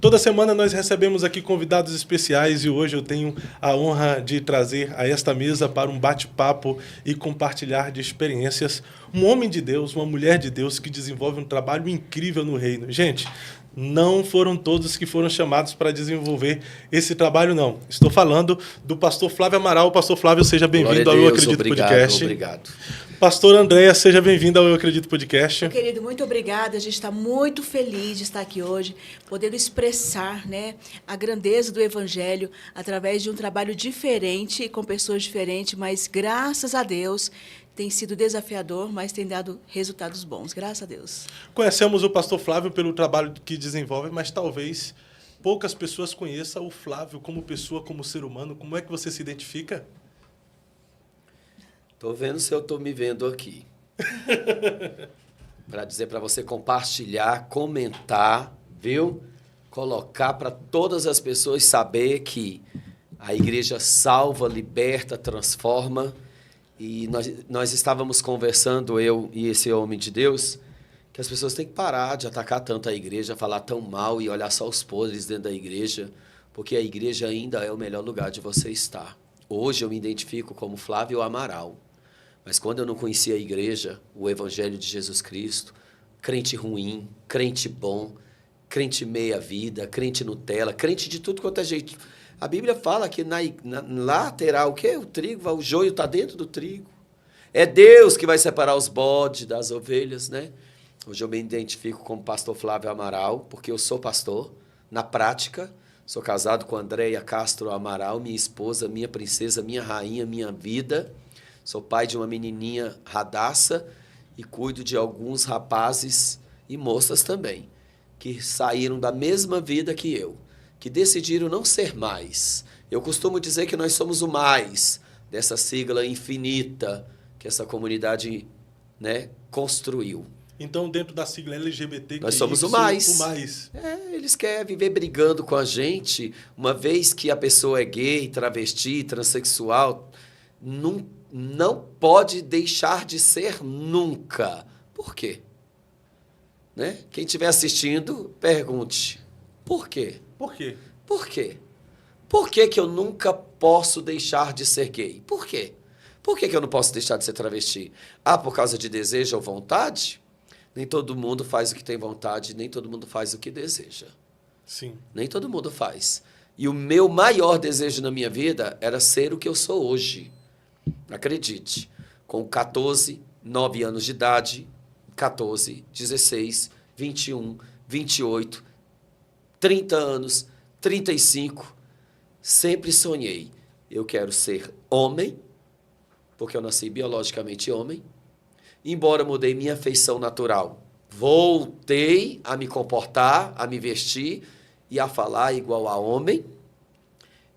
Toda semana nós recebemos aqui convidados especiais e hoje eu tenho a honra de trazer a esta mesa para um bate-papo e compartilhar de experiências um homem de Deus, uma mulher de Deus que desenvolve um trabalho incrível no reino. Gente, não foram todos que foram chamados para desenvolver esse trabalho, não. Estou falando do pastor Flávio Amaral. Pastor Flávio, seja bem-vindo ao Eu Acredito Podcast. Obrigado. Pastor Andréia, seja bem-vindo ao Eu Acredito Podcast. Querido, muito obrigada. A gente está muito feliz de estar aqui hoje, podendo expressar, né, a grandeza do Evangelho através de um trabalho diferente, com pessoas diferentes, mas graças a Deus tem sido desafiador, mas tem dado resultados bons, graças a Deus. Conhecemos o pastor Flávio pelo trabalho que desenvolve, mas talvez poucas pessoas conheçam o Flávio como pessoa, como ser humano. Como é que você se identifica? Estou vendo se eu estou me vendo aqui. Para dizer para você compartilhar, comentar, viu? Colocar para todas as pessoas saber que a igreja salva, liberta, transforma. E nós estávamos conversando, eu e esse homem de Deus, que as pessoas têm que parar de atacar tanto a igreja, falar tão mal e olhar só os podres dentro da igreja, porque a igreja ainda é o melhor lugar de você estar. Hoje eu me identifico como Flávio Amaral, mas quando eu não conhecia a igreja, o Evangelho de Jesus Cristo, crente ruim, crente bom, crente meia-vida, crente Nutella, crente de tudo quanto é jeito. A Bíblia fala que lá terá o quê? O trigo, o joio está dentro do trigo. É Deus que vai separar os bodes das ovelhas, né? Hoje eu me identifico como pastor Flávio Amaral, porque eu sou pastor, na prática. Sou casado com Andréia Castro Amaral, minha esposa, minha princesa, minha rainha, minha vida. Sou pai de uma menininha Radassa e cuido de alguns rapazes e moças também, que saíram da mesma vida que eu, que decidiram não ser mais. Eu costumo dizer que nós somos o mais dessa sigla infinita que essa comunidade, né, construiu. Então, dentro da sigla LGBT... Nós somos o mais. O mais. Eles querem viver brigando com a gente, uma vez que a pessoa é gay, travesti, transexual, não pode deixar de ser nunca. Por quê? Né? Quem estiver assistindo, pergunte. Por quê? Por quê? Por quê? Por que que eu nunca posso deixar de ser gay? Por quê? Por que que eu não posso deixar de ser travesti? Ah, por causa de desejo ou vontade? Nem todo mundo faz o que tem vontade, nem todo mundo faz o que deseja. Sim. Nem todo mundo faz. E o meu maior desejo na minha vida era ser o que eu sou hoje. Acredite. Com 14, 9 anos de idade, 14, 16, 21, 28, 30 anos, 35, sempre sonhei. Eu quero ser homem, porque eu nasci biologicamente homem, embora mudei minha feição natural. Voltei a me comportar, a me vestir e a falar igual a homem.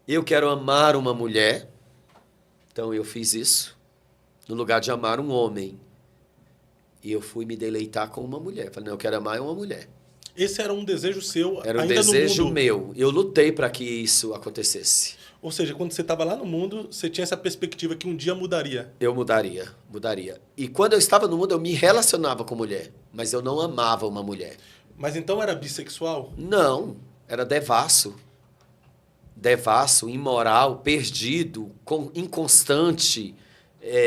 Eu quero amar uma mulher, então eu fiz isso, no lugar de amar um homem. E eu fui me deleitar com uma mulher. Falei, não, eu quero amar uma mulher. Esse era um desejo seu Era um ainda desejo no mundo. meu. Eu lutei para que isso acontecesse. Ou seja, quando você estava lá no mundo, você tinha essa perspectiva que um dia mudaria. Eu mudaria. E quando eu estava no mundo, eu me relacionava com mulher, mas eu não amava uma mulher. Mas então era bissexual? Não, era devasso. Devasso, imoral, perdido, inconstante,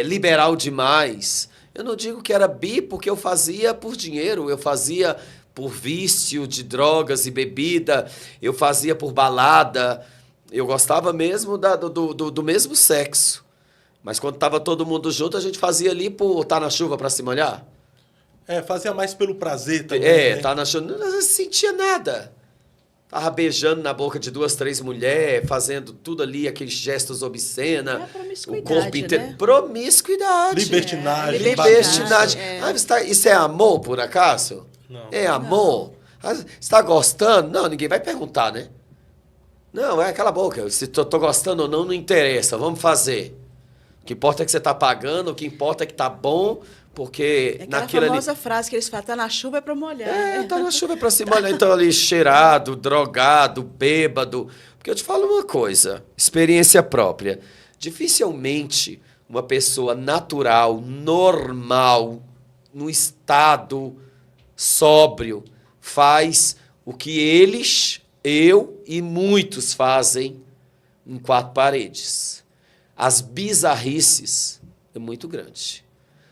liberal demais. Eu não digo que era bi porque eu fazia por dinheiro, eu fazia por vício de drogas e bebida, eu fazia por balada. Eu gostava mesmo do mesmo sexo. Mas quando estava todo mundo junto, a gente fazia ali por estar na chuva para se molhar. Fazia mais pelo prazer também. Né? Tá na chuva. Não sentia nada. Tava beijando na boca de 2, 3 mulheres, fazendo tudo ali, aqueles gestos obscenos. O corpo inteiro. Né? Promiscuidade. Libertinagem. Libertinagem. Isso é amor, por acaso? Não. É amor? Você está gostando? Não, ninguém vai perguntar, né? Não, aquela boca. Se tô gostando ou não, não interessa. Vamos fazer. O que importa é que você está pagando, o que importa é que tá bom, porque naquela famosa frase que eles falam, tá na chuva é para molhar. Tá na chuva é para se molhar. Então ali cheirado, drogado, bêbado. Porque eu te falo uma coisa, experiência própria. Dificilmente uma pessoa natural, normal, no estado sóbrio, faz o que eles Eu e muitos fazem em 4 paredes. As bizarrices é muito grande.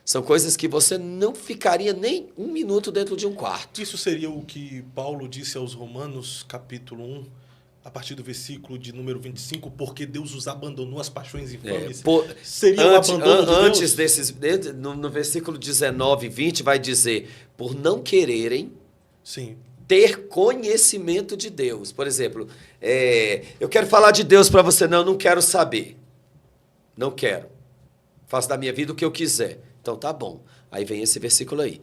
São coisas que você não ficaria nem 1 minuto dentro de um quarto. Isso seria o que Paulo disse aos Romanos, capítulo 1, a partir do versículo de número 25, porque Deus os abandonou às paixões infames. Seria o abandono de antes Deus? desses, no versículo 19 e 20, vai dizer, por não quererem Sim. ter conhecimento de Deus. Por exemplo, eu quero falar de Deus para você. Não quero saber. Não quero. Faço da minha vida o que eu quiser. Então tá bom. Aí vem esse versículo aí.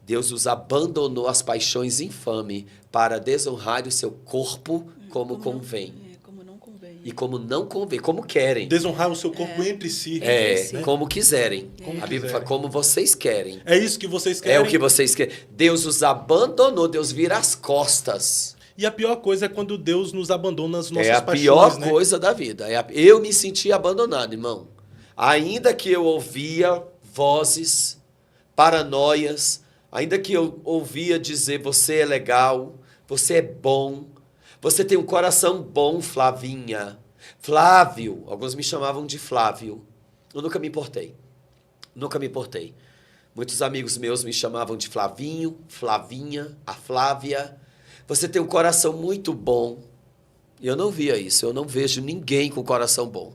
Deus os abandonou às paixões infames para desonrar o seu corpo como convém. Como não convém. E como não convém, como querem. Desonrar o seu corpo entre si. Né? Como quiserem. Como A Bíblia quiserem. fala como vocês querem. É isso que vocês querem? É o que vocês querem. Deus os abandonou, Deus vira as costas. E a pior coisa é quando Deus nos abandona as nossas É a paixões, pior né? coisa da vida. Eu me senti abandonado, irmão. Ainda que eu ouvia vozes, paranoias, ainda que eu ouvia dizer, você é legal, você é bom, você tem um coração bom, Flavinha. Flávio, alguns me chamavam de Flávio. Eu nunca me importei. Nunca me importei. Muitos amigos meus me chamavam de Flavinho, Flavinha, a Flávia. Você tem um coração muito bom. E eu não via isso. Eu não vejo ninguém com coração bom.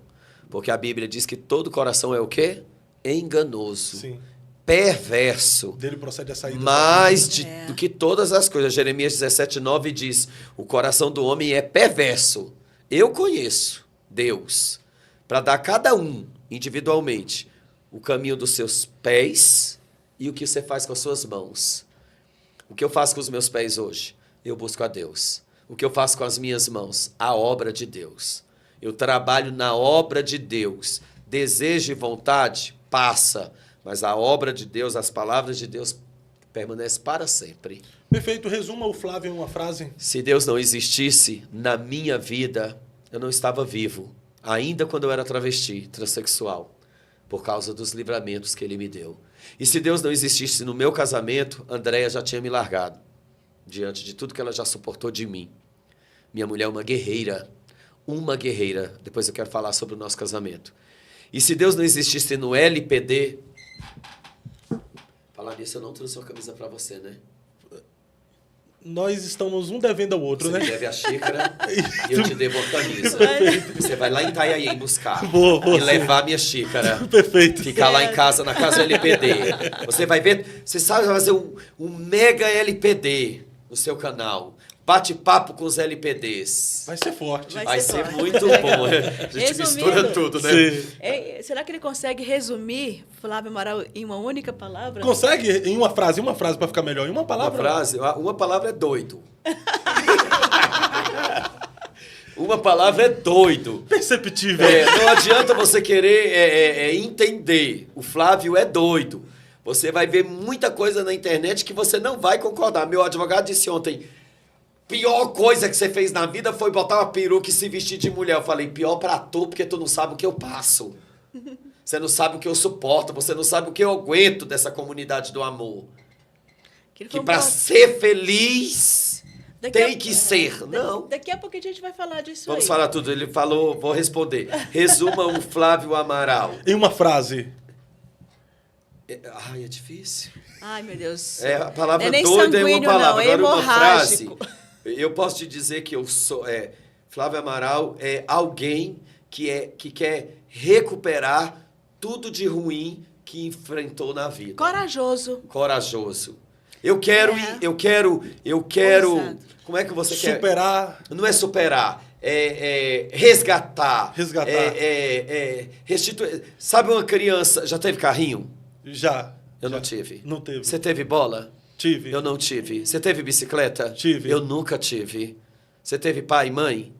Porque a Bíblia diz que todo coração é o quê? Enganoso. Sim. Perverso. Dele procede a saída. Mais do que todas as coisas. Jeremias 17:9 diz, o coração do homem é perverso. Eu conheço Deus para dar a cada um, individualmente, o caminho dos seus pés e o que você faz com as suas mãos. O que eu faço com os meus pés hoje? Eu busco a Deus. O que eu faço com as minhas mãos? A obra de Deus. Eu trabalho na obra de Deus. Desejo e vontade passa, mas a obra de Deus, as palavras de Deus permanecem para sempre. Perfeito. Resuma o Flávio em uma frase. Se Deus não existisse na minha vida, eu não estava vivo, ainda quando eu era travesti, transexual, por causa dos livramentos que Ele me deu. E se Deus não existisse no meu casamento, Andréia já tinha me largado, diante de tudo que ela já suportou de mim. Minha mulher é uma guerreira. Depois eu quero falar sobre o nosso casamento. E se Deus não existisse no LPD... Falar nisso, eu não trouxe uma camisa para você, né? Nós estamos um devendo ao outro, Você né? me deve a xícara e eu te devo a camisa. Você vai lá em Itanhaém buscar Vou e levar minha xícara. Perfeito. Ficar lá em casa, na casa LPD. Você vai ver, você sabe fazer um mega LPD no seu canal. Bate-papo com os LPDs. Vai ser forte. Vai ser forte. muito bom. A gente mistura tudo, né? Sim. Será que ele consegue resumir Flávio Amaral em uma única palavra? Consegue em uma frase para ficar melhor? Em uma Uma palavra? frase, uma palavra é doido. Uma palavra é doido. Perceptível. Não adianta você querer entender. O Flávio é doido. Você vai ver muita coisa na internet que você não vai concordar. Meu advogado disse ontem, pior coisa que você fez na vida foi botar uma peruca e se vestir de mulher. Eu falei, pior pra tu, porque tu não sabe o que eu passo. Você não sabe o que eu suporto, você não sabe o que eu aguento dessa comunidade do amor. Que pra ser feliz tem que ser. Não. Daqui a pouco a gente vai falar disso. Vamos falar tudo. Ele falou, vou responder. Resuma o Flávio Amaral. Em uma frase. Ai, é difícil. Ai, meu Deus. A palavra não é nem doido é uma sanguíneo, palavra. não, é Agora uma frase. hemorrágico. Eu posso te dizer que eu sou... Flávio Amaral é alguém que quer recuperar tudo de ruim que enfrentou na vida. Corajoso. Eu quero... Ousado. Como é que você quer? Superar. Não é superar. Resgatar. Resgatar. Restituir. Sabe uma criança... Já teve carrinho? Já. Eu não tive. Não teve. Você teve bola? Tive. Eu não tive. Você teve bicicleta? Tive. Eu nunca tive. Você teve pai e mãe?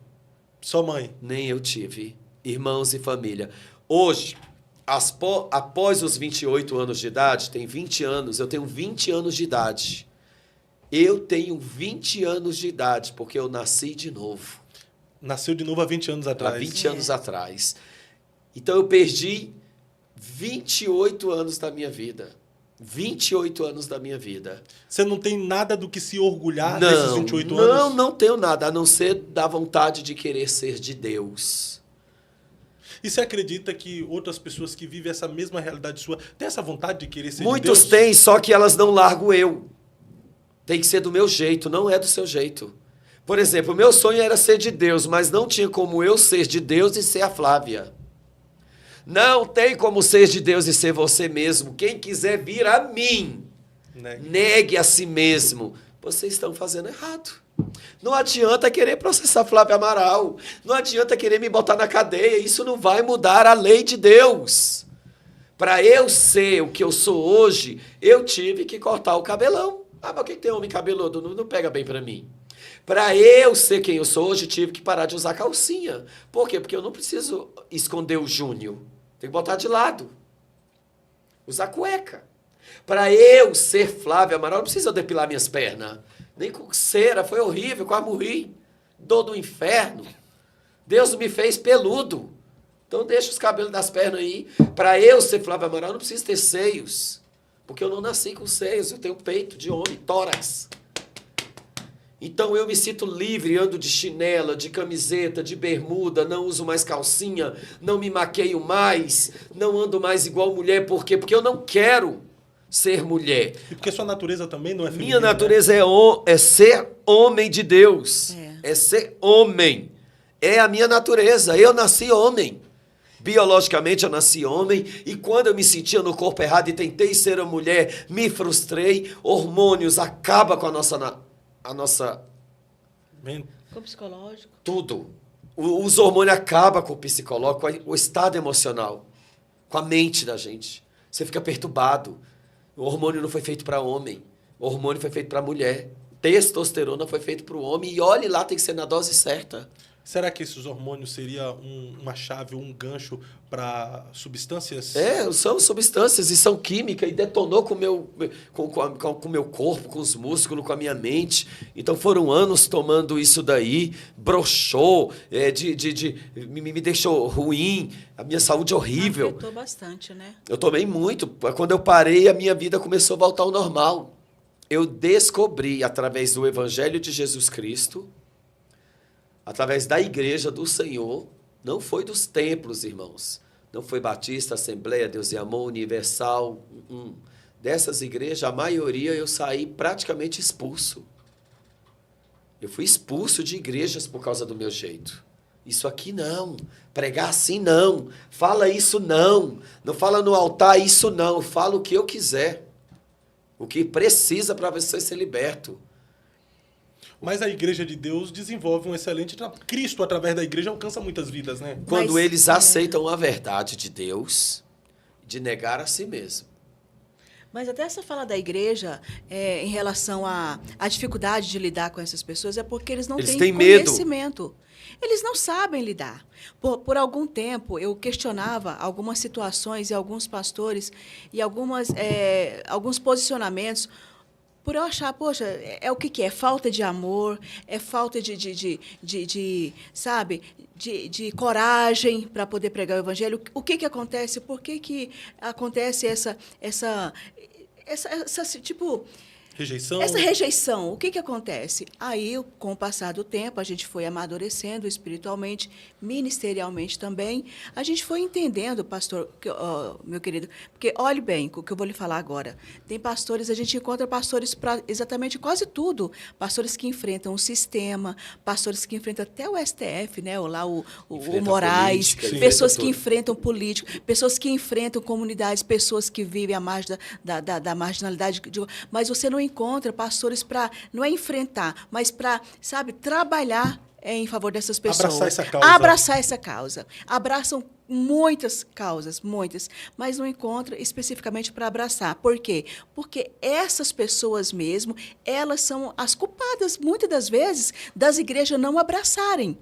Só mãe. Nem eu tive. Irmãos e família. Hoje, após os 28 anos de idade, tem 20 anos, eu tenho 20 anos de idade. Eu tenho 20 anos de idade, porque eu nasci de novo. Nasceu de novo há 20 anos atrás. Há 20 anos atrás. Então eu perdi 28 anos da minha vida. 28 anos da minha vida. Você não tem nada do que se orgulhar nesses 28 anos? Não, não tenho nada, a não ser da vontade de querer ser de Deus. E você acredita que outras pessoas que vivem essa mesma realidade sua têm essa vontade de querer ser Muitos de Deus? têm, só que elas não largam eu. Tem que ser do meu jeito, não é do seu jeito. Por exemplo, o meu sonho era ser de Deus, mas não tinha como eu ser de Deus e ser a Flávia. Não tem como ser de Deus e ser você mesmo. Quem quiser vir a mim, negue a si mesmo. Vocês estão fazendo errado. Não adianta querer processar Flávia Amaral. Não adianta querer me botar na cadeia. Isso não vai mudar a lei de Deus. Para eu ser o que eu sou hoje, eu tive que cortar o cabelão. Ah, mas o que tem homem cabeludo? Não pega bem para mim. Para eu ser quem eu sou hoje, tive que parar de usar calcinha. Por quê? Porque eu não preciso esconder o Júnior. Tem que botar de lado. Usar cueca. Para eu ser Flávia Amaral, não precisa depilar minhas pernas. Nem com cera, foi horrível, quase morri. Dor do inferno. Deus me fez peludo. Então deixa os cabelos das pernas aí. Para eu ser Flávia Amaral, não preciso ter seios. Porque eu não nasci com seios, eu tenho peito de homem, tórax. Então eu me sinto livre, ando de chinela, de camiseta, de bermuda, não uso mais calcinha, não me maqueio mais, não ando mais igual mulher. Por quê? Porque eu não quero ser mulher. E porque sua natureza também não é feminina. Minha natureza é ser homem de Deus. É ser homem. É a minha natureza. Eu nasci homem. Biologicamente eu nasci homem, e quando eu me sentia no corpo errado e tentei ser uma mulher, me frustrei. Hormônios acabam com a nossa Com o psicológico. tudo. Os hormônios acabam com o psicológico, com o estado emocional, com a mente da gente. Você fica perturbado. O hormônio não foi feito para homem. O hormônio foi feito para mulher. Testosterona foi feito para o homem. E olhe lá, tem que ser na dose certa. Será que esses hormônios seria uma chave, um gancho para substâncias? São substâncias e são químicas, e detonou com o meu corpo, com os músculos, com a minha mente. Então foram anos tomando isso daí, broxou, me deixou ruim, a minha saúde horrível. Afetou bastante, né? Eu tomei muito. Quando eu parei, a minha vida começou a voltar ao normal. Eu descobri, através do Evangelho de Jesus Cristo, através da igreja do Senhor, não foi dos templos, irmãos. Não foi Batista, Assembleia, Deus e Amor, Universal. Dessas igrejas, a maioria eu saí praticamente expulso. Eu fui expulso de igrejas por causa do meu jeito. Isso aqui não. Pregar assim não. Fala isso não. Não fala no altar isso não. Fala o que eu quiser. O que precisa para você ser liberto. Mas a Igreja de Deus desenvolve um excelente trabalho. Cristo, através da igreja, alcança muitas vidas, né? Quando eles aceitam a verdade de Deus, de negar a si mesmo. Mas até essa fala da igreja, em relação à dificuldade de lidar com essas pessoas, é porque eles não têm conhecimento. Eles não sabem lidar. Por algum tempo, eu questionava algumas situações e alguns pastores e alguns posicionamentos, por eu achar, poxa, o que é? É falta de amor, é falta sabe, de coragem para poder pregar o evangelho. O que acontece? Por que acontece essa tipo... Rejeição. Essa rejeição, o que acontece? Aí, com o passar do tempo, a gente foi amadurecendo espiritualmente, ministerialmente também. A gente foi entendendo, pastor, meu querido, porque olhe bem o que eu vou lhe falar agora. Tem pastores, a gente encontra pastores para exatamente quase tudo. Pastores que enfrentam o sistema, pastores que enfrentam até o STF, né? Ou lá o Moraes, política, pessoas que enfrentam políticos, pessoas que enfrentam comunidades, pessoas que vivem à margem da marginalidade. Mas você não encontra pastores para, não é enfrentar, mas para, sabe, trabalhar em favor dessas pessoas. Abraçar essa causa. Abraçam muitas causas, muitas, mas não encontra especificamente para abraçar. Por quê? Porque essas pessoas mesmo, elas são as culpadas, muitas das vezes, das igrejas não abraçarem.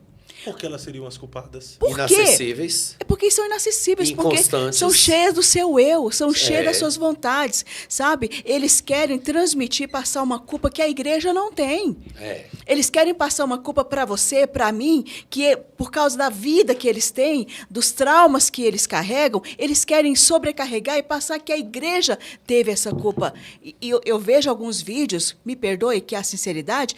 Por que elas seriam as culpadas? Por quê? Inacessíveis. É porque são inacessíveis, porque Inconstantes. são cheias do seu eu, são cheias É. das suas vontades, sabe? Eles querem transmitir, passar uma culpa que a igreja não tem. É. Eles querem passar uma culpa para você, para mim, que é por causa da vida que eles têm, dos traumas que eles carregam, eles querem sobrecarregar e passar que a igreja teve essa culpa. E eu vejo alguns vídeos, me perdoe que é a sinceridade,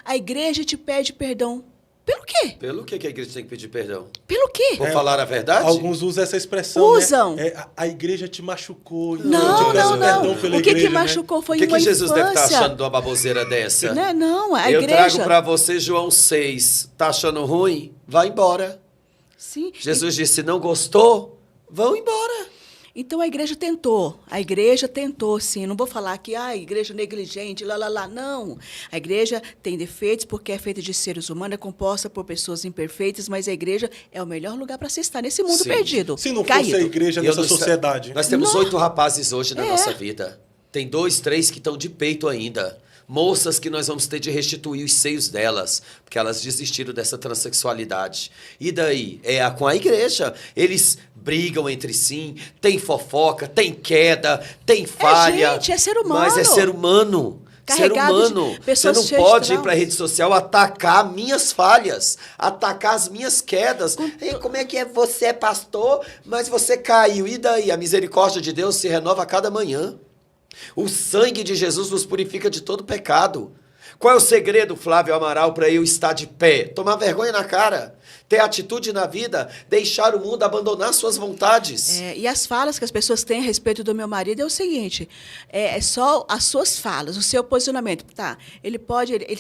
a igreja te pede perdão. Pelo quê? Pelo que a igreja tem que pedir perdão? Pelo quê? Por falar a verdade? Alguns usam essa expressão, Usam. né? A igreja te machucou. então eu Não, te peço não, perdão não. pela O que igreja, machucou O foi que, uma que Jesus deve estar infância. achando de uma baboseira dessa? Não, a Eu igreja... trago para você João 6. Tá achando ruim? Vai embora. Sim. Jesus disse, não gostou? Vão embora. Então a igreja tentou, sim. Não vou falar que a igreja negligente, não. A igreja tem defeitos porque é feita de seres humanos, é composta por pessoas imperfeitas, mas a igreja é o melhor lugar para se estar nesse mundo Sim. perdido. Se não caído. fosse a igreja Eu nessa não sei- sociedade. Nós temos Não. 8 rapazes hoje na É. nossa vida. Tem 2, 3 que estão de peito ainda. Moças que nós vamos ter de restituir os seios delas, porque elas desistiram dessa transexualidade. E daí? Com a igreja. Eles brigam entre si, tem fofoca, tem queda, tem falha. gente, é ser humano. Mas é ser humano. Carregado ser de humano. Você pessoas não cheias de pode ir traumas. para a rede social atacar minhas falhas, atacar as minhas quedas. Ei, como é que é? Você é pastor, mas você caiu. E daí? A misericórdia de Deus se renova a cada manhã. O sangue de Jesus nos purifica de todo pecado. Qual é o segredo, Flávio Amaral, para eu estar de pé? Tomar vergonha na cara, ter atitude na vida, deixar o mundo, abandonar suas vontades. E as falas que as pessoas têm a respeito do meu marido é o seguinte, é só as suas falas, o seu posicionamento. Tá, ele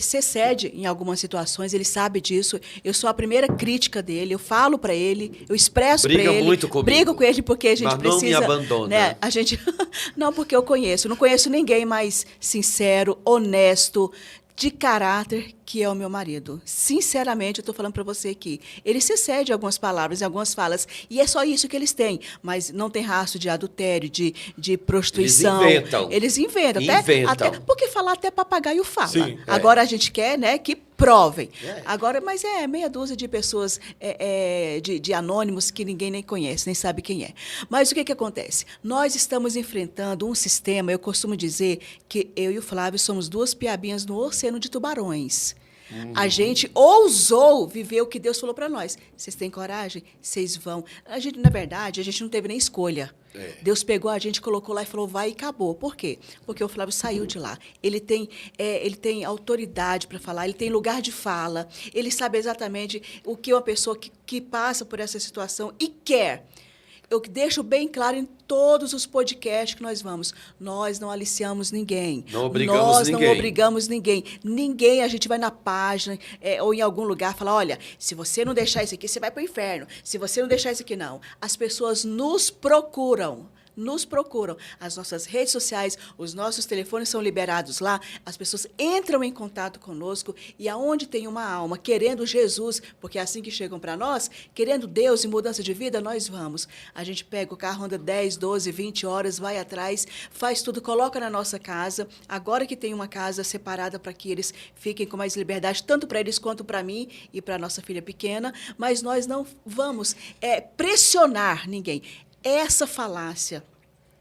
se excede em algumas situações, ele sabe disso, eu sou a primeira crítica dele, eu falo para ele, eu expresso para ele. Briga muito comigo. Brigo com ele porque a gente Mas precisa... não me abandona. Né, a gente, não, porque eu não conheço ninguém mais sincero, honesto, de caráter que é o meu marido. Sinceramente, eu estou falando para você aqui. Ele se excede em algumas palavras, em algumas falas, e é só isso que eles têm. Mas não tem rastro de adultério, de prostituição. Eles inventam. Inventam. Até, porque falar até papagaio fala. Sim, Agora a gente quer, né, que provem. É. Agora, mas meia dúzia de pessoas, de anônimos que ninguém nem conhece, nem sabe quem é. Mas o que acontece? Nós estamos enfrentando um sistema, eu costumo dizer que eu e o Flávio somos duas piabinhas no oceano de tubarões. A gente ousou viver o que Deus falou para nós. Vocês têm coragem? Vocês vão. Na verdade, a gente não teve nem escolha. Deus pegou a gente, colocou lá e falou, vai e acabou. Por quê? Porque o Flávio saiu de lá. Ele tem autoridade para falar, ele tem lugar de fala, ele sabe exatamente o que uma pessoa que passa por essa situação e quer. Eu deixo bem claro em todos os podcasts que nós vamos. Nós não aliciamos ninguém. Não obrigamos nós ninguém. não obrigamos ninguém. Ninguém, a gente vai na página ou em algum lugar falar, olha, se você não deixar isso aqui, você vai para o inferno. Se você não deixar isso aqui, não. As pessoas nos procuram. As nossas redes sociais, os nossos telefones são liberados lá, as pessoas entram em contato conosco e aonde tem uma alma querendo Jesus, porque é assim que chegam para nós, querendo Deus e mudança de vida, nós vamos. A gente pega o carro, anda 10, 12, 20 horas, vai atrás, faz tudo, coloca na nossa casa, agora que tem uma casa separada para que eles fiquem com mais liberdade, tanto para eles quanto para mim e para a nossa filha pequena, mas nós não vamos pressionar ninguém. Essa falácia.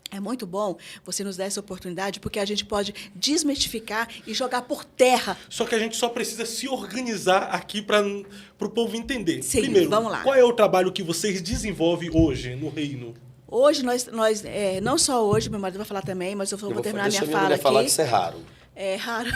É muito bom você nos dar essa oportunidade, porque a gente pode desmistificar e jogar por terra. Só que a gente só precisa se organizar aqui para o povo entender. Sim, Primeiro, vamos lá. qual é o trabalho que vocês desenvolvem hoje no reino? Hoje, nós não só hoje, meu marido vai falar também, mas eu vou terminar minha fala aqui. falar que isso é raro. É raro.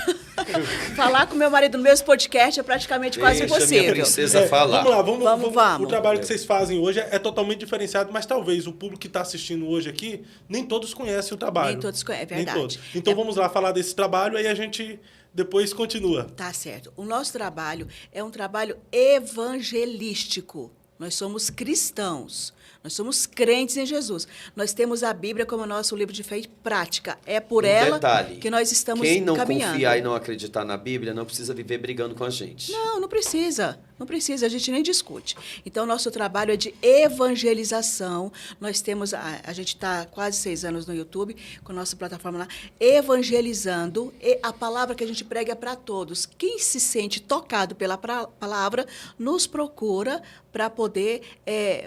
Falar com meu marido no mesmo podcast é praticamente quase Deixa impossível. minha princesa falar. Vamos lá, Vamos. O trabalho que vocês fazem hoje é totalmente diferenciado, mas talvez o público que está assistindo hoje aqui, nem todos conhecem o trabalho. Nem todos conhecem, é verdade. Nem todos. Então vamos lá falar desse trabalho, aí a gente depois continua. Tá certo. O nosso trabalho é um trabalho evangelístico. Nós somos cristãos. Nós somos crentes em Jesus. Nós temos a Bíblia como nosso livro de fé e prática. É por Um ela detalhe, que nós estamos quem não caminhando. confiar e não acreditar na Bíblia não precisa viver brigando com a gente. Não, não precisa. Não precisa, a gente nem discute. Então, nosso trabalho é de evangelização. Nós temos, a gente está quase 6 anos no YouTube, com a nossa plataforma lá, evangelizando. E a palavra que a gente prega é para todos. Quem se sente tocado pela palavra, nos procura para poder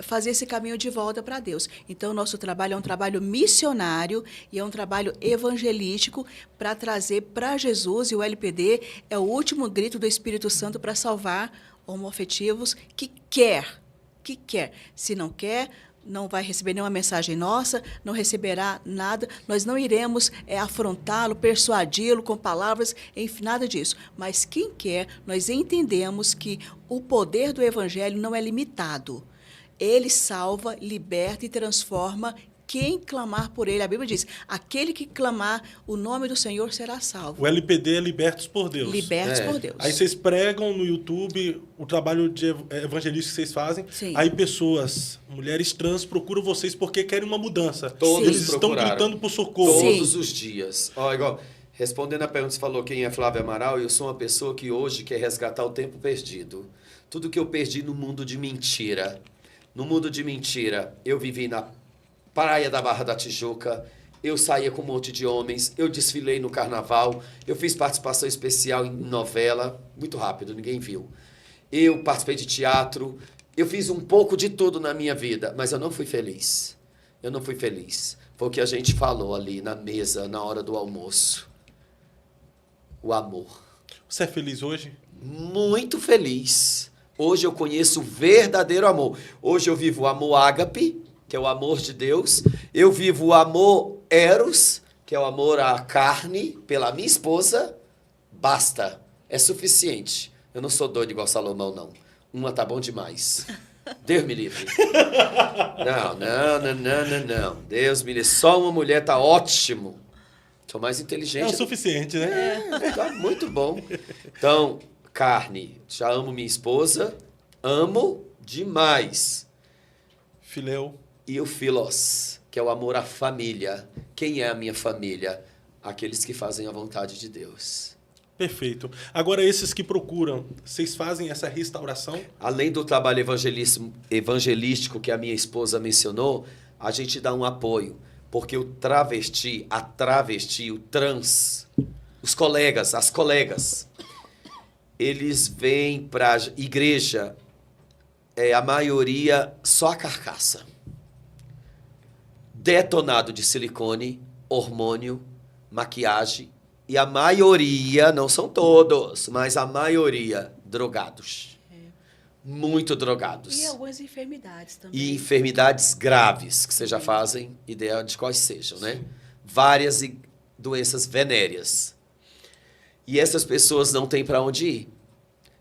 fazer esse caminho de volta para Deus. Então, nosso trabalho é um trabalho missionário e é um trabalho evangelístico para trazer para Jesus, e o LPD é o último grito do Espírito Santo para salvar homoafetivos que quer. Se não quer, não vai receber nenhuma mensagem nossa, não receberá nada. Nós não iremos afrontá-lo, persuadi-lo com palavras, enfim, nada disso. Mas quem quer, nós entendemos que o poder do Evangelho não é limitado. Ele salva, liberta e transforma quem clamar por ele. A Bíblia diz, aquele que clamar o nome do Senhor será salvo. O LPD é Libertos por Deus. Libertos por Deus. Aí vocês pregam no YouTube o trabalho de evangelista que vocês fazem. Sim. Aí pessoas, mulheres trans, procuram vocês porque querem uma mudança. Todos Eles estão procuraram. gritando por socorro. Todos os dias. Ó, igual, respondendo a pergunta, você falou quem é Flávio Amaral, eu sou uma pessoa que hoje quer resgatar o tempo perdido. Tudo que eu perdi no mundo de mentira. No mundo de mentira, eu vivi na praia da Barra da Tijuca, eu saía com um monte de homens, eu desfilei no carnaval, eu fiz participação especial em novela, muito rápido, ninguém viu. Eu participei de teatro, eu fiz um pouco de tudo na minha vida, mas eu não fui feliz. Eu não fui feliz. Foi o que a gente falou ali na mesa, na hora do almoço. O amor. Você é feliz hoje? Muito feliz. Hoje eu conheço o verdadeiro amor. Hoje eu vivo o amor ágape, que é o amor de Deus. Eu vivo o amor eros, que é o amor à carne, pela minha esposa. Basta. É suficiente. Eu não sou doido igual Salomão, não. Uma tá bom demais. Deus me livre. Não. Deus me livre. Só uma mulher tá ótimo. Sou mais inteligente. É o suficiente, né? Tá muito bom. Então, carne. Já amo minha esposa. Amo demais. Filéu. E o filos, que é o amor à família. Quem é a minha família? Aqueles que fazem a vontade de Deus. Perfeito. Agora, esses que procuram, vocês fazem essa restauração? Além do trabalho evangelístico que a minha esposa mencionou, a gente dá um apoio. Porque o travesti, a travesti, o trans, os colegas, as colegas, eles vêm para a igreja, a maioria só a carcaça. Detonado de silicone, hormônio, maquiagem, e a maioria, não são todos, mas a maioria, drogados. Muito drogados. E algumas enfermidades também. E enfermidades graves, que vocês já fazem ideia de quais sejam, né? Várias doenças venéreas. E essas pessoas não têm para onde ir.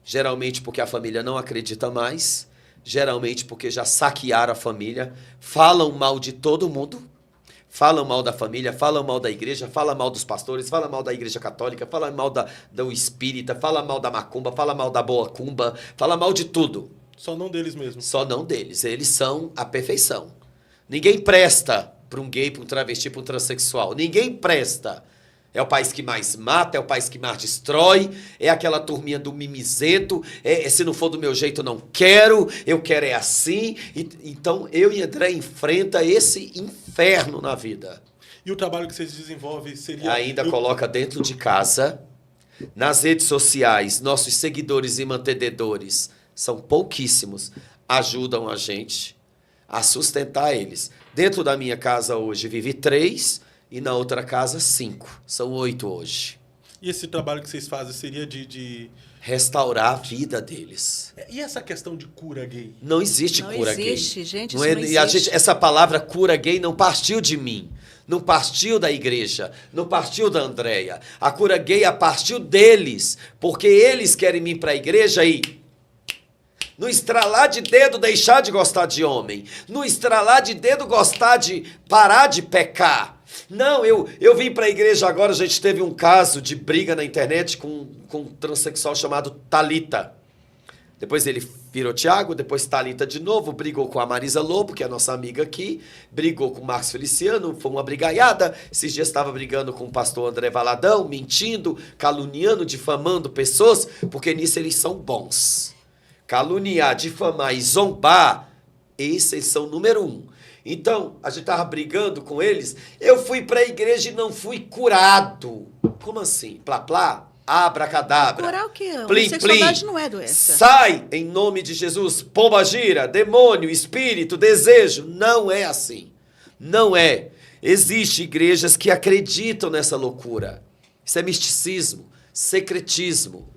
Geralmente porque a família não acredita mais, geralmente porque já saquearam a família, falam mal de todo mundo, falam mal da família, falam mal da igreja, falam mal dos pastores, falam mal da igreja católica, falam mal do espírita, falam mal da macumba, falam mal da boa cumba, falam mal de tudo. Só não deles mesmo. Só não deles. Eles são a perfeição. Ninguém presta para um gay, para um travesti, para um transexual. Ninguém presta. É o país que mais mata, é o país que mais destrói, é aquela turminha do mimizento, se não for do meu jeito, eu não quero, eu quero é assim. Então, eu e André enfrenta esse inferno na vida. E o trabalho que vocês desenvolvem seria... Ainda coloca dentro de casa, nas redes sociais, nossos seguidores e mantenedores são pouquíssimos, ajudam a gente a sustentar eles. Dentro da minha casa hoje vive 3... E na outra casa, 5. São 8 hoje. E esse trabalho que vocês fazem seria de... Restaurar a vida deles. E essa questão de cura gay? Não existe cura gay. Não existe, gente, não isso é, não e a existe. gente, essa palavra cura gay não partiu de mim. Não partiu da igreja. Não partiu da Andréia. A cura gay partiu deles. Porque eles querem ir para a igreja e... No estralar de dedo deixar de gostar de homem. No estralar de dedo gostar de parar de pecar. Não, eu vim para a igreja agora, a gente teve um caso de briga na internet com um transexual chamado Thalita. Depois ele virou Tiago, depois Thalita de novo, brigou com a Marisa Lobo, que é a nossa amiga aqui, brigou com o Marcos Feliciano, foi uma brigaiada. Esses dias estava brigando com o pastor André Valadão, mentindo, caluniando, difamando pessoas, porque nisso eles são bons. Caluniar, difamar e zombar, esses são número 1. Então, a gente estava brigando com eles, eu fui para a igreja e não fui curado. Como assim? Plá, plá? Abracadabra. Curar o quê? Plim, Sexualidade plim. não é doença. Sai em nome de Jesus. Pomba gira, demônio, espírito, desejo. Não é assim. Não é. Existem igrejas que acreditam nessa loucura. Isso é misticismo, secretismo.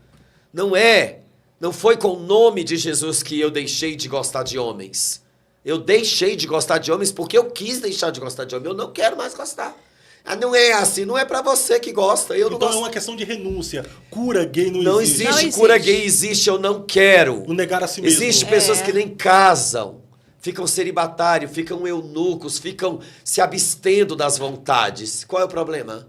Não é. Não foi com o nome de Jesus que eu deixei de gostar de homens. Eu deixei de gostar de homens porque eu quis deixar de gostar de homens. Eu não quero mais gostar. Ah, não é assim, não é pra você que gosta. Eu não Então gosto. é uma questão de renúncia. Cura gay não Não existe. existe. Não Cura existe. gay, existe, eu não quero. O negar a si mesmo. Existem pessoas que nem casam, ficam celibatários, ficam eunucos, ficam se abstendo das vontades. Qual é o problema?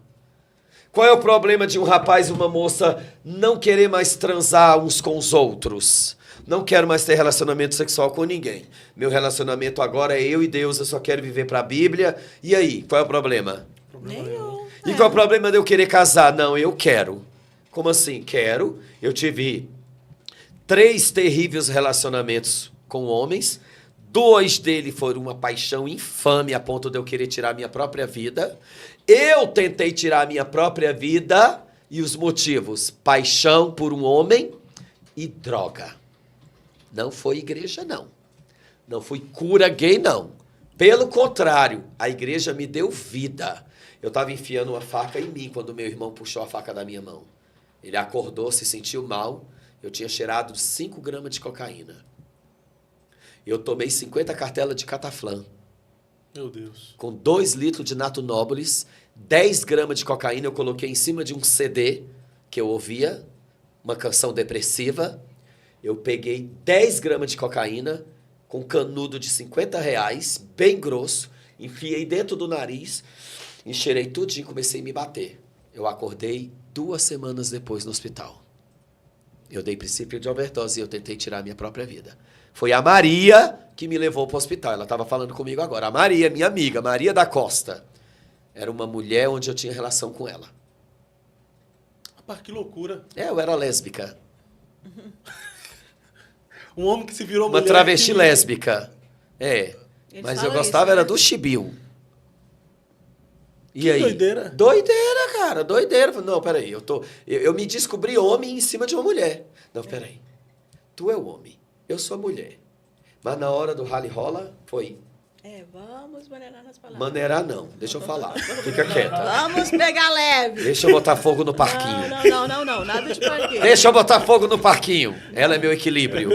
Qual é o problema de um rapaz e uma moça não querer mais transar uns com os outros? Não quero mais ter relacionamento sexual com ninguém. Meu relacionamento agora é eu e Deus, eu só quero viver pra Bíblia. E aí, qual é o problema? Nenhum. E qual é o problema de eu querer casar? Não, eu quero. Como assim? Quero. Eu tive 3 terríveis relacionamentos com homens. 2 deles foram uma paixão infame a ponto de eu querer tirar a minha própria vida. Eu tentei tirar a minha própria vida e os motivos: paixão por um homem e droga. Não foi igreja, não. Não foi cura gay, não. Pelo contrário, a igreja me deu vida. Eu estava enfiando uma faca em mim quando meu irmão puxou a faca da minha mão. Ele acordou, se sentiu mal. Eu tinha cheirado 5 gramas de cocaína. Eu tomei 50 cartelas de Cataflã. Meu Deus. Com 2 litros de Nato Nobilis, 10 gramas de cocaína eu coloquei em cima de um CD que eu ouvia, uma canção depressiva. Eu peguei 10 gramas de cocaína com um canudo de R$50, bem grosso, enfiei dentro do nariz, encheirei tudinho e comecei a me bater. Eu acordei 2 semanas depois no hospital. Eu dei princípio de overdose e eu tentei tirar a minha própria vida. Foi a Maria que me levou para o hospital. Ela estava falando comigo agora. A Maria, minha amiga, Maria da Costa. Era uma mulher onde eu tinha relação com ela. Rapaz, que loucura. Eu era lésbica. Um homem que se virou Uma mulher. travesti que... lésbica. É. Eles Mas eu falam gostava isso, era né? do chibio. E Que aí? doideira. Doideira, cara. Doideira. Não, peraí. Eu me descobri homem em cima de uma mulher. Não, peraí. Tu é o homem. Eu sou a mulher. Mas na hora do rally rola, foi. Vamos maneirar nas palavras. Maneirar não. Deixa eu falar. Fica quieta. Vamos pegar leve. Deixa eu botar fogo no parquinho. Não. Nada de parquinho. Deixa eu botar fogo no parquinho. Ela é meu equilíbrio.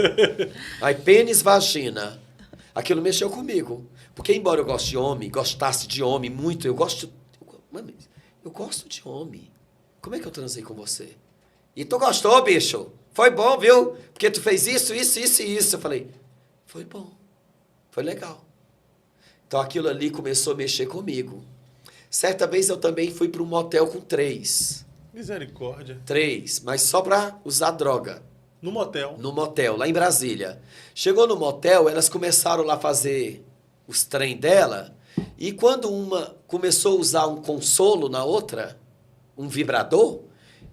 Aí, pênis, vagina. Aquilo mexeu comigo. Porque, embora eu goste de homem, gostasse de homem muito, eu gosto de homem. Como é que eu transei com você? E tu gostou, bicho? Foi bom, viu? Porque tu fez isso, isso, isso e isso. Eu falei, foi bom. Foi legal. Então, aquilo ali começou a mexer comigo. Certa vez, eu também fui para um motel com 3. Misericórdia. 3, mas só para usar droga. No motel. No motel, lá em Brasília. Chegou no motel, elas começaram lá a fazer os trem dela, e quando uma começou a usar um consolo na outra, um vibrador,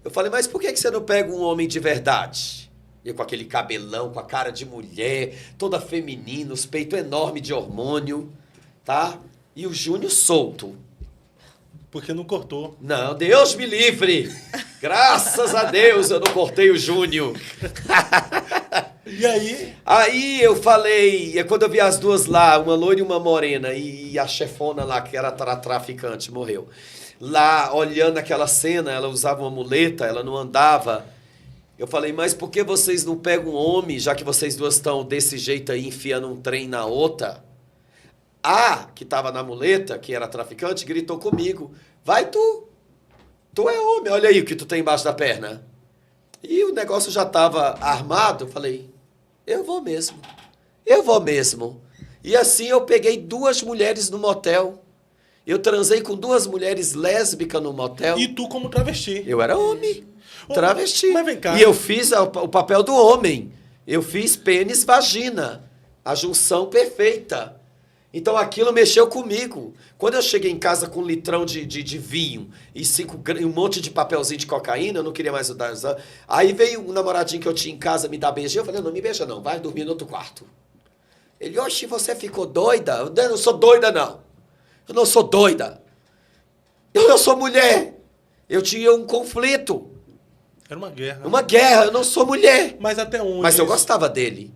eu falei, mas por que você não pega um homem de verdade? E com aquele cabelão, com a cara de mulher, toda feminina, os peitos enormes de hormônio, tá? E o Júnior solto. Porque não cortou. Não, Deus me livre! Graças a Deus eu não cortei o Júnior. E aí? Aí eu falei, quando eu vi as duas lá, uma loira e uma morena, e a chefona lá, que era traficante, morreu. Lá, olhando aquela cena, ela usava uma muleta, ela não andava. Eu falei, mas por que vocês não pegam um homem, já que vocês duas estão desse jeito aí, enfiando um trem na outra? A, que estava na muleta, que era traficante, gritou comigo, vai tu é homem, olha aí o que tu tem embaixo da perna. E o negócio já estava armado, eu falei, eu vou mesmo. E assim eu peguei 2 mulheres no motel. Eu transei com 2 mulheres lésbicas no motel. E tu como travesti. Eu era homem, travesti. Mas vem cá. E eu fiz o papel do homem. Eu fiz pênis vagina. A junção perfeita. Então aquilo mexeu comigo. Quando eu cheguei em casa com um litrão de vinho e um monte de papelzinho de cocaína, eu não queria mais usar. Aí veio um namoradinho que eu tinha em casa me dar beijinho. Eu falei, não me beija não, vai dormir no outro quarto. Ele, oxe, você ficou doida? Eu não sou doida, não. Eu não sou doida. Eu não sou mulher. Eu tinha um conflito. Era uma guerra. Uma guerra, eu não sou mulher. Mas até onde? Mas eu gostava dele.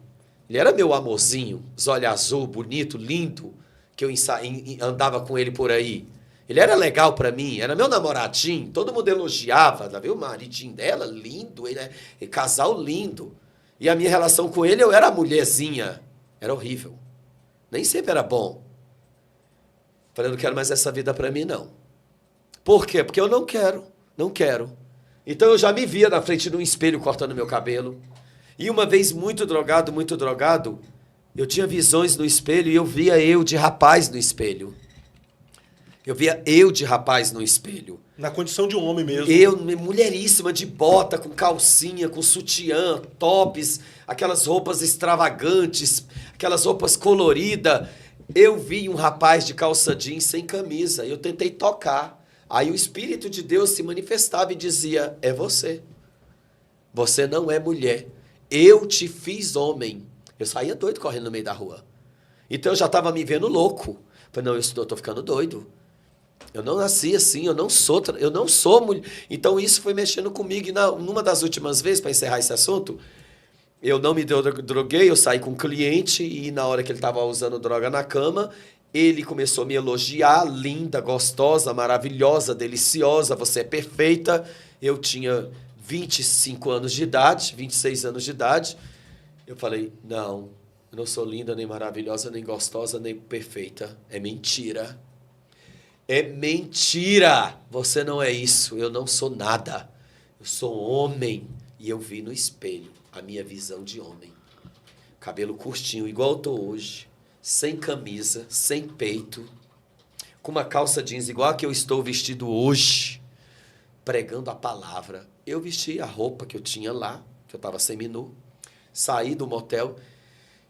Ele era meu amorzinho, os olhos azul, bonito, lindo, que eu andava com ele por aí. Ele era legal pra mim, era meu namoradinho, todo mundo elogiava, tá vendo? O maridinho dela, lindo, ele é casal lindo. E a minha relação com ele, eu era a mulherzinha, era horrível. Nem sempre era bom. Falei, eu não quero mais essa vida pra mim, não. Por quê? Porque eu não quero. Então eu já me via na frente de um espelho cortando meu cabelo. E uma vez muito drogado, eu tinha visões no espelho e eu via eu de rapaz no espelho. Na condição de um homem mesmo. Eu, mulheríssima, de bota, com calcinha, com sutiã, tops, aquelas roupas extravagantes, aquelas roupas coloridas. Eu vi um rapaz de calça jeans sem camisa. Eu tentei tocar. Aí o Espírito de Deus se manifestava e dizia, é você. Você não é mulher. Eu te fiz homem. Eu saía doido correndo no meio da rua. Então eu já estava me vendo louco. Falei, não, eu estou ficando doido. Eu não nasci assim, eu não sou mulher. Então isso foi mexendo comigo. E numa das últimas vezes, para encerrar esse assunto, eu não me droguei, eu saí com um cliente e na hora que ele estava usando droga na cama, ele começou a me elogiar, linda, gostosa, maravilhosa, deliciosa, você é perfeita. Eu tinha 25 anos de idade, 26 anos de idade. Eu falei, não, eu não sou linda, nem maravilhosa, nem gostosa, nem perfeita. É mentira. É mentira. Você não é isso. Eu não sou nada. Eu sou homem. E eu vi no espelho a minha visão de homem. Cabelo curtinho, igual eu tô hoje. Sem camisa, sem peito. Com uma calça jeans igual a que eu estou vestido hoje. Pregando a palavra. Eu vesti a roupa que eu tinha lá, que eu estava seminu, saí do motel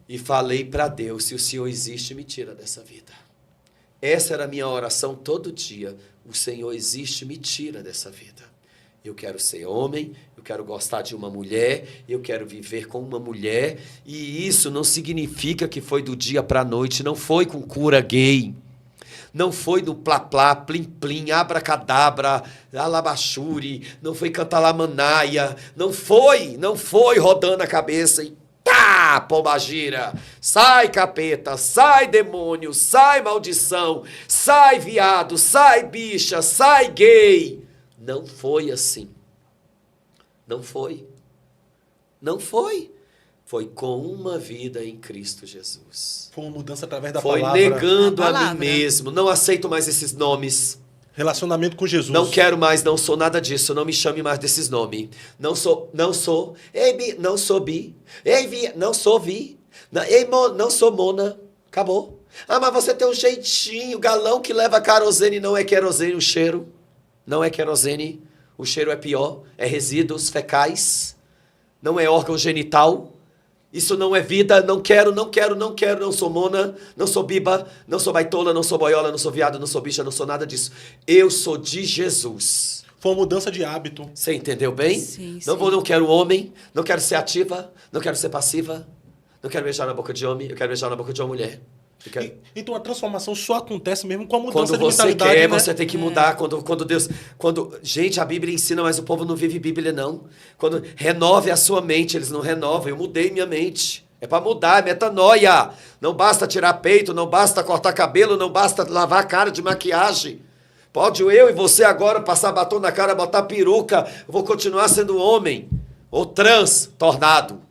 e falei para Deus, se o Senhor existe, me tira dessa vida. Essa era a minha oração todo dia. O Senhor existe, me tira dessa vida. Eu quero ser homem, eu quero gostar de uma mulher, eu quero viver com uma mulher, e isso não significa que foi do dia para a noite, não foi com cura gay. Não foi do plá-plá, plim-plim, abracadabra, alabachuri, não foi cantalamanaia, não foi rodando a cabeça e tá, pombagira, sai capeta, sai demônio, sai maldição, sai viado, sai bicha, sai gay. Não foi assim. Não foi. Foi com uma vida em Cristo Jesus. Foi uma mudança através da palavra. Foi negando a mim mesmo. Não aceito mais esses nomes. Relacionamento com Jesus. Não quero mais, não sou nada disso. Não me chame mais desses nomes. Não sou. Ei, bi, não sou bi. Ei, vi, não sou vi. Ei, não sou mona. Acabou. Ah, mas você tem um jeitinho. Galão que leva querosene não é querosene o cheiro. Não é querosene. O cheiro é pior. É resíduos fecais. Não é órgão genital. Isso não é vida, não quero, não sou mona, não sou biba, não sou baitola, não sou boiola, não sou viado, não sou bicha, não sou nada disso. Eu sou de Jesus. Foi uma mudança de hábito. Você entendeu bem? Sim. Não quero homem, não quero ser ativa, não quero ser passiva, não quero beijar na boca de homem, eu quero beijar na boca de uma mulher. Então a transformação só acontece mesmo com a mudança de mentalidade. Quando você quer, né? Você tem que mudar. Quando Deus... Gente, a Bíblia ensina, mas o povo não vive Bíblia, não. Quando renove a sua mente, eles não renovam. Eu mudei minha mente. É para mudar, é metanoia. Não basta tirar peito, não basta cortar cabelo, não basta lavar a cara de maquiagem. Pode eu e você agora passar batom na cara, botar peruca, eu vou continuar sendo homem. Ou trans, tornado.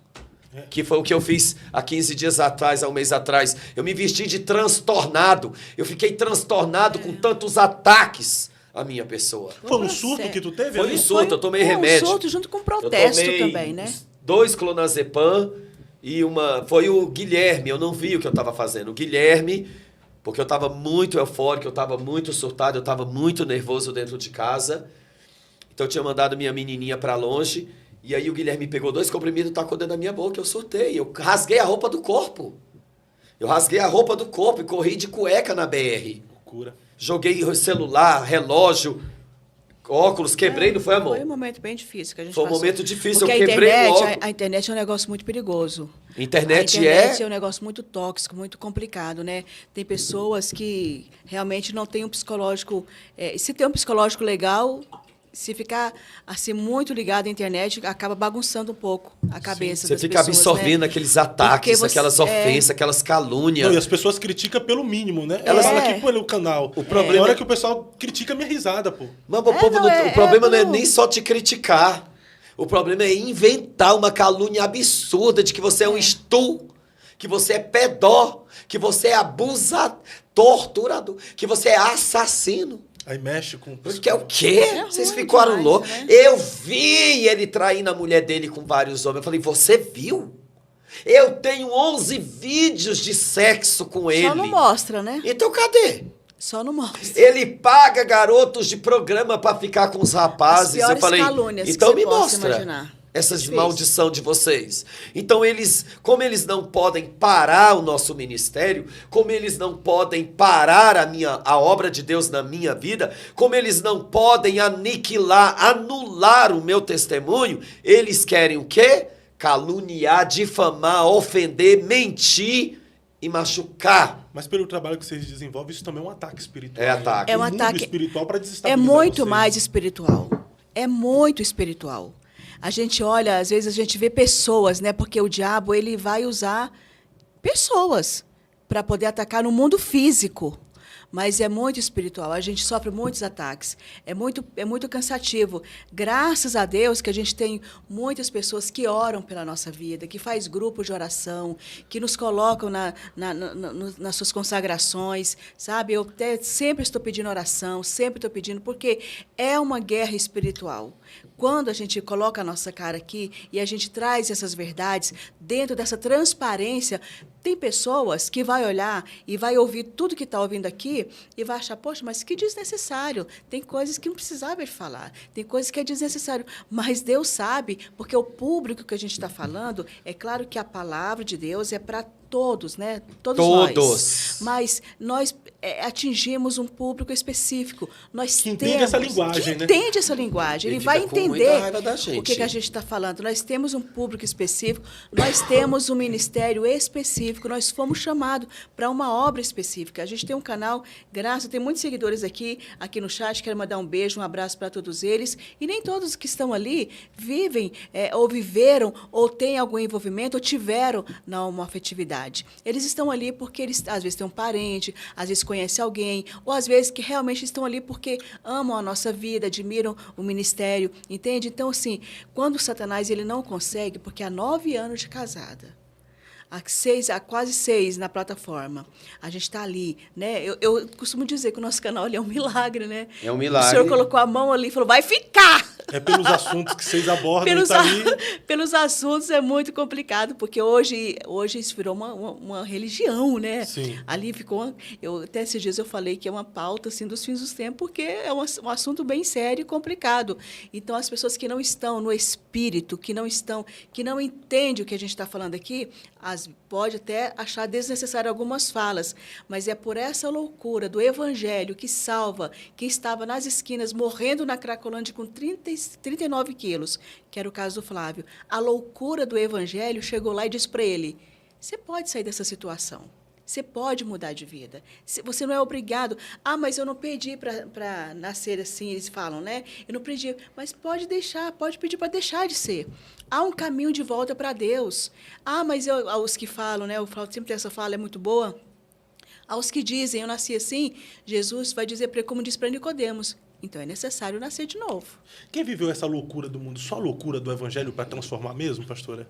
Que foi o que eu fiz há 15 dias atrás, há um mês atrás. Eu me vesti de transtornado. Eu fiquei transtornado com tantos ataques à minha pessoa. Foi um surto que tu teve? Foi um surto, eu tomei remédio. Foi um surto junto com protesto também, né? 2 clonazepam e uma... Foi o Guilherme, eu não vi o que eu estava fazendo. O Guilherme, porque eu estava muito eufórico, eu estava muito surtado, eu estava muito nervoso dentro de casa. Então eu tinha mandado minha menininha para longe. E aí o Guilherme pegou 2 comprimidos e tacou dentro da minha boca, eu surtei. Eu rasguei a roupa do corpo. Eu rasguei a roupa do corpo e corri de cueca na BR. Loucura. Joguei celular, relógio, óculos, quebrei, não foi, amor? Foi um momento bem difícil que a gente Foi um passou. momento difícil, Porque eu quebrei o óculos. a internet é um negócio muito perigoso. Internet A internet é um negócio muito tóxico, muito complicado, né? Tem pessoas que realmente não têm um psicológico... se tem um psicológico legal, se ficar assim muito ligado à internet, acaba bagunçando um pouco a cabeça Você das fica pessoas, absorvendo né? aqueles ataques, Porque aquelas ofensas, aquelas calúnias. Não, e as pessoas criticam pelo mínimo, né? Ela fala aqui pelo canal. O problema Tem hora é que o pessoal critica a minha risada, pô. Mas o povo não, o problema não é tudo- nem só te criticar. O problema é inventar uma calúnia absurda de que você é um estu, que você é pedó, que você é abusador, torturador, que você é assassino. Aí mexe com... Porque é o quê? É Vocês ruim ficaram demais, loucos. né? Eu vi ele traindo a mulher dele com vários homens. Eu falei, você viu? Eu tenho 11 vídeos de sexo com ele. Só não mostra, né? Então cadê? Só não mostra. Ele paga garotos de programa pra ficar com os rapazes. As piores Eu falei, calúnias que então você me possa mostra imaginar. essas Difícil. maldição de vocês. Então como eles não podem parar o nosso ministério, como eles não podem parar a obra de Deus na minha vida, como eles não podem aniquilar, anular o meu testemunho, eles querem o quê? Caluniar, difamar, ofender, mentir e machucar. Mas pelo trabalho que vocês desenvolvem, isso também é um ataque espiritual. É ataque. né? É um mundo ataque- espiritual para É desestabilizar muito vocês. mais espiritual. É muito espiritual. A gente olha, às vezes a gente vê pessoas, né? Porque o diabo ele vai usar pessoas para poder atacar no mundo físico. Mas é muito espiritual. A gente sofre muitos ataques. É muito cansativo. Graças a Deus que a gente tem muitas pessoas que oram pela nossa vida, que faz grupos de oração, que nos colocam nas suas consagrações, sabe? Eu até sempre estou pedindo oração, sempre estou pedindo, porque é uma guerra espiritual. Quando a gente coloca a nossa cara aqui e a gente traz essas verdades dentro dessa transparência, tem pessoas que vai olhar e vai ouvir tudo que está ouvindo aqui e vai achar, poxa, mas que desnecessário. Tem coisas que não precisava ele falar, tem coisas que é desnecessário. Mas Deus sabe, porque o público que a gente está falando, é claro que a palavra de Deus é para todos, né? Todos. Nós. Mas nós atingimos um público específico. Nós Que entende essa linguagem, né? entende essa linguagem. Ele Ele vai fica com muita entender raiva da gente. o que a gente está falando. Nós temos um público específico, nós temos um ministério específico, nós fomos chamados para uma obra específica. A gente tem um canal, graças, tem muitos seguidores aqui no chat, quero mandar um beijo, um abraço para todos eles. E nem todos que estão ali vivem, ou viveram, ou têm algum envolvimento, ou tiveram na homoafetividade. Eles estão ali porque eles, às vezes, têm um parente, às vezes conhecem alguém, ou às vezes que realmente estão ali porque amam a nossa vida, admiram o ministério, entende? Então, assim, quando Satanás ele não consegue, porque há 9 anos de casada, há quase 6 na plataforma. A gente está ali, né? Eu costumo dizer que o nosso canal ali é um milagre, né? É um milagre. O senhor colocou a mão ali e falou, vai ficar! É pelos assuntos que vocês abordam Pelos, e tá ali. pelos assuntos é muito complicado, porque hoje isso virou uma religião, né? Sim. Ali ficou... até esses dias eu falei que é uma pauta assim, dos fins dos tempos, porque é um assunto bem sério e complicado. Então, as pessoas que não estão no espírito, que não entendem o que a gente está falando aqui, pode até achar desnecessário algumas falas, mas é por essa loucura do evangelho que salva quem estava nas esquinas, morrendo na Cracolândia com 39 quilos, que era o caso do Flávio. A loucura do evangelho chegou lá e disse para ele, você pode sair dessa situação. Você pode mudar de vida. Você não é obrigado. Ah, mas eu não pedi para nascer assim, eles falam, né? Eu não pedi, mas pode pedir para deixar de ser. Há um caminho de volta para Deus. Ah, mas os que falam, né? O Flávio sempre tem essa fala, é muito boa. Aos que dizem, eu nasci assim, Jesus vai dizer, como diz para Nicodemos, então é necessário nascer de novo. Quem viveu essa loucura do mundo? Só a loucura do evangelho para transformar mesmo, pastora?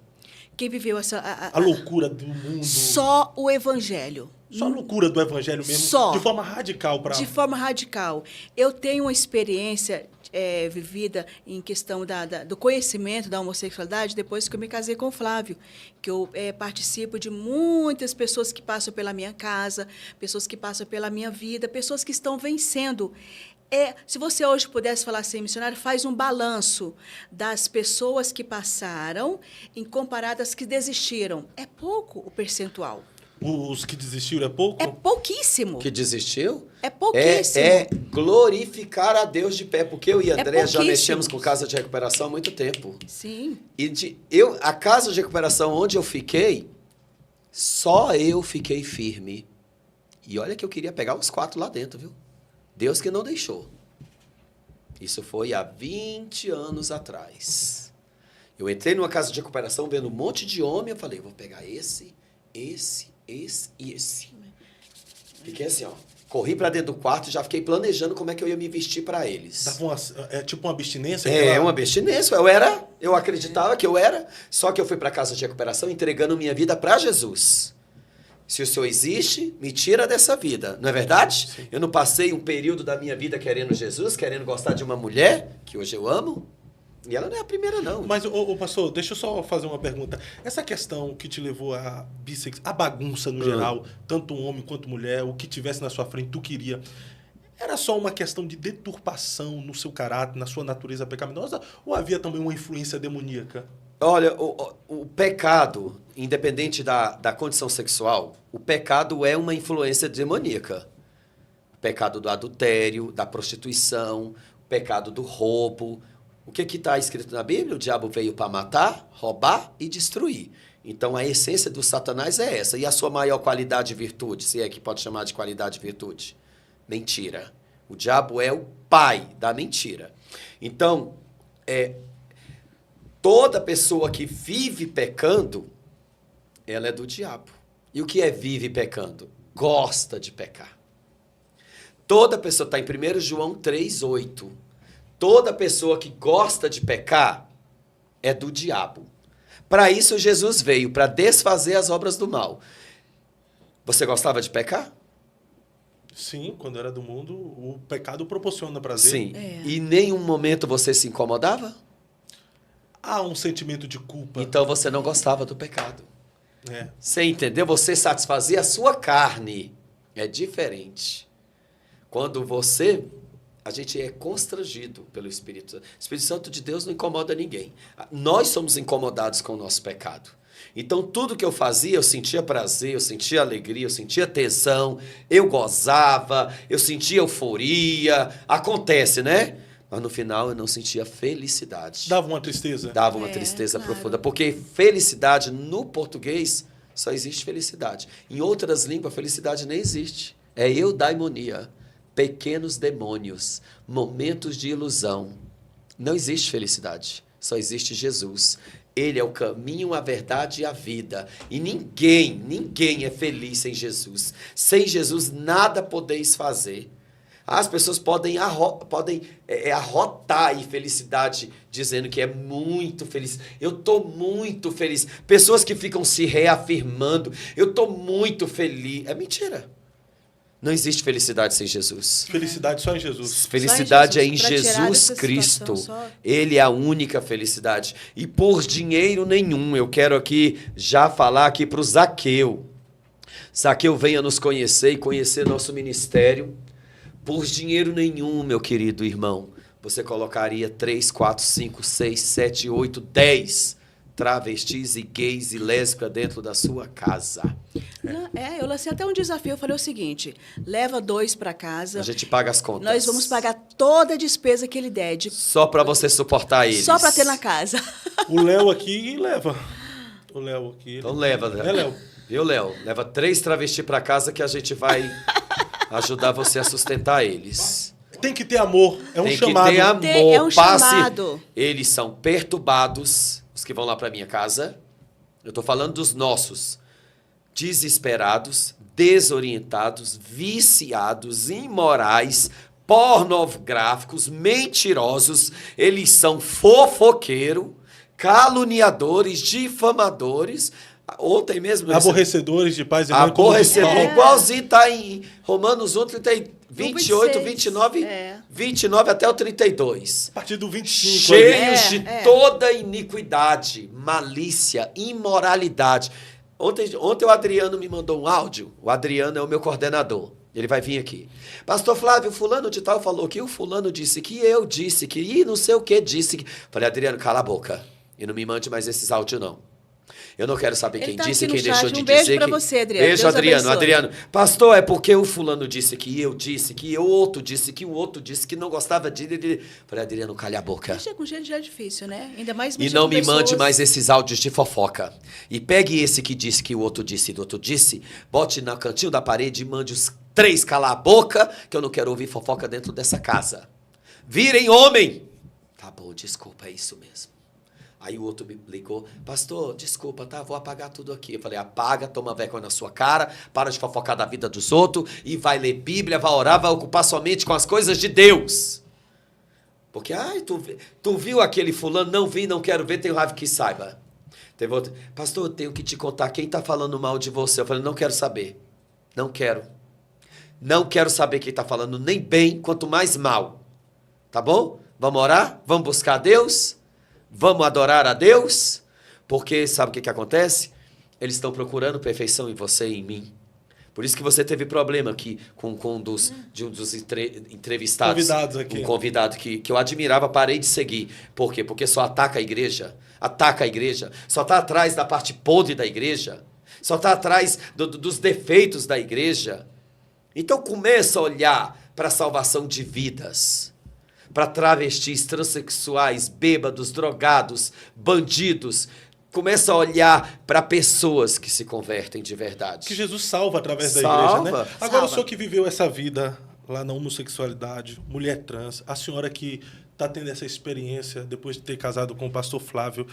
Quem viveu A loucura do mundo. Só o evangelho. Só a loucura do evangelho mesmo. Só. De forma radical para. De forma radical. Eu tenho uma experiência vivida em questão do conhecimento da homossexualidade depois que eu me casei com o Flávio, que eu participo de muitas pessoas que passam pela minha casa, pessoas que passam pela minha vida, pessoas que estão vencendo Se você hoje pudesse falar assim, missionário, faz um balanço das pessoas que passaram em comparadas que desistiram. É pouco o percentual. Os que desistiram é pouco? É pouquíssimo. Que desistiu? É pouquíssimo. É glorificar a Deus de pé, porque eu e André já pouquíssimo. mexemos com casa de recuperação há muito tempo. Sim. E a casa de recuperação onde eu fiquei, só eu fiquei firme. E olha que eu queria pegar os 4 lá dentro, viu? Deus que não deixou. Isso foi há 20 anos atrás. Eu entrei numa casa de recuperação vendo um monte de homem, eu falei, vou pegar esse e esse. Fiquei assim, ó. Corri pra dentro do quarto e já fiquei planejando como é que eu ia me vestir pra eles. É tipo uma abstinência? Uma abstinência. Eu acreditava que eu era, só que eu fui pra casa de recuperação entregando minha vida pra Jesus. Se o Senhor existe, me tira dessa vida. Não é verdade? Sim. Eu não passei um período da minha vida querendo Jesus, querendo gostar de uma mulher, que hoje eu amo. E ela não é a primeira, não. Mas, pastor, deixa eu só fazer uma pergunta. Essa questão que te levou a a bagunça no geral, tanto homem quanto mulher, o que tivesse na sua frente, tu queria, era só uma questão de deturpação no seu caráter, na sua natureza pecaminosa, ou havia também uma influência demoníaca? Olha, o pecado, independente da condição sexual, o pecado é uma influência demoníaca. O pecado do adultério, da prostituição, o pecado do roubo. O que está escrito na Bíblia? O diabo veio para matar, roubar e destruir. Então, a essência do Satanás é essa. E a sua maior qualidade e virtude, se é que pode chamar de qualidade e virtude? Mentira. O diabo é o pai da mentira. Então, toda pessoa que vive pecando, ela é do diabo. E o que é vive pecando? Gosta de pecar. Toda pessoa, está em 1 João 3,8. Toda pessoa que gosta de pecar é do diabo. Para isso, Jesus veio, para desfazer as obras do mal. Você gostava de pecar? Sim, quando era do mundo, o pecado proporciona prazer. Sim. E em nenhum momento você se incomodava? Há um sentimento de culpa. Então você não gostava do pecado. Você entendeu? Você satisfazia a sua carne. É diferente. Quando a gente é constrangido pelo Espírito Santo. O Espírito Santo de Deus não incomoda ninguém. Nós somos incomodados com o nosso pecado. Então, tudo que eu fazia, eu sentia prazer, eu sentia alegria, eu sentia tesão, eu gozava, eu sentia euforia. Acontece, né? Mas no final eu não sentia felicidade. Dava uma tristeza? Dava uma tristeza profunda. Porque felicidade, no português, só existe felicidade. Em outras línguas, felicidade nem existe. É eudaimonia. Pequenos demônios, momentos de ilusão. Não existe felicidade, só existe Jesus. Ele é o caminho, a verdade e a vida. E ninguém é feliz sem Jesus. Sem Jesus, nada podeis fazer. As pessoas podem arrotar aí felicidade, dizendo que é muito feliz. Eu estou muito feliz. Pessoas que ficam se reafirmando. Eu estou muito feliz. É mentira. Não existe felicidade sem Jesus. Felicidade só em Jesus. Felicidade é em Jesus Cristo. Ele é a única felicidade. E por dinheiro nenhum, eu quero aqui já falar aqui para o Zaqueu. Zaqueu venha nos conhecer e conhecer nosso ministério. Por dinheiro nenhum, meu querido irmão, você colocaria 3, 4, 5, 6, 7, 8, 10 travestis e gays e lésbicas dentro da sua casa. Eu lancei até um desafio. Eu falei o seguinte, leva 2 para casa. A gente paga as contas. Nós vamos pagar toda a despesa que ele der. Só para você suportar eles. Só para ter na casa. O Léo aqui leva. O Léo aqui. Então leva, né? Léo? Viu, Léo? Leva 3 travestis para casa que a gente vai ajudar você a sustentar eles. Tem que ter amor. É um chamado. Tem que ter amor. É um chamado. Eles são perturbados, os que vão lá para minha casa. Eu estou falando dos nossos. Desesperados, desorientados, viciados, imorais, pornográficos, mentirosos. Eles são fofoqueiros, caluniadores, difamadores. Ontem mesmo... Aborrecedores de paz e mãe. Aborrecedor, igualzinho está em Romanos 1, 28, 29, 29 até o 32. A partir do 25. Cheios de toda iniquidade, malícia, imoralidade. Ontem o Adriano me mandou um áudio. O Adriano é o meu coordenador. Ele vai vir aqui. Pastor Flávio, fulano de tal falou que o fulano disse que eu disse que e não sei o que disse que... Falei, Adriano, cala a boca. E não me mande mais esses áudios, não. Eu não quero saber quem disse, quem deixou de dizer. Beijo para você, Adriano. Beijo, Adriano. Adriano, pastor, é porque o fulano disse que o outro disse que o outro disse que não gostava de... Falei, Adriano, calha a boca. Mexer com gente já é difícil, né? Ainda mais E não me mande mais esses áudios de fofoca. E pegue esse que disse que o outro disse e do outro disse, bote no cantinho da parede e mande os 3 calar a boca, que eu não quero ouvir fofoca dentro dessa casa. Virem homem! Tá bom, desculpa, é isso mesmo. Aí o outro me ligou, pastor, desculpa, tá? Vou apagar tudo aqui. Eu falei, apaga, toma vergonha na sua cara, para de fofocar da vida dos outros e vai ler Bíblia, vai orar, vai ocupar sua mente com as coisas de Deus. Porque, tu viu aquele fulano? Não vi, não quero ver, tenho raiva que saiba. Teve outro, pastor, eu tenho que te contar quem está falando mal de você. Eu falei, não quero saber. Não quero. Não quero saber quem está falando nem bem, quanto mais mal. Tá bom? Vamos orar? Vamos buscar a Deus? Vamos adorar a Deus? Porque sabe o que acontece? Eles estão procurando perfeição em você e em mim. Por isso que você teve problema aqui com um dos entrevistados. Convidados aqui. Um convidado que eu admirava, parei de seguir. Por quê? Porque só ataca a igreja. Ataca a igreja. Só está atrás da parte podre da igreja. Só está atrás dos defeitos da igreja. Então começa a olhar para a salvação de vidas. Para travestis, transexuais, bêbados, drogados, bandidos. Começa a olhar para pessoas que se convertem de verdade. Que Jesus salva através da Salva. igreja, né? Agora, o senhor que viveu essa vida lá na homossexualidade, mulher trans, a senhora que está tendo essa experiência depois de ter casado com o pastor Flávio,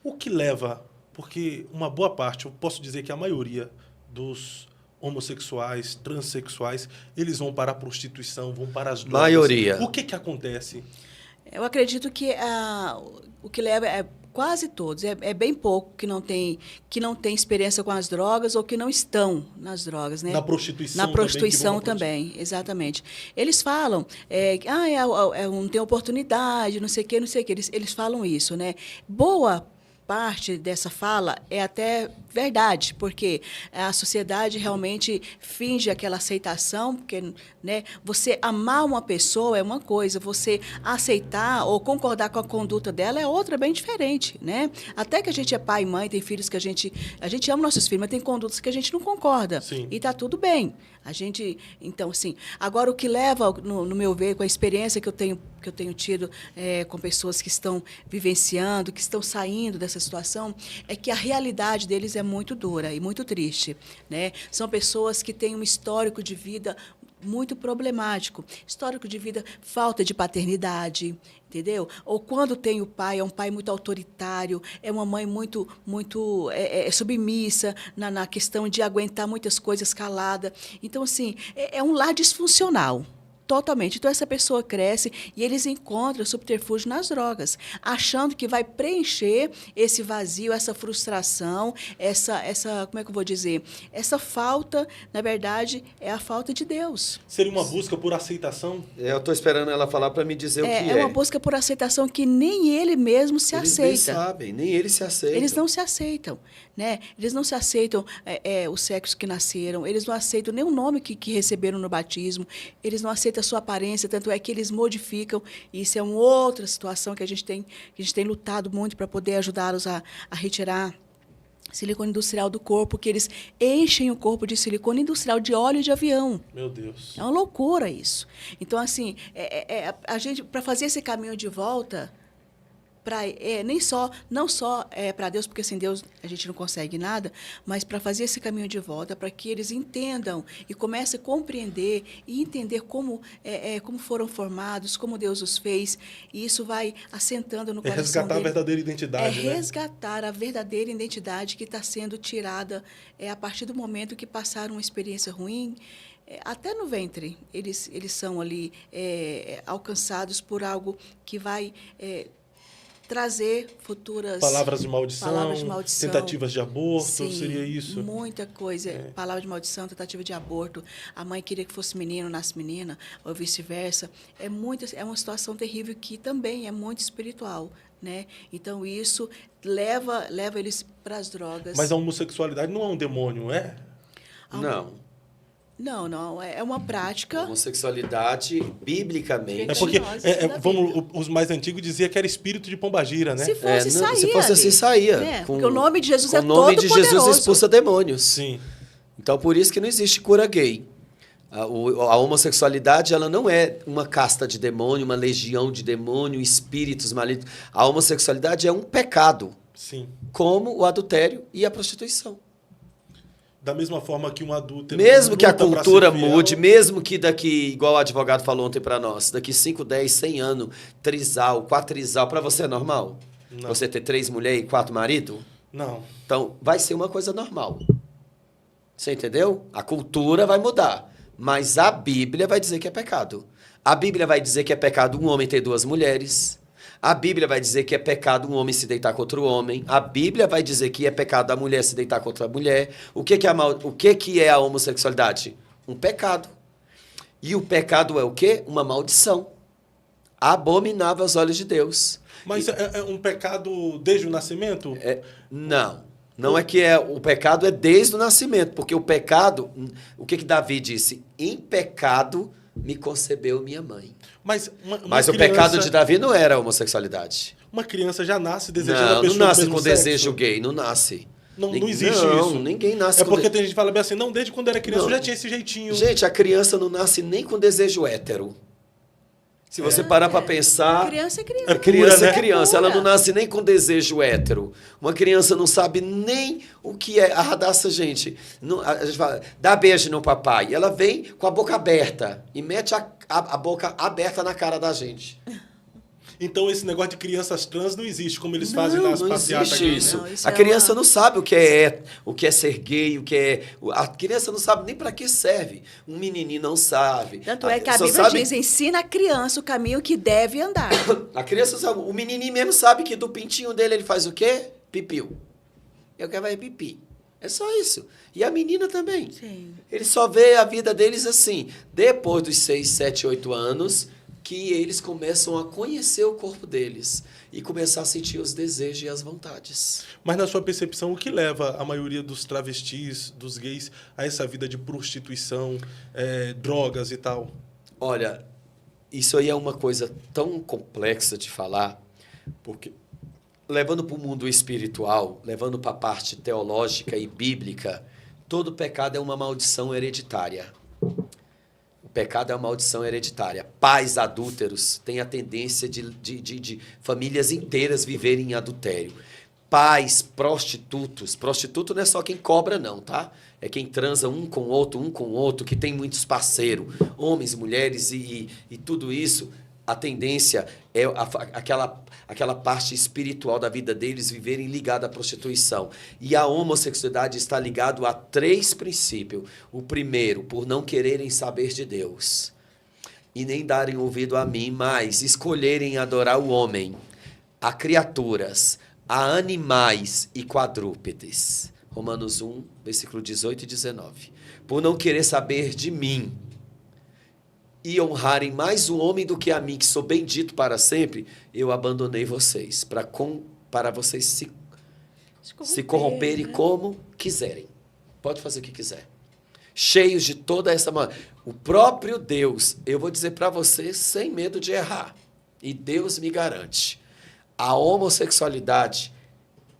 o que leva? Porque uma boa parte, eu posso dizer que a maioria dos homossexuais, transexuais, eles vão para a prostituição, vão para as drogas. Maioria. O que acontece? Eu acredito que o que leva é quase todos, é bem pouco que não tem experiência com as drogas ou que não estão nas drogas, né? Na prostituição. Na prostituição também, exatamente. Eles falam, não tem oportunidade, não sei o quê, eles falam isso, né? Boa parte dessa fala é até verdade, porque a sociedade realmente finge aquela aceitação, porque, né, você amar uma pessoa é uma coisa, você aceitar ou concordar com a conduta dela é outra bem diferente, né? Até que a gente é pai e mãe, tem filhos que a gente ama nossos filhos, mas tem condutas que a gente não concorda. Sim. E tá tudo bem. Então, assim, agora o que leva, no meu ver, com a experiência que eu tenho tido com pessoas que estão vivenciando, que estão saindo dessa situação, é que a realidade deles é muito dura e muito triste, né? São pessoas que têm um histórico de vida muito problemático, histórico de vida, falta de paternidade, entendeu? Ou quando tem o pai, é um pai muito autoritário, é uma mãe muito submissa na questão de aguentar muitas coisas calada. Então, assim, é um lar disfuncional. Totalmente. Então, essa pessoa cresce e eles encontram subterfúgio nas drogas, achando que vai preencher esse vazio, essa frustração, como é que eu vou dizer? Essa falta, na verdade, é a falta de Deus. Seria uma busca por aceitação? Eu estou esperando ela falar para me dizer o que é. É uma busca por aceitação que nem ele mesmo se aceita. Eles nem sabem, nem eles se aceitam. Eles não se aceitam, né? Eles não se aceitam o sexo que nasceram, eles não aceitam nem o nome que receberam no batismo, eles não aceitam a sua aparência, tanto é que eles modificam. Isso é uma outra situação que a gente tem lutado muito para poder ajudá-los a retirar silicone industrial do corpo, que eles enchem o corpo de silicone industrial de óleo de avião. Meu Deus. É uma loucura isso. Então, assim, a gente, para fazer esse caminho de volta, não só para Deus, porque sem Deus a gente não consegue nada, mas para fazer esse caminho de volta, para que eles entendam e comecem a compreender e entender como foram formados, como Deus os fez, e isso vai assentando no coração resgatar dele. a verdadeira identidade, né? Resgatar a verdadeira identidade que está sendo tirada a partir do momento que passaram uma experiência ruim. Até no ventre, eles são ali alcançados por algo que vai trazer futuras palavras de maldição, tentativas de aborto, sim, seria isso? Muita coisa. Palavra de maldição, tentativa de aborto. A mãe queria que fosse menino, nasce menina, ou vice-versa. É uma situação terrível que também é muito espiritual, né? Então, isso leva eles para as drogas. Mas a homossexualidade não é um demônio, é? Não. Não, é uma prática. Homossexualidade, biblicamente... É porque Nós, os mais antigos diziam que era espírito de pombagira, né? Se fosse, saía. Se fosse assim, saía. Né? Porque o nome de Jesus é todo poderoso. O nome de Jesus poderoso. expulsa demônios. Sim. Então, por isso que não existe cura gay. A homossexualidade, ela não é uma casta de demônio, uma legião de demônio, espíritos malignos. A homossexualidade é um pecado, Sim. como o adultério e a prostituição. Da mesma forma que um adulto... Mesmo que a luta pra cultura ser fiel, mude, mesmo que daqui, igual o advogado falou ontem para nós, daqui 5, 10, 100 anos, trisal, quatrisal, para você é normal? Não. Você ter 3 mulheres e 4 maridos? Não. Então, vai ser uma coisa normal. Você entendeu? A cultura vai mudar. Mas a Bíblia vai dizer que é pecado. A Bíblia vai dizer que é pecado um homem ter 2 mulheres. A Bíblia vai dizer que é pecado um homem se deitar com outro homem. A Bíblia vai dizer que é pecado a mulher se deitar com outra mulher. O que é a homossexualidade? Um pecado. E o pecado é o quê? Uma maldição. Abominável aos olhos de Deus. Mas é um pecado desde o nascimento? Não. Não é que o pecado é desde o nascimento. Porque o pecado... O que Davi disse? Em pecado me concebeu minha mãe. Mas o pecado de Davi não era a homossexualidade. Uma criança já nasce desejando a pessoa não nasce do mesmo com sexo? desejo gay, não nasce. Não existe isso. Não, ninguém nasce É com porque tem gente que fala bem assim, não, desde quando era criança eu já tinha esse jeitinho. Gente, a criança não nasce nem com desejo hétero. Se você parar para pensar... Criança é criança. É Criança pura, é né? criança, ela não pura. nasce nem com desejo hétero. Uma criança não sabe nem o que é a radaça, gente. A gente fala, dá beijo no papai. Ela vem com a boca aberta e mete a boca aberta na cara da gente. Então esse negócio de crianças trans não existe, como eles fazem nas Não passeatas existe aqui, isso. Não, isso A é criança uma- não sabe o que é ser gay, o que é... A criança não sabe nem para que serve. Um menininho não sabe. Tanto é que a Só Bíblia sabe- diz, ensina a criança o caminho que deve andar. A criança sabe, o menininho mesmo sabe que do pintinho dele ele faz o quê? Pipiu. Eu quero vai pipi. É só isso. E a menina também. Sim. Ele só vê a vida deles assim. Depois dos 6, 7, 8 anos, que eles começam a conhecer o corpo deles e começar a sentir os desejos e as vontades. Mas na sua percepção, o que leva a maioria dos travestis, dos gays, a essa vida de prostituição, drogas e tal? Olha, isso aí é uma coisa tão complexa de falar, porque levando para o mundo espiritual, levando para a parte teológica e bíblica, todo pecado é uma maldição hereditária. O pecado é uma maldição hereditária. Pais adúlteros têm a tendência de famílias inteiras viverem em adultério. Pais prostitutos. Prostituto não é só quem cobra, não, tá? É quem transa um com o outro, que tem muitos parceiros, homens, mulheres e tudo isso. A tendência é aquela parte espiritual da vida deles viverem ligada à prostituição. E a homossexualidade está ligado a 3 princípios. O primeiro, por não quererem saber de Deus e nem darem ouvido a mim, mas escolherem adorar o homem, a criaturas, a animais e quadrúpedes. Romanos 1, versículo 18 e 19. Por não querer saber de mim e honrarem mais o homem do que a mim, que sou bendito para sempre, eu abandonei vocês, para vocês se corromperem né? como quiserem. Pode fazer o que quiser. Cheios de toda essa... O próprio Deus, eu vou dizer para você sem medo de errar, e Deus me garante, a homossexualidade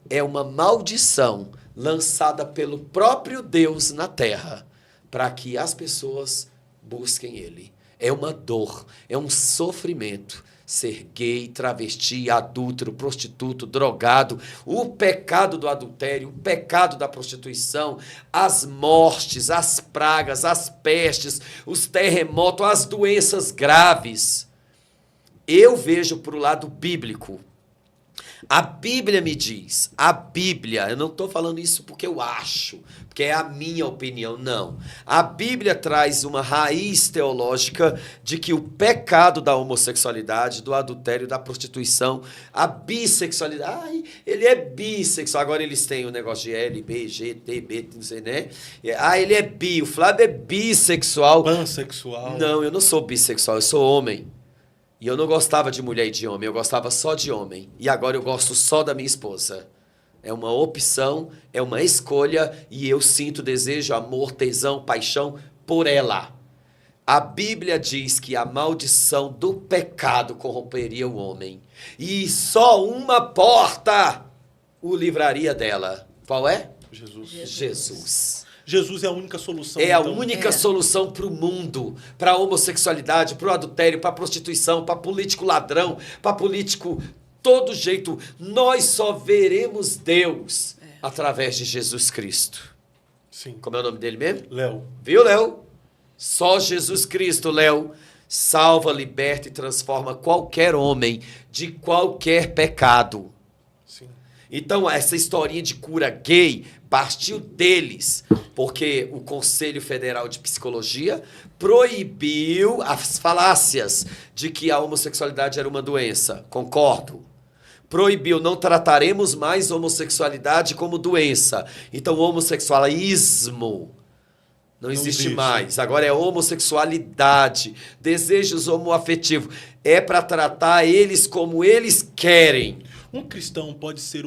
é uma maldição lançada pelo próprio Deus na terra, para que as pessoas busquem Ele. É uma dor, é um sofrimento. Ser gay, travesti, adúltero, prostituto, drogado, o pecado do adultério, o pecado da prostituição, as mortes, as pragas, as pestes, os terremotos, as doenças graves. Eu vejo para o lado bíblico. A Bíblia me diz, eu não estou falando isso porque eu acho, porque é a minha opinião, não. A Bíblia traz uma raiz teológica de que o pecado da homossexualidade, do adultério, da prostituição, a bissexualidade, ele é bissexual, agora eles têm o negócio de L, B, G, T, B, não sei, né? Ele é bi, o Flávio é bissexual. Pansexual. Não, eu não sou bissexual, eu sou homem. E eu não gostava de mulher e de homem, eu gostava só de homem. E agora eu gosto só da minha esposa. É uma opção, é uma escolha, e eu sinto desejo, amor, tesão, paixão por ela. A Bíblia diz que a maldição do pecado corromperia o homem. E só uma porta o livraria dela. Qual é? Jesus. Jesus é a única solução. É a única solução para o mundo, para a homossexualidade, para o adultério, para a prostituição, para político ladrão, para político todo jeito. Nós só veremos Deus através de Jesus Cristo. Sim. Como é o nome dele mesmo? Léo. Viu, Léo? Só Jesus Cristo, Léo, salva, liberta e transforma qualquer homem de qualquer pecado. Sim. Então, essa historinha de cura gay partiu deles, porque o Conselho Federal de Psicologia proibiu as falácias de que a homossexualidade era uma doença. Concordo. Proibiu, não trataremos mais homossexualidade como doença. Então, o homossexualismo não existe mais. Agora é homossexualidade, desejos homoafetivos. É para tratar eles como eles querem. Um cristão pode ser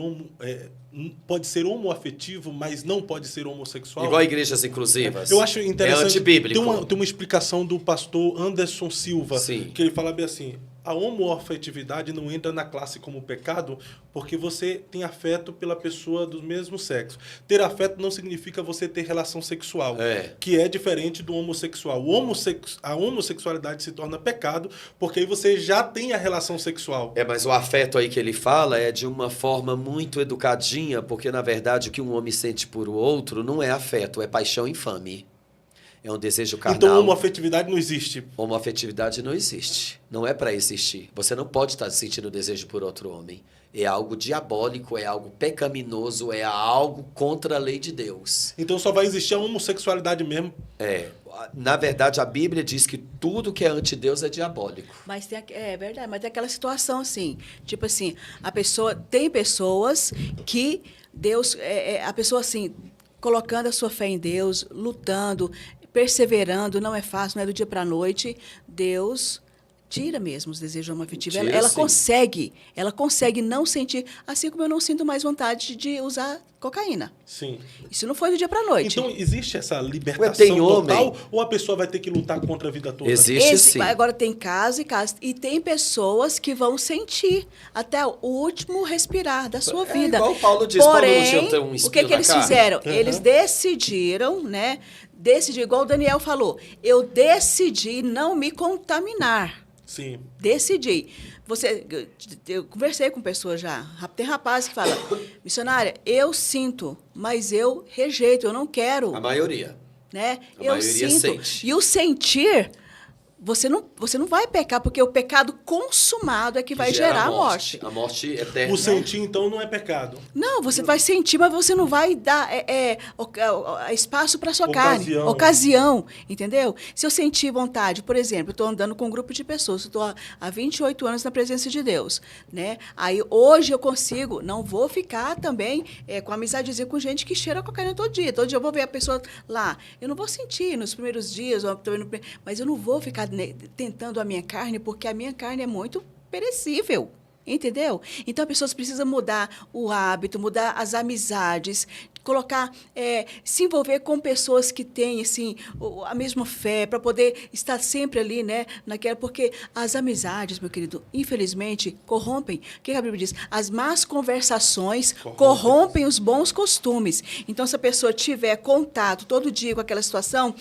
homoafetivo, mas não pode ser homossexual? Igual igrejas inclusivas. Eu acho interessante. É antibíblico. Tem uma explicação do pastor Anderson Silva, Sim. que ele fala bem assim: a homoafetividade não entra na classe como pecado porque você tem afeto pela pessoa do mesmo sexo. Ter afeto não significa você ter relação sexual, que é diferente do homossexual. A homossexualidade se torna pecado porque aí você já tem a relação sexual. Mas o afeto aí que ele fala é de uma forma muito educadinha, porque, na verdade, o que um homem sente por o outro não é afeto, é paixão infame. É um desejo carnal. Então, homoafetividade não existe. Homoafetividade não existe. Não é para existir. Você não pode estar sentindo desejo por outro homem. É algo diabólico, é algo pecaminoso, é algo contra a lei de Deus. Então, só vai existir a homossexualidade mesmo. Na verdade, a Bíblia diz que tudo que é anti-Deus é diabólico. Mas é verdade, mas tem aquela situação assim, tipo assim, tem pessoas que Deus, a pessoa assim, colocando a sua fé em Deus, lutando, perseverando, não é fácil, não é do dia para a noite, Deus tira mesmo os desejos homoafetivos. Ela consegue não sentir, assim como eu não sinto mais vontade de usar cocaína. Sim. Isso não foi do dia para a noite. Então, existe essa libertação total homem. Ou a pessoa vai ter que lutar contra a vida toda? Existe sim. Agora, tem casos e casos. E tem pessoas que vão sentir até o último respirar da sua vida. Igual o Paulo disse, Porém, Paulo não tinha o que eles fizeram? Eles decidiram, né? Igual o Daniel falou, eu decidi não me contaminar. Sim. Decidi. Eu conversei com pessoas já. Tem rapazes que falam, missionária, eu sinto, mas eu rejeito, eu não quero. A maioria. Né? A maioria sente. E o sentir, você não vai pecar, porque o pecado consumado é que vai gerar a morte. A morte eterna. O sentir, então, não é pecado. Não, você vai sentir, mas você não vai dar espaço para sua carne. Ocasião, entendeu? Se eu sentir vontade, por exemplo, eu estou andando com um grupo de pessoas, estou há 28 anos na presença de Deus, né? Aí, hoje eu consigo, não vou ficar também com amizadezinha com gente que cheira cocaína todo dia. Todo dia eu vou ver a pessoa lá. Eu não vou sentir nos primeiros dias, mas eu não vou ficar tentando a minha carne, porque a minha carne é muito perecível. Entendeu? Então, as pessoas precisam mudar o hábito, mudar as amizades, se envolver com pessoas que têm assim, a mesma fé, para poder estar sempre ali, né, porque as amizades, meu querido, infelizmente, corrompem. O que a Bíblia diz? As más conversações corrompem os bons costumes. Então, se a pessoa tiver contato todo dia com aquela situação,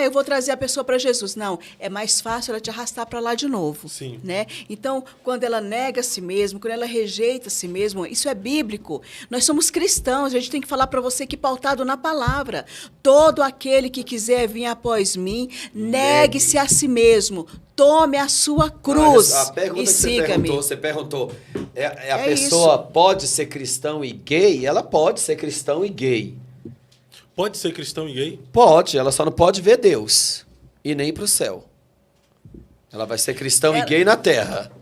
eu vou trazer a pessoa para Jesus. Não, é mais fácil ela te arrastar para lá de novo. Sim. Né? Então, quando ela nega a si mesma, quando ela rejeita a si mesma, isso é bíblico. Nós somos cristãos, a gente tem que falar para você que pautado na palavra. Todo aquele que quiser vir após mim, negue-se a si mesmo, tome a sua cruz e siga-me. Você perguntou, a pessoa pode ser cristão e gay? Ela pode ser cristão e gay. Pode ser cristão e gay? Pode, ela só não pode ver Deus e nem ir para o céu. Ela vai ser cristão e gay na terra.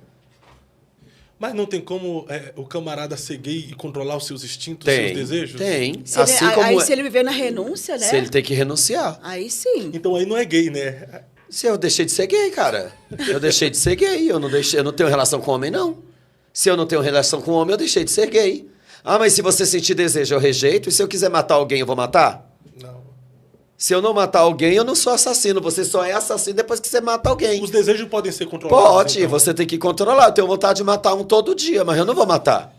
Mas não tem como o camarada ser gay e controlar os seus instintos, os seus desejos? Tem. Se ele viver na renúncia, né? Se ele tem que renunciar. Aí sim. Então aí não é gay, né? Se eu deixei de ser gay, cara. Eu deixei de ser gay. Eu não tenho relação com homem, não. Se eu não tenho relação com homem, eu deixei de ser gay. Mas se você sentir desejo, eu rejeito. E se eu quiser matar alguém, eu vou matar? Não. Se eu não matar alguém, eu não sou assassino. Você só é assassino depois que você mata alguém. Os desejos podem ser controlados? Pode, então. você tem que controlar. Eu tenho vontade de matar um todo dia, mas eu não vou matar.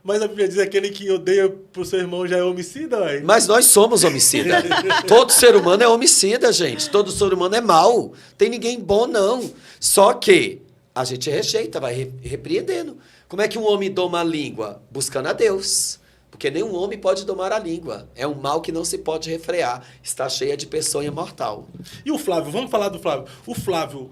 Mas a Bíblia diz que aquele que odeia pro seu irmão já é homicida, ué. Mas nós somos homicida. Todo ser humano é homicida, gente. Todo ser humano é mau. Tem ninguém bom, não. Só que a gente rejeita, vai repreendendo. Como é que um homem doma a língua? Buscando a Deus. Porque nenhum homem pode domar a língua. É um mal que não se pode refrear. Está cheia de peçonha mortal. E o Flávio? Vamos falar do Flávio. O Flávio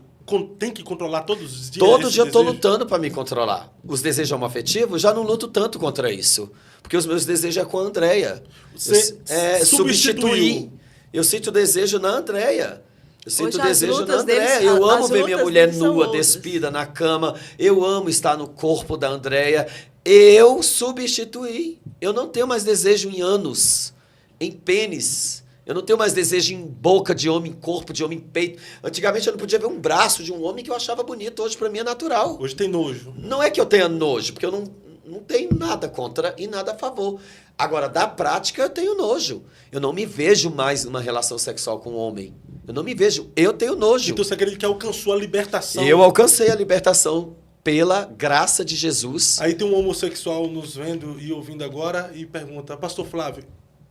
tem que controlar todos os dias? Todo dia eu estou desejo? lutando para me controlar. Os desejos homoafetivos, já não luto tanto contra isso. Porque os meus desejos é com a Andréia. Você Substituir. Eu sinto o desejo na Andréia. Eu sinto Hoje o as desejo na lutas Andréia. deles- Eu amo as ver minha lutas mulher deles são nua, outras. despida na cama. Eu amo estar no corpo da Andréia. Eu substituí. Eu não tenho mais desejo em ânus, em pênis. Eu não tenho mais desejo em boca de homem, em corpo de homem, em peito. Antigamente eu não podia ver um braço de um homem que eu achava bonito. Hoje, para mim, é natural. Hoje tem nojo. Não é que eu tenha nojo, porque eu não tenho nada contra e nada a favor. Agora, da prática, eu tenho nojo. Eu não me vejo mais numa relação sexual com um homem. Eu não me vejo. Eu tenho nojo. Então você acredita que alcançou a libertação? Eu alcancei a libertação pela graça de Jesus. Aí tem um homossexual nos vendo e ouvindo agora e pergunta, Pastor Flávio,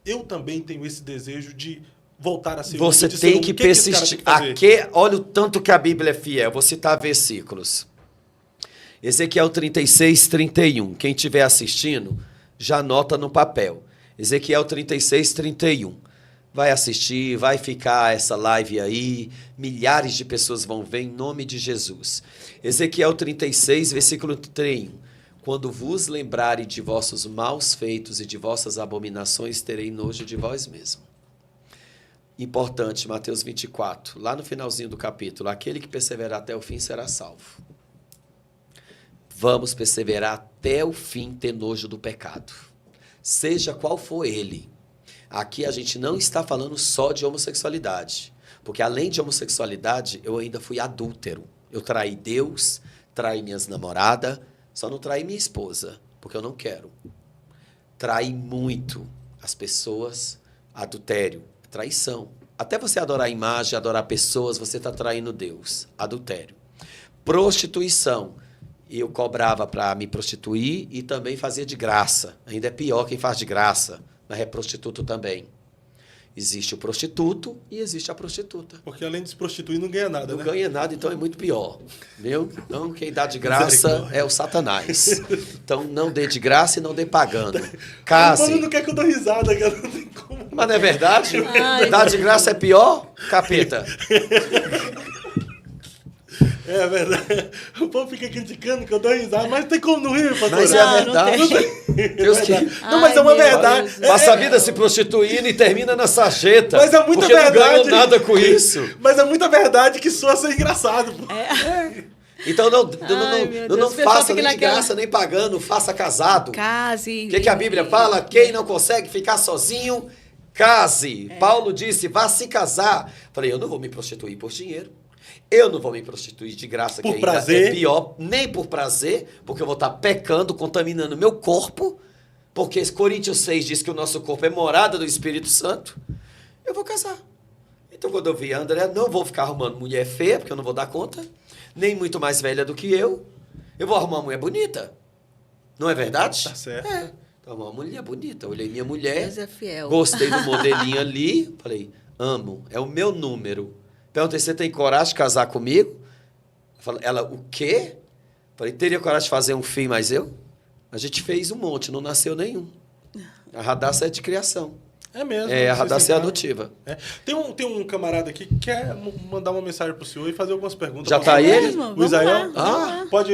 eu também tenho esse desejo de voltar a ser Você homem, de ser tem homem. que O que esse cara persistir. tem que fazer? Olha o tanto que a Bíblia é fiel. Vou citar versículos. Ezequiel 36, 31. Quem estiver assistindo, já anota no papel. Ezequiel 36, 31. Vai assistir, vai ficar essa live aí. Milhares de pessoas vão ver em nome de Jesus. Ezequiel 36, versículo 31. Quando vos lembrarem de vossos maus feitos e de vossas abominações, terei nojo de vós mesmos. Importante, Mateus 24, lá no finalzinho do capítulo. Aquele que perseverar até o fim será salvo. Vamos perseverar até o fim, ter nojo do pecado. Seja qual for ele. Aqui a gente não está falando só de homossexualidade. Porque além de homossexualidade, eu ainda fui adúltero. Eu traí Deus, traí minhas namoradas, só não traí minha esposa, porque eu não quero. Traí muito as pessoas, adultério, traição. Até você adorar a imagem, adorar pessoas, você está traindo Deus. Adultério. Prostituição. Eu cobrava para me prostituir e também fazia de graça. Ainda é pior quem faz de graça, mas é prostituto também. Existe o prostituto e existe a prostituta. Porque além de se prostituir, não ganha nada, Não né? ganha nada, então é muito pior. Viu? Então, quem dá de graça é o Satanás. Então, não dê de graça e não dê pagando. O povo Case. não quer que eu dou risada, cara. Não tem como. Mas não é verdade? Ai, Dar de graça é pior? Capeta. É verdade. O povo fica criticando que eu dou risada, mas tem como não rir, pastor? Mas é a Não, não verdade. tem. Deus que... Não, mas é uma Ai, meu verdade. Deus. Passa a vida se prostituindo e termina na sarjeta. Mas é muita porque verdade. não ganhou nada com isso. Mas é muita verdade que soa ser engraçado, pô. Então não Ai, meu não Deus, o pessoal faça fica nem de naquela- graça, nem pagando, faça casado. Case. O que a Bíblia fala? Quem não consegue ficar sozinho, case. Paulo disse, vá se casar. Falei, eu não vou me prostituir por dinheiro. Eu não vou me prostituir de graça, Por que ainda prazer. é pior. Nem por prazer, porque eu vou estar pecando, contaminando meu corpo. Porque Coríntios 6 diz que o nosso corpo é morada do Espírito Santo. Eu vou casar. Então, quando eu vi a André, não vou ficar arrumando mulher feia, porque eu não vou dar conta. Nem muito mais velha do que eu. Eu vou arrumar uma mulher bonita. Não é verdade? Tá certo. É. Então, uma mulher bonita. Eu olhei minha mulher, Deus é fiel. gostei do modelinho ali. Falei, amo, é o meu número. Perguntei, você tem coragem de casar comigo? Ela, o quê? Falei, teria coragem de fazer um filho, mas eu? A gente fez um monte, não nasceu nenhum. A Radassa é de criação. É mesmo. É, a vocês Radassa é tentaram. adotiva. É. Tem um camarada aqui que quer mandar uma mensagem pro senhor e fazer algumas perguntas. Já pra tá você. ele? Mesmo? O Vamos Isael? lá, vamos lá. Pode...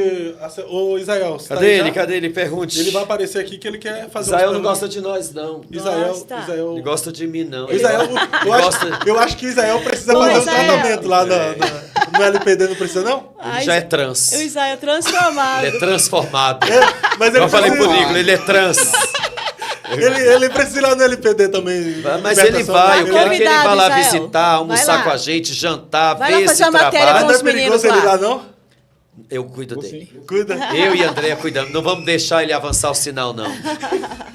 Ô, Isael, você tá Cadê aí ele? já? Cadê ele? Pergunte. Ele vai aparecer aqui que ele quer fazer Israel umas não gosta perguntas. de nós, não. Isael... Ele gosta de mim, não. Isael, gosta- eu acho que o Isael precisa Ô, fazer um Isael. tratamento lá no LPD, não precisa, não? Ele já é trans. O Isaia transformado. Ele é transformado. Mas ele Eu falei precisa- pro Nicolas, ele é trans. Ele precisa ir lá no LPD também. Mas ele vai, eu quero que ele vá lá Convidado, visitar, Israel. almoçar Vai lá. com a gente, jantar, Vai lá ver fazer esse uma matéria trabalho. Mas não é os meninos perigoso ele ir lá. lá, não? Eu cuido Você. dele. Cuida. Eu e Andréia cuidamos. Não vamos deixar ele avançar o sinal, não.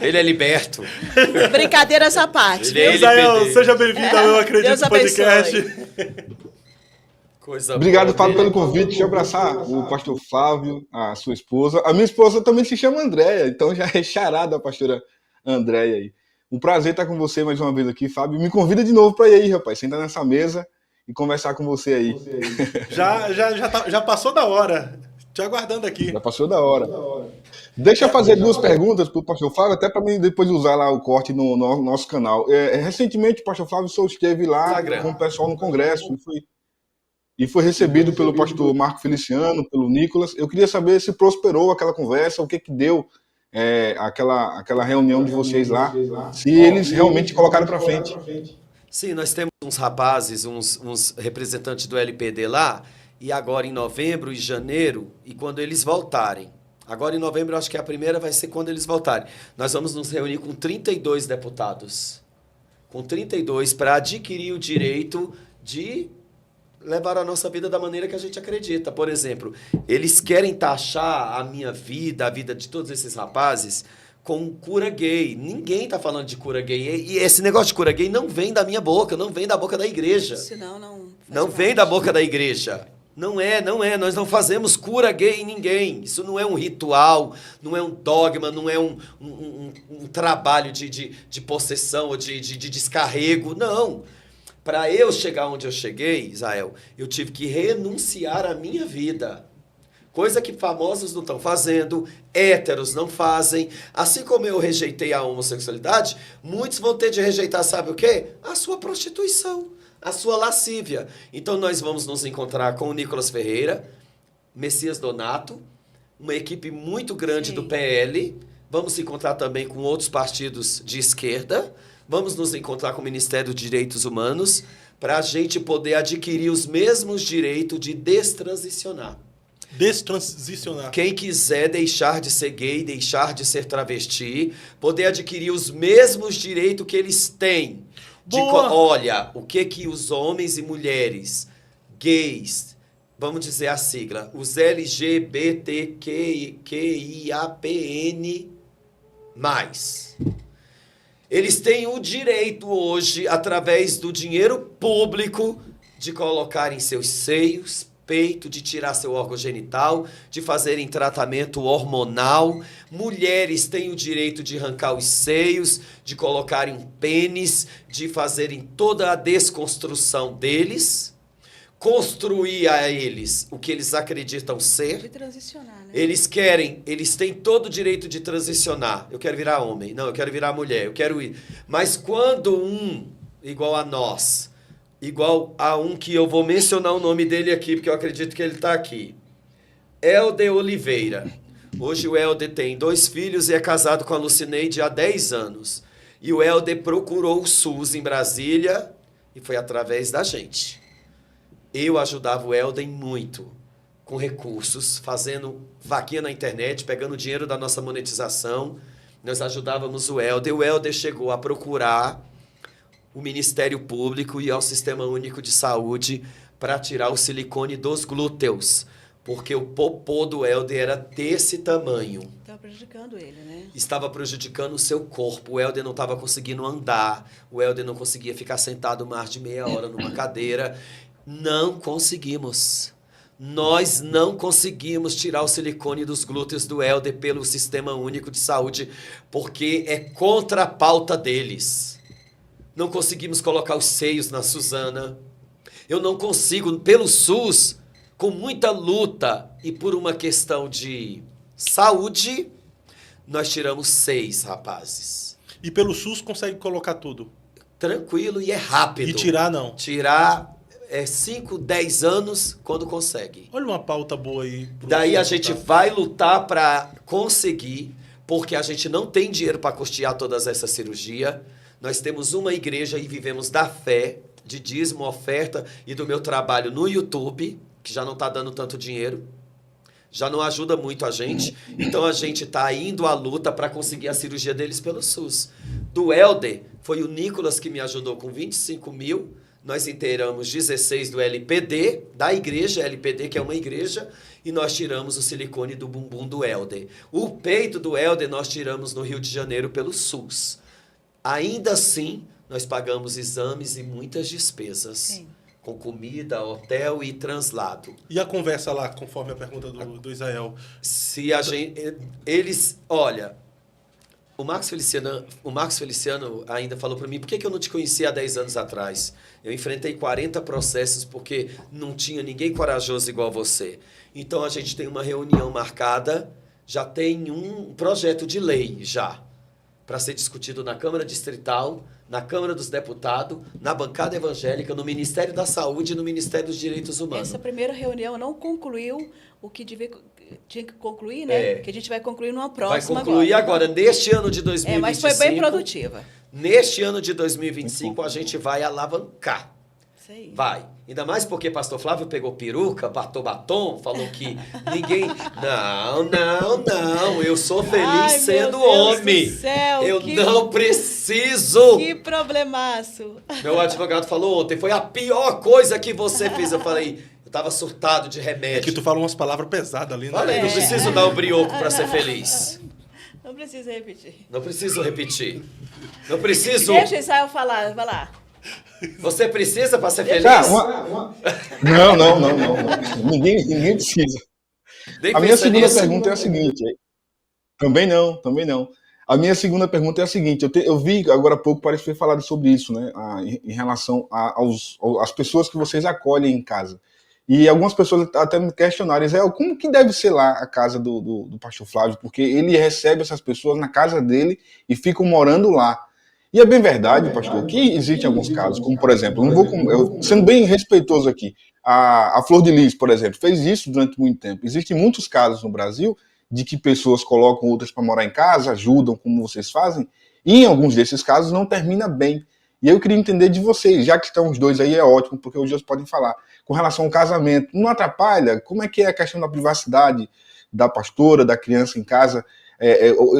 Ele é liberto. Brincadeiras à parte. Ele é viu? Isael, seja bem-vindo ao Eu Acredito Deus abençoe. Podcast. Coisa Obrigado, boa. Fábio, pelo convite. Deixa eu abraçar o pastor Flávio, a sua esposa. A minha esposa também se chama Andréia, então já é charada a pastora Andréia aí. Um prazer estar com você mais uma vez aqui, Fábio. Me convida de novo para ir aí, rapaz. Sentar nessa mesa e conversar com você aí. Já passou da hora. Te aguardando aqui. Já passou da hora. Deixa eu fazer duas perguntas para o pastor Flávio, até para mim depois usar lá o corte no nosso canal. Recentemente, o pastor Flávio Souza esteve lá Instagram. com o pessoal no congresso e foi recebido pelo pastor Marco Feliciano, pelo Nicolas. Eu queria saber se prosperou aquela conversa, o que deu aquela reunião de vocês lá, se eles realmente colocaram para frente. Sim, nós temos uns rapazes, uns representantes do LPD lá, e agora em novembro e janeiro, e quando eles voltarem. Agora em novembro, eu acho que a primeira vai ser quando eles voltarem. Nós vamos nos reunir com 32 deputados. Com 32 para adquirir o direito de levar a nossa vida da maneira que a gente acredita. Por exemplo, eles querem taxar a minha vida, a vida de todos esses rapazes, com cura gay. Ninguém está falando de cura gay. E esse negócio de cura gay não vem da minha boca, não vem da boca da igreja. Senão não faz Não parte. vem da boca da igreja. Não é. Nós não fazemos cura gay em ninguém. Isso não é um ritual, não é um dogma, não é um trabalho de possessão ou de descarrego. Não. Para eu chegar onde eu cheguei, Isael, eu tive que renunciar à minha vida. Coisa que famosos não estão fazendo, héteros não fazem. Assim como eu rejeitei a homossexualidade, muitos vão ter de rejeitar, sabe o quê? A sua prostituição, a sua lascívia. Então nós vamos nos encontrar com o Nicolas Ferreira, Messias Donato, uma equipe muito grande do PL. Vamos se encontrar também com outros partidos de esquerda. Vamos nos encontrar com o Ministério dos Direitos Humanos para a gente poder adquirir os mesmos direitos de destransicionar. Destransicionar. Quem quiser deixar de ser gay, deixar de ser travesti, poder adquirir os mesmos direitos que eles têm. Olha, o que os homens e mulheres gays, vamos dizer a sigla, os LGBTQIAPN+. Eles têm o direito hoje, através do dinheiro público, de colocar em seus seios, peito, de tirar seu órgão genital, de fazerem tratamento hormonal. Mulheres têm o direito de arrancar os seios, de colocarem um pênis, de fazerem toda a desconstrução deles, construir a eles o que eles acreditam ser. De transicionar, né? Eles têm todo o direito de transicionar. Eu quero virar homem, não, eu quero virar mulher, eu quero ir. Mas quando igual a nós, igual a um que eu vou mencionar o nome dele aqui, porque eu acredito que ele está aqui, Helder Oliveira. Hoje o Helder tem 2 filhos e é casado com a Lucineide há 10 anos. E o Helder procurou o SUS em Brasília e foi através da gente. Eu ajudava o Helder muito, com recursos, fazendo vaquinha na internet, pegando dinheiro da nossa monetização. Nós ajudávamos o Helder. O Helder chegou a procurar o Ministério Público e ao Sistema Único de Saúde para tirar o silicone dos glúteos, porque o popô do Helder era desse tamanho. Estava prejudicando ele, né? Estava prejudicando o seu corpo. O Helder não estava conseguindo andar. O Helder não conseguia ficar sentado mais de meia hora numa cadeira. Não conseguimos. Nós não conseguimos tirar o silicone dos glúteos do Helder pelo Sistema Único de Saúde, porque é contra a pauta deles. Não conseguimos colocar os seios na Suzana. Eu não consigo, pelo SUS, com muita luta e por uma questão de saúde, nós tiramos 6 rapazes. E pelo SUS consegue colocar tudo. Tranquilo e é rápido. E tirar não. Tirar 5, 10 anos quando consegue. Olha uma pauta boa aí. Daí a gente vai lutar para conseguir, porque a gente não tem dinheiro para custear todas essas cirurgias. Nós temos uma igreja e vivemos da fé, de dízimo, oferta e do meu trabalho no YouTube, que já não está dando tanto dinheiro, já não ajuda muito a gente. Então a gente está indo à luta para conseguir a cirurgia deles pelo SUS. Do Helder, foi o Nicolas que me ajudou com 25 mil. Nós inteiramos 16 do LPD, da igreja LPD, que é uma igreja, e nós tiramos o silicone do bumbum do Helder. O peito do Helder nós tiramos no Rio de Janeiro pelo SUS. Ainda assim, nós pagamos exames e muitas despesas. Sim. Com comida, hotel e translado. E a conversa lá, conforme a pergunta do Israel? Se a gente... Eles... Olha, o Marcos Feliciano ainda falou para mim, por que eu não te conhecia há 10 anos atrás? Eu enfrentei 40 processos porque não tinha ninguém corajoso igual você. Então, a gente tem uma reunião marcada, já tem um projeto de lei já, para ser discutido na Câmara Distrital, na Câmara dos Deputados, na bancada evangélica, no Ministério da Saúde e no Ministério dos Direitos Humanos. Essa primeira reunião não concluiu o que tinha que concluir, né? Que a gente vai concluir numa próxima. Vai concluir agora neste ano de 2025. Mas foi bem produtiva. Neste ano de 2025, a gente vai alavancar. Isso aí. Vai. Ainda mais porque pastor Flávio pegou peruca, batou batom, falou que ninguém... Não. Eu sou feliz sendo homem. Do céu, eu não preciso. Que problemaço. Meu advogado falou ontem, foi a pior coisa que você fez. Eu falei, eu tava surtado de remédio. É que tu falou umas palavras pesadas ali, né? Falei, não preciso dar o brioco para ser feliz. Não precisa repetir. Não preciso repetir. Não preciso... Deixa o Israel falar, vai lá. Você precisa para ser feliz? Não. Ninguém precisa. A minha segunda pergunta é a seguinte. Também não. A minha segunda pergunta é a seguinte. Eu vi agora há pouco, parece que foi falado sobre isso, né? Em relação às pessoas que vocês acolhem em casa. E algumas pessoas até me questionaram, Israel, como que deve ser lá a casa do pastor Flávio? Porque ele recebe essas pessoas na casa dele e ficam morando lá. E é bem verdade, pastor, que existem alguns casos, como por exemplo, sendo bem respeitoso aqui, a Flor de Lis, por exemplo, fez isso durante muito tempo. Existem muitos casos no Brasil de que pessoas colocam outras para morar em casa, ajudam, como vocês fazem, e em alguns desses casos não termina bem. E eu queria entender de vocês, já que estão os dois aí, é ótimo, porque os dois podem falar. Com relação ao casamento, não atrapalha? Como é que é a questão da privacidade da pastora, da criança em casa?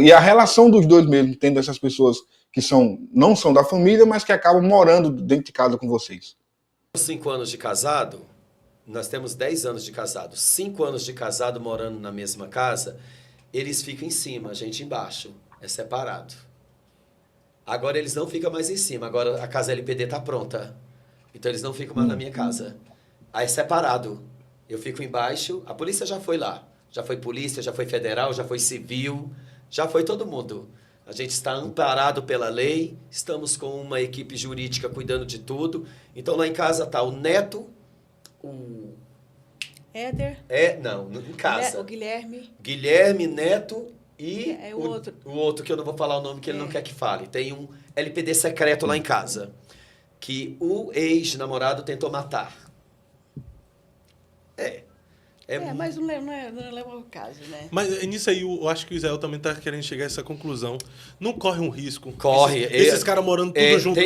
E a relação dos dois mesmo, tendo essas pessoas que não são da família, mas que acabam morando dentro de casa com vocês. 5 anos de casado, nós temos 10 anos de casado. 5 anos de casado morando na mesma casa, eles ficam em cima, a gente embaixo. É separado. Agora eles não ficam mais em cima, agora a casa LPD está pronta. Então eles não ficam mais na minha casa. Aí é separado. Eu fico embaixo, a polícia já foi lá. Já foi polícia, já foi federal, já foi civil, já foi todo mundo. A gente está amparado pela lei, estamos com uma equipe jurídica cuidando de tudo. Então, lá em casa está o Neto, o... Éder? Não, em casa. O Guilherme. Guilherme, Neto e o outro. O outro, que eu não vou falar o nome, que ele não quer que fale. Tem um LPD secreto lá em casa, que o ex-namorado tentou matar. Mas não leva ao caso, né? Mas nisso aí, eu acho que o Israel também tá querendo chegar a essa conclusão. Não corre um risco. Corre. Esses caras morando tudo junto,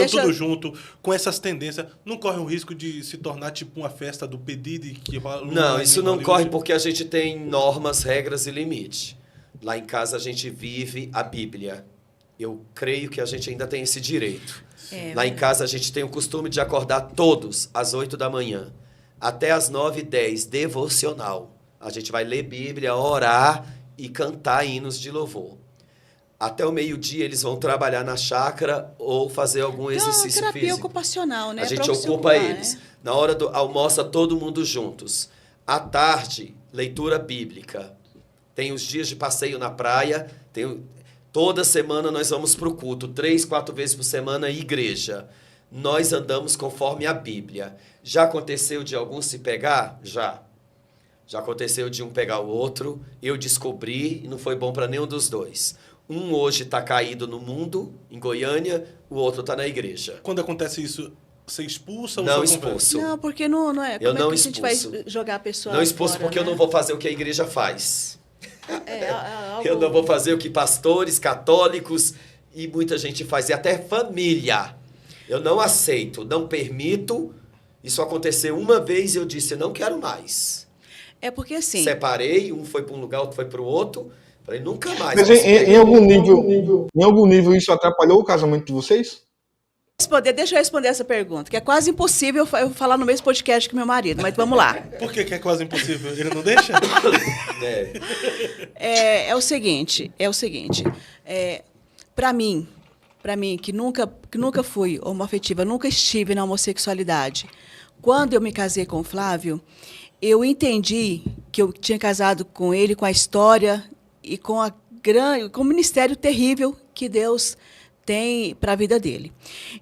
tudo junto, com essas tendências, não corre um risco de se tornar tipo uma festa do pedido que Não, isso não corre porque a gente tem normas, regras e limites. Lá em casa a gente vive a Bíblia. Eu creio que a gente ainda tem esse direito. Lá em casa a gente tem o costume de acordar todos às 8 da manhã. Até às 9h10, devocional. A gente vai ler Bíblia, orar e cantar hinos de louvor. Até o meio-dia eles vão trabalhar na chácara ou fazer algum exercício terapia físico. Ocupacional, né? A gente ocupa eles. Né? Na hora do almoça todo mundo juntos. À tarde, leitura bíblica. Tem os dias de passeio na praia. Toda semana nós vamos para o culto. 3, 4 vezes por semana, igreja. Nós andamos conforme a Bíblia. Já aconteceu de alguns se pegar? Já. Já aconteceu de um pegar o outro. Eu descobri e não foi bom para nenhum dos dois. Um hoje está caído no mundo, em Goiânia, o outro está na igreja. Quando acontece isso, você expulsa ou não expulso? Não, porque não é. Eu não expulso. A gente vai jogar a pessoa não expulso fora, porque né? eu não vou fazer o que a igreja faz. Eu não vou fazer o que pastores, católicos e muita gente faz. E até família. Eu não aceito, não permito. Isso aconteceu uma vez e eu disse, eu não quero mais. É porque assim... Separei, um foi para um lugar, outro foi para o outro. Falei, nunca mais. Mas em algum nível isso atrapalhou o casamento de vocês? Deixa eu responder essa pergunta, que é quase impossível eu falar no mesmo podcast que meu marido, mas vamos lá. Por que é quase impossível? Ele não deixa? É o seguinte, para mim, que nunca fui homoafetiva, nunca estive na homossexualidade, quando eu me casei com o Flávio, eu entendi que eu tinha casado com ele, com a história e com o ministério terrível que Deus tem para a vida dele.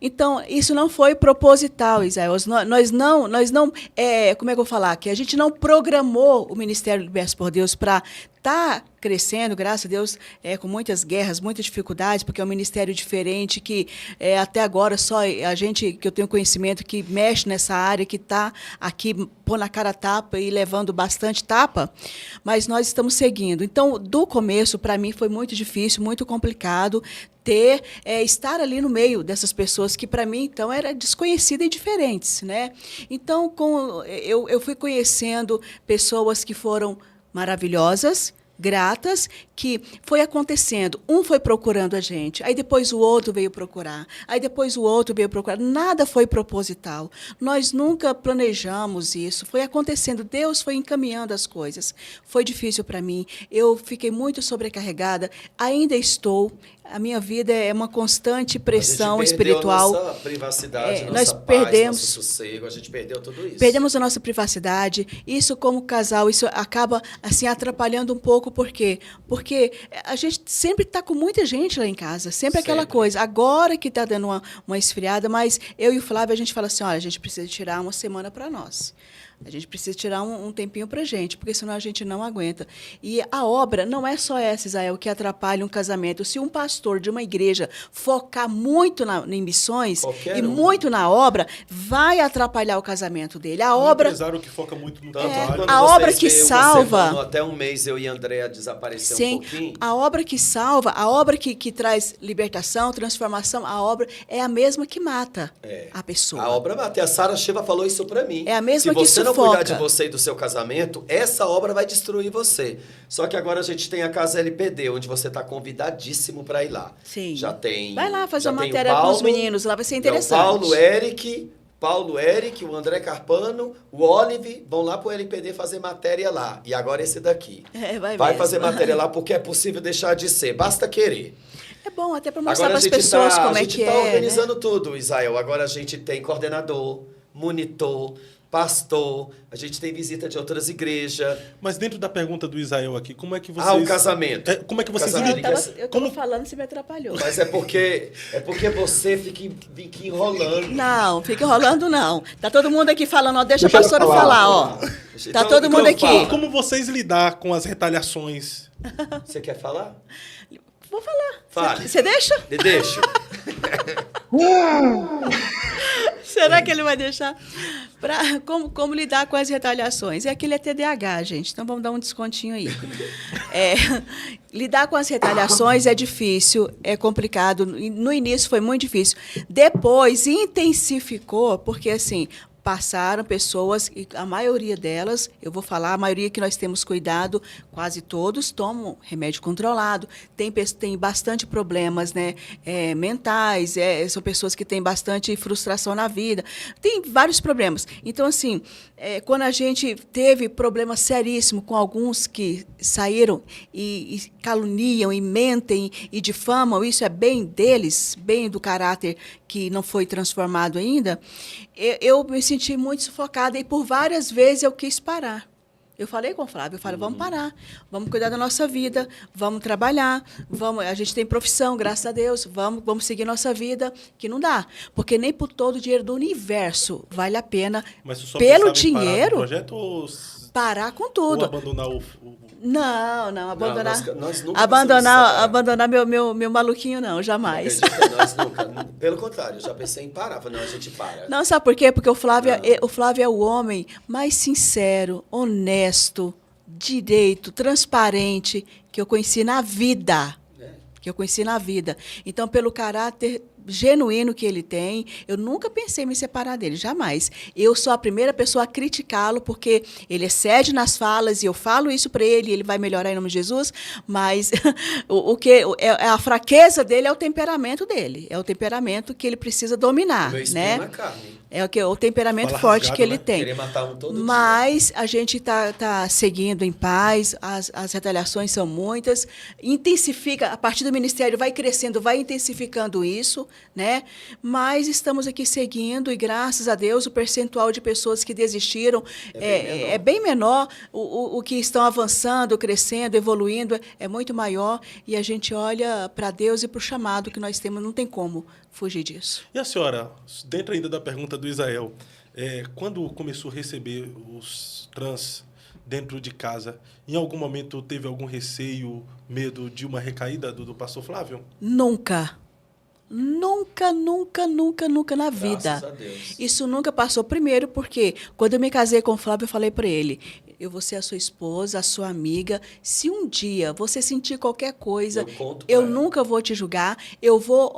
Então, isso não foi proposital, Isael. Nós não, como é que eu vou falar? Que a gente não programou o Ministério Libertos por Deus para estar crescendo, graças a Deus, com muitas guerras, muitas dificuldades, porque é um ministério diferente que até agora só a gente, que eu tenho conhecimento, que mexe nessa área, que está aqui pondo a cara a tapa e levando bastante tapa, mas nós estamos seguindo. Então, do começo, para mim, foi muito difícil, muito complicado estar ali no meio dessas pessoas que, para mim, então, eram desconhecidas e diferentes, né? Então, eu fui conhecendo pessoas que foram maravilhosas, gratas, que foi acontecendo. Um foi procurando a gente, aí depois o outro veio procurar, aí depois o outro veio procurar. Nada foi proposital. Nós nunca planejamos isso. Foi acontecendo. Deus foi encaminhando as coisas. Foi difícil para mim. Eu fiquei muito sobrecarregada. Ainda estou. A minha vida é uma constante pressão espiritual. Nossa privacidade, nós nossa perdemos, paz, nosso sossego, a gente perdeu tudo isso. Perdemos a nossa privacidade. Isso, como casal, isso acaba assim atrapalhando um pouco. Por quê? Porque a gente sempre está com muita gente lá em casa. Sempre aquela coisa. Agora que está dando uma esfriada, mas eu e o Flávio, a gente fala assim, olha, a gente precisa tirar uma semana para nós. A gente precisa tirar um tempinho para a gente, porque senão a gente não aguenta. E a obra não é só essa, Isael, que atrapalha um casamento. Se um pastor de uma igreja focar muito em missões muito na obra, vai atrapalhar o casamento dele. A obra, empresário que foca muito no trabalho. A obra que salva... Semana, até um mês eu e a Andréa desapareceu um pouquinho. A obra que salva, a obra que traz libertação, transformação, a obra é a mesma que mata a pessoa. A obra mata. A Sara Shiva falou isso para mim. É a mesma que sufoca. Se você não cuidar de você e do seu casamento, essa obra vai destruir você. Só que agora a gente tem a Casa LPD, onde você está convidadíssimo para ir lá. Sim. Já tem. Vai lá fazer uma matéria com os meninos, lá vai ser interessante. Paulo Eric, o André Carpano, o Olive vão lá para o LPD fazer matéria lá. E agora esse daqui. Vai fazer matéria lá porque é possível deixar de ser. Basta querer. É bom até para mostrar para as pessoas como é que é. A gente está organizando tudo, Isael. Agora a gente tem coordenador, monitor, pastor, a gente tem visita de outras igrejas. Mas dentro da pergunta do Isael aqui, como é que vocês... o casamento. Como é que vocês... Eu estava falando, você me atrapalhou. Mas é porque você fica enrolando. Não, fica enrolando não. Tá todo mundo aqui falando, ó, deixa a pastora falar, ó. Tá todo mundo aqui. Como vocês lidar com as retaliações? Você quer falar? Vou falar. Fale. Você deixa? Deixa. Será que ele vai deixar? Como lidar com as retaliações? É aquele TDAH, gente. Então, vamos dar um descontinho aí. Lidar com as retaliações é difícil, é complicado. No início foi muito difícil. Depois, intensificou, porque, assim... Passaram pessoas, e a maioria delas, eu vou falar, a maioria que nós temos cuidado, quase todos tomam remédio controlado, tem bastante problemas, né, mentais, são pessoas que têm bastante frustração na vida, tem vários problemas. Então, assim, quando a gente teve problema seríssimo com alguns que saíram e caluniam, e mentem, e difamam, isso é bem deles, bem do caráter que não foi transformado ainda, eu me senti muito sufocada e por várias vezes eu quis parar. Eu falei com o Flávio, vamos parar, vamos cuidar da nossa vida, vamos trabalhar, a gente tem profissão, graças a Deus, vamos seguir nossa vida, que não dá. Porque nem por todo o dinheiro do universo vale a pena, pelo dinheiro, Projeto, ou... parar com tudo. Ou abandonar o... Não, abandonar. Nós nunca abandonar meu maluquinho, não, jamais. Nós nunca. Pelo contrário, eu já pensei em parar. Falei, não, a gente para. Não, sabe por quê? Porque o Flávio é o homem mais sincero, honesto, direito, transparente que eu conheci na vida. Então, pelo caráter genuíno que ele tem. Eu nunca pensei em me separar dele, jamais. Eu sou a primeira pessoa a criticá-lo, porque ele excede nas falas, e eu falo isso para ele, e ele vai melhorar em nome de Jesus, mas a fraqueza dele é o temperamento dele. É o temperamento que ele precisa dominar, Meu espinho na né? carne. É o temperamento Fala forte rasgado, que ele né? tem. Querer matar um todo dia. Mas a gente tá seguindo em paz, as retaliações são muitas, intensifica, a partir do ministério vai crescendo, vai intensificando isso, né? Mas estamos aqui seguindo e, graças a Deus, o percentual de pessoas que desistiram é bem menor, o que estão avançando, crescendo, evoluindo é muito maior, e a gente olha para Deus e para o chamado que nós temos, não tem como fugir disso. E a senhora, dentro ainda da pergunta do Israel, quando começou a receber os trans dentro de casa, em algum momento teve algum receio, medo de uma recaída do pastor Flávio? Nunca. Nunca, nunca, nunca, nunca na vida. Graças a Deus. Isso nunca passou. Primeiro porque, quando eu me casei com o Flávio, eu falei para ele, eu vou ser a sua esposa, a sua amiga. Se um dia você sentir qualquer coisa, Eu conto pra eu ela. nunca vou te julgar. Eu vou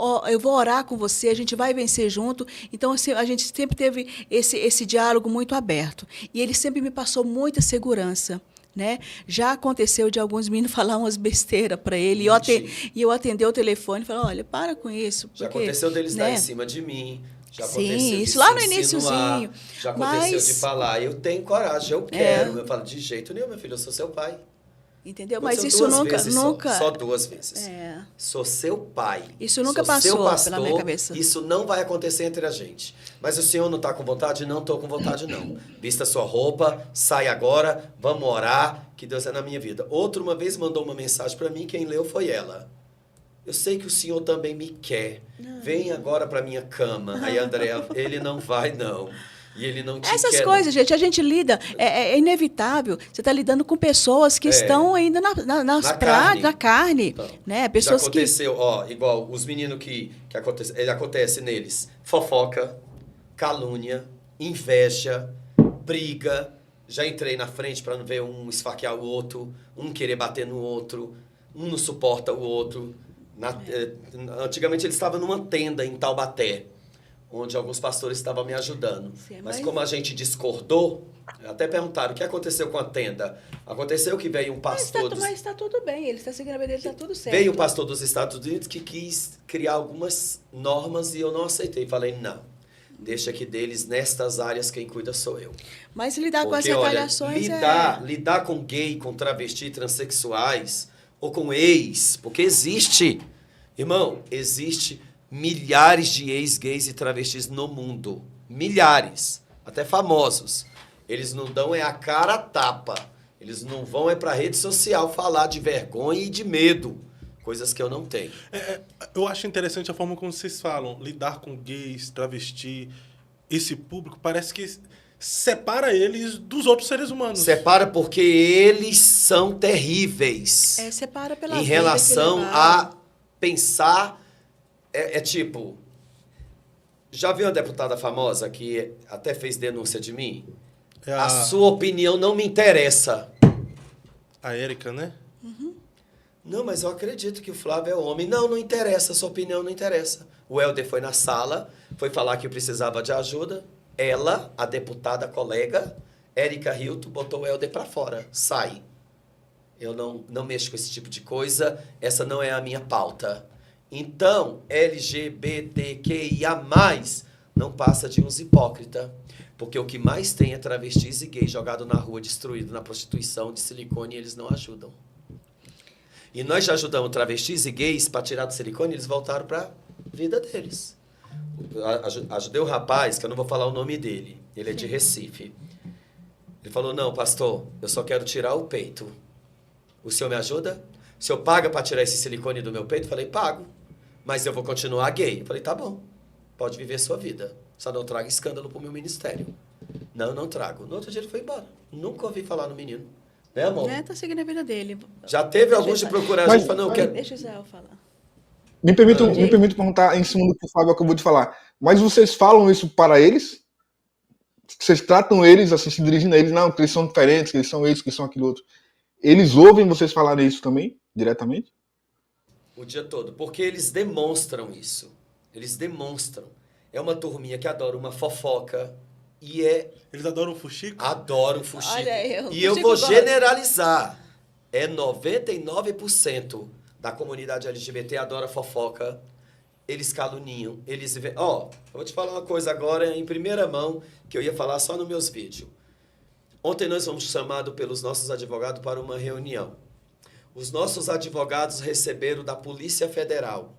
orar com você, a gente vai vencer junto. Então, assim, a gente sempre teve esse diálogo muito aberto. E ele sempre me passou muita segurança. Né? Já aconteceu de alguns meninos falar umas besteiras para ele, Mentira. e eu atender o telefone e falar, olha, para com isso. Já porque, aconteceu deles dar né? em cima de mim. Já Sim, aconteceu de isso se lá no insinuar, iniciozinho. Já aconteceu Mas- de falar, eu tenho coragem, eu quero. Eu falo, de jeito nenhum, meu filho, eu sou seu pai. Entendeu? Mas Aconteceu isso duas nunca, vezes nunca. Só 2 vezes. É. Sou seu pai. Isso nunca Sou seu passou pastor, pela minha cabeça. Isso não vai acontecer entre a gente. Mas o senhor não está com vontade? Não estou com vontade, não. Vista sua roupa, sai agora, vamos orar, que Deus é na minha vida. Outra uma vez mandou uma mensagem para mim, quem leu foi ela. Eu sei que o senhor também me quer. Vem agora para minha cama. Aí, André, ele não vai, não. E ele não te Essas quer. coisas, gente, a gente lida, é inevitável. Você está lidando com pessoas que estão ainda nas carne. da carne. Então, Né? Pessoas já aconteceu, ó, igual os meninos que acontece neles. Fofoca, calúnia, inveja, briga. Já entrei na frente para não ver um esfaquear o outro, um querer bater no outro, um não suporta o outro. Antigamente eles estavam numa tenda em Taubaté, onde alguns pastores estavam me ajudando. Sim, mas mas- como a gente discordou, até perguntaram o que aconteceu com a tenda. Aconteceu que veio um pastor... Mas está tudo bem, ele está seguindo a vida dele, está tudo certo. Veio o pastor dos Estados Unidos que quis criar algumas normas e eu não aceitei. Falei, não, deixa que deles, nestas áreas, quem cuida sou eu. Mas lidar com as Porque, olha, retaliações lidar com gay, com travesti, transexuais, ou com ex, porque existe, irmão, existe milhares de ex-gays e travestis no mundo. Milhares, até famosos. Eles não dão a cara a tapa. Eles não vão pra rede social falar de vergonha e de medo. Coisas que eu não tenho. Eu acho interessante a forma como vocês falam, lidar com gays, travesti, esse público, parece que separa eles dos outros seres humanos. Separa porque eles são terríveis. separa pela Em vida relação que levaram. a pensar... tipo... Já viu uma deputada famosa que até fez denúncia de mim? A sua opinião não me interessa. A Érica, né? Não, mas eu acredito que o Flávio é homem. Não, não interessa, a sua opinião não interessa. O Helder foi na sala, foi falar que eu precisava de ajuda. Ela, a deputada colega, Érica Hilton, botou o Helder pra fora. Sai. Eu não mexo com esse tipo de coisa, essa não é a minha pauta. Então, LGBTQIA+, não passa de uns hipócritas. Porque o que mais tem é travestis e gays jogado na rua, destruído na prostituição de silicone, e eles não ajudam. E nós já ajudamos travestis e gays para tirar do silicone, eles voltaram para a vida deles. Ajudei o rapaz, que eu não vou falar o nome dele, ele é de Recife. Ele falou, não, pastor, eu só quero tirar o peito. O senhor me ajuda? O senhor paga para tirar esse silicone do meu peito? Eu falei, pago. Mas eu vou continuar gay. Eu falei, tá bom, pode viver sua vida. Só não traga escândalo pro meu ministério. Não trago. No outro dia ele foi embora. Nunca ouvi falar no menino. Né, amor? Tá seguindo a vida dele. Já teve alguns de procurar a Mas- gente falando, não, eu quero... Deixa o Israel falar. Me permito perguntar em cima do que o Fábio acabou de falar. Mas vocês falam isso para eles? Vocês tratam eles, assim, se dirigindo a eles, não, que eles são diferentes, que eles são isso, que eles são aquilo outro. Eles ouvem vocês falarem isso também, diretamente? O dia todo. Porque eles demonstram isso. Eles demonstram. É uma turminha que adora uma fofoca e Eles adoram fuxico? adoram fuxico. Olha, eu E eu fuxico vou gosto. generalizar. 99% da comunidade LGBT adora fofoca. Eles caluniam, eles... eu vou te falar uma coisa agora em primeira mão, que eu ia falar só nos meus vídeos. Ontem nós fomos chamados pelos nossos advogados para uma reunião. Os nossos advogados receberam da Polícia Federal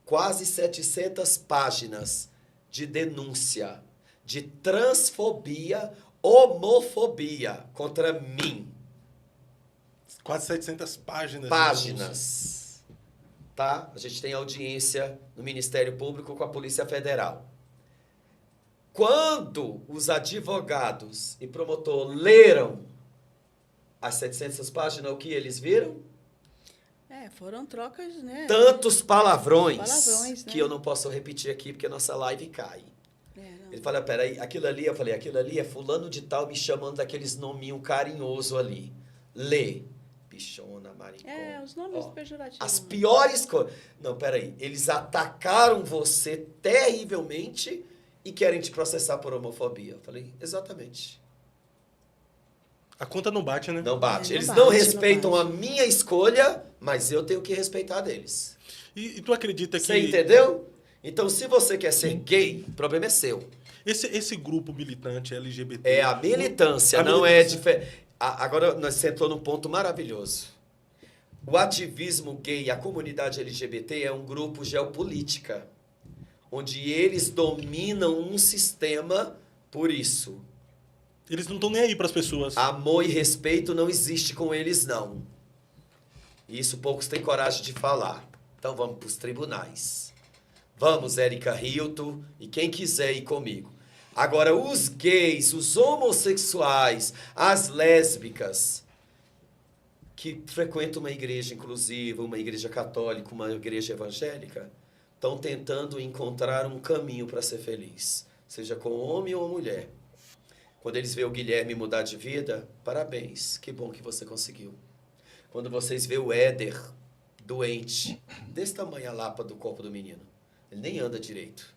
quase 700 páginas de denúncia de transfobia, homofobia contra mim. Quase 700 páginas. Páginas. Tá? A gente tem audiência no Ministério Público com a Polícia Federal. Quando os advogados e promotor leram as 700 páginas, o que eles viram? Foram trocas, né? Tantos palavrões, Palavrões, né? que eu não posso repetir aqui porque a nossa live cai. Não. Ele fala, peraí, aquilo ali, eu falei, aquilo ali é fulano de tal me chamando daqueles nominhos carinhosos ali. Lê. Bichona, maricona. Os nomes pejorativos. As piores coisas. Não, peraí. Eles atacaram você terrivelmente e querem te processar por homofobia. Eu falei, exatamente. A conta não bate, né? Não bate. Não Eles bate, não não respeitam bate. a minha escolha, mas eu tenho que respeitar deles. E tu acredita que... Você entendeu? Então, se você quer ser gay, o problema é seu. Esse grupo militante LGBT... É a militância, não é diferente. Agora, nós sentou num ponto maravilhoso. O ativismo gay, a comunidade LGBT é um grupo geopolítica, onde eles dominam um sistema por isso. Eles não estão nem aí para as pessoas. Amor e respeito não existe com eles, não. Isso poucos têm coragem de falar. Então vamos para os tribunais. Vamos, Érica Hilton, e quem quiser ir comigo. Agora, os gays, os homossexuais, as lésbicas, que frequentam uma igreja inclusiva, uma igreja católica, uma igreja evangélica, estão tentando encontrar um caminho para ser feliz, seja com homem ou mulher. Quando eles veem o Guilherme mudar de vida, parabéns, que bom que você conseguiu. Quando vocês veem o Éder doente, desse tamanho a lapa do corpo do menino, ele nem anda direito.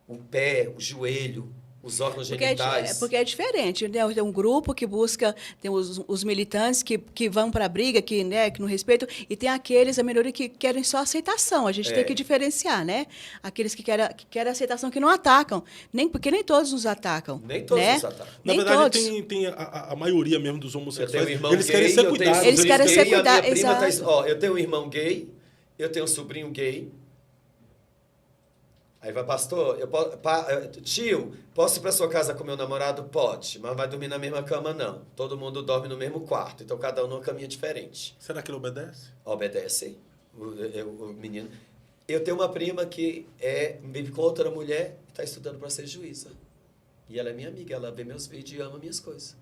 O pé, o joelho, os órgãos genitais. Porque é diferente, né? Tem um grupo que busca, tem os militantes que vão para a briga, que não respeitam, e tem aqueles, a minoria, que querem só aceitação. A gente tem que diferenciar, né? Aqueles que querem aceitação, que não atacam. Porque nem todos nos atacam. Nem todos né? nos atacam. Na Nem verdade, todos. tem a maioria mesmo dos Eu tenho homossexuais. um irmão Eles gay, querem ser eu tenho cuidados. Eles sobrinho querem ser gay, a minha cuidados, prima tá- exato. eu tenho um irmão gay, eu tenho um sobrinho gay. Aí vai, pastor, tio, posso ir para sua casa com meu namorado? Pode, mas não vai dormir na mesma cama, não. Todo mundo dorme no mesmo quarto, então cada um numa caminha diferente. Será que ele obedece? Obedece, o menino. Eu tenho uma prima que vive com outra mulher e está estudando para ser juíza. E ela é minha amiga, ela vê meus vídeos e ama minhas coisas.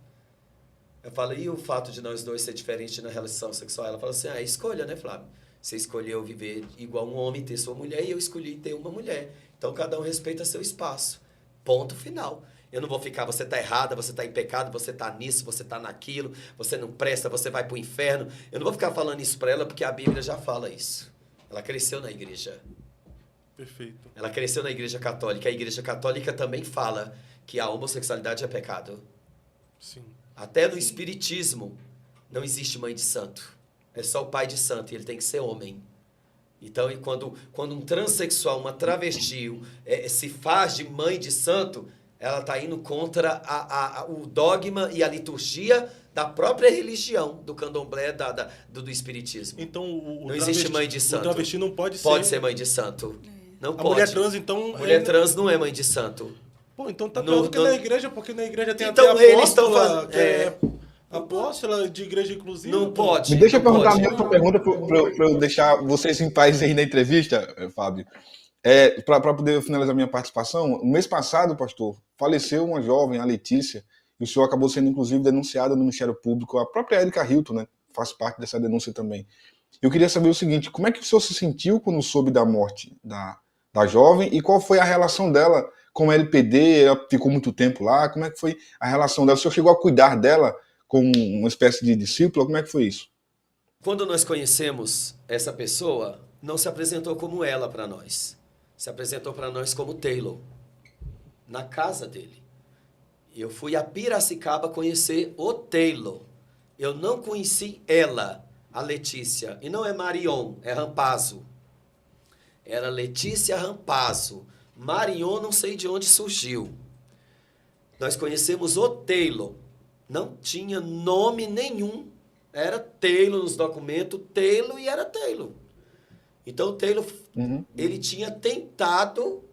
Eu falo, e o fato de nós dois ser diferentes na relação sexual? Ela fala assim, é escolha, né, Flávio? Você escolheu viver igual um homem, ter sua mulher, e eu escolhi ter uma mulher. Então, cada um respeita seu espaço. Ponto final. Eu não vou ficar, você está errada, você está em pecado, você está nisso, você está naquilo, você não presta, você vai para o inferno. Eu não vou ficar falando isso para ela, porque a Bíblia já fala isso. Ela cresceu na igreja. Perfeito. Ela cresceu na igreja católica. A igreja católica também fala que a homossexualidade é pecado. Sim. Até no espiritismo não existe mãe de santo. É só o pai de santo e ele tem que ser homem. Então, quando um transexual, uma travesti, se faz de mãe de santo, ela está indo contra o dogma e a liturgia da própria religião, do candomblé, do espiritismo. Então, não existe mãe de santo. O travesti não pode ser... Pode ser mãe de santo. Não A pode. mulher trans, então... Mulher trans não é mãe de santo. Pô, então tá pior do que na igreja, porque na igreja tem Então, até eles estão apóstola, fazendo... que é apóstola de igreja inclusiva. Não pode. Me deixa eu não perguntar a pode. minha pergunta para eu deixar vocês em paz aí na entrevista, Fábio. Para poder finalizar minha participação, no mês passado, pastor, faleceu uma jovem, a Letícia, e o senhor acabou sendo, inclusive, denunciada no Ministério Público, a própria Érica Hilton, né, faz parte dessa denúncia também. Eu queria saber o seguinte, como é que o senhor se sentiu quando soube da morte da jovem e qual foi a relação dela com o LPD? Ela ficou muito tempo lá, como é que foi a relação dela? O senhor chegou a cuidar dela como uma espécie de discípula? Como é que foi isso? Quando nós conhecemos essa pessoa, não se apresentou como ela para nós. se apresentou para nós como Taylor, na casa dele. Eu fui a Piracicaba conhecer o Taylor. Eu não conheci ela, a Letícia. E não é Marion, é Rampazzo. Era Letícia Rampazzo. Marion não sei de onde surgiu. Nós conhecemos o Taylor. Não tinha nome nenhum. Era Taylor nos documentos, Taylor e era Taylor. Então o Taylor, ele tinha tentado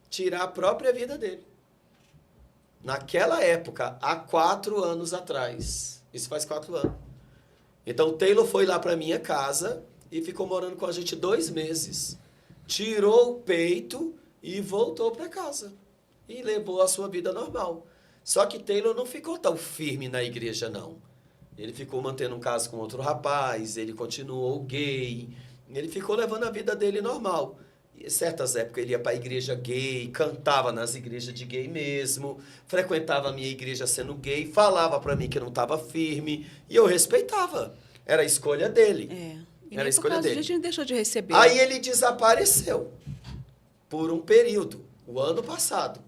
tirar a própria vida dele. Naquela época, há 4 anos atrás. Isso faz 4 anos. Então o Taylor foi lá para minha casa e ficou morando com a gente 2 meses. Tirou o peito e voltou para casa. E levou a sua vida normal. Só que Taylor não ficou tão firme na igreja, não. Ele ficou mantendo um caso com outro rapaz, ele continuou gay, ele ficou levando a vida dele normal. E em certas épocas ele ia para a igreja gay, cantava nas igrejas de gay mesmo, frequentava a minha igreja sendo gay, falava para mim que não estava firme, e eu respeitava. Era a escolha dele. E Era a escolha dele. A gente deixou de receber. Aí ele desapareceu por um período, o ano passado.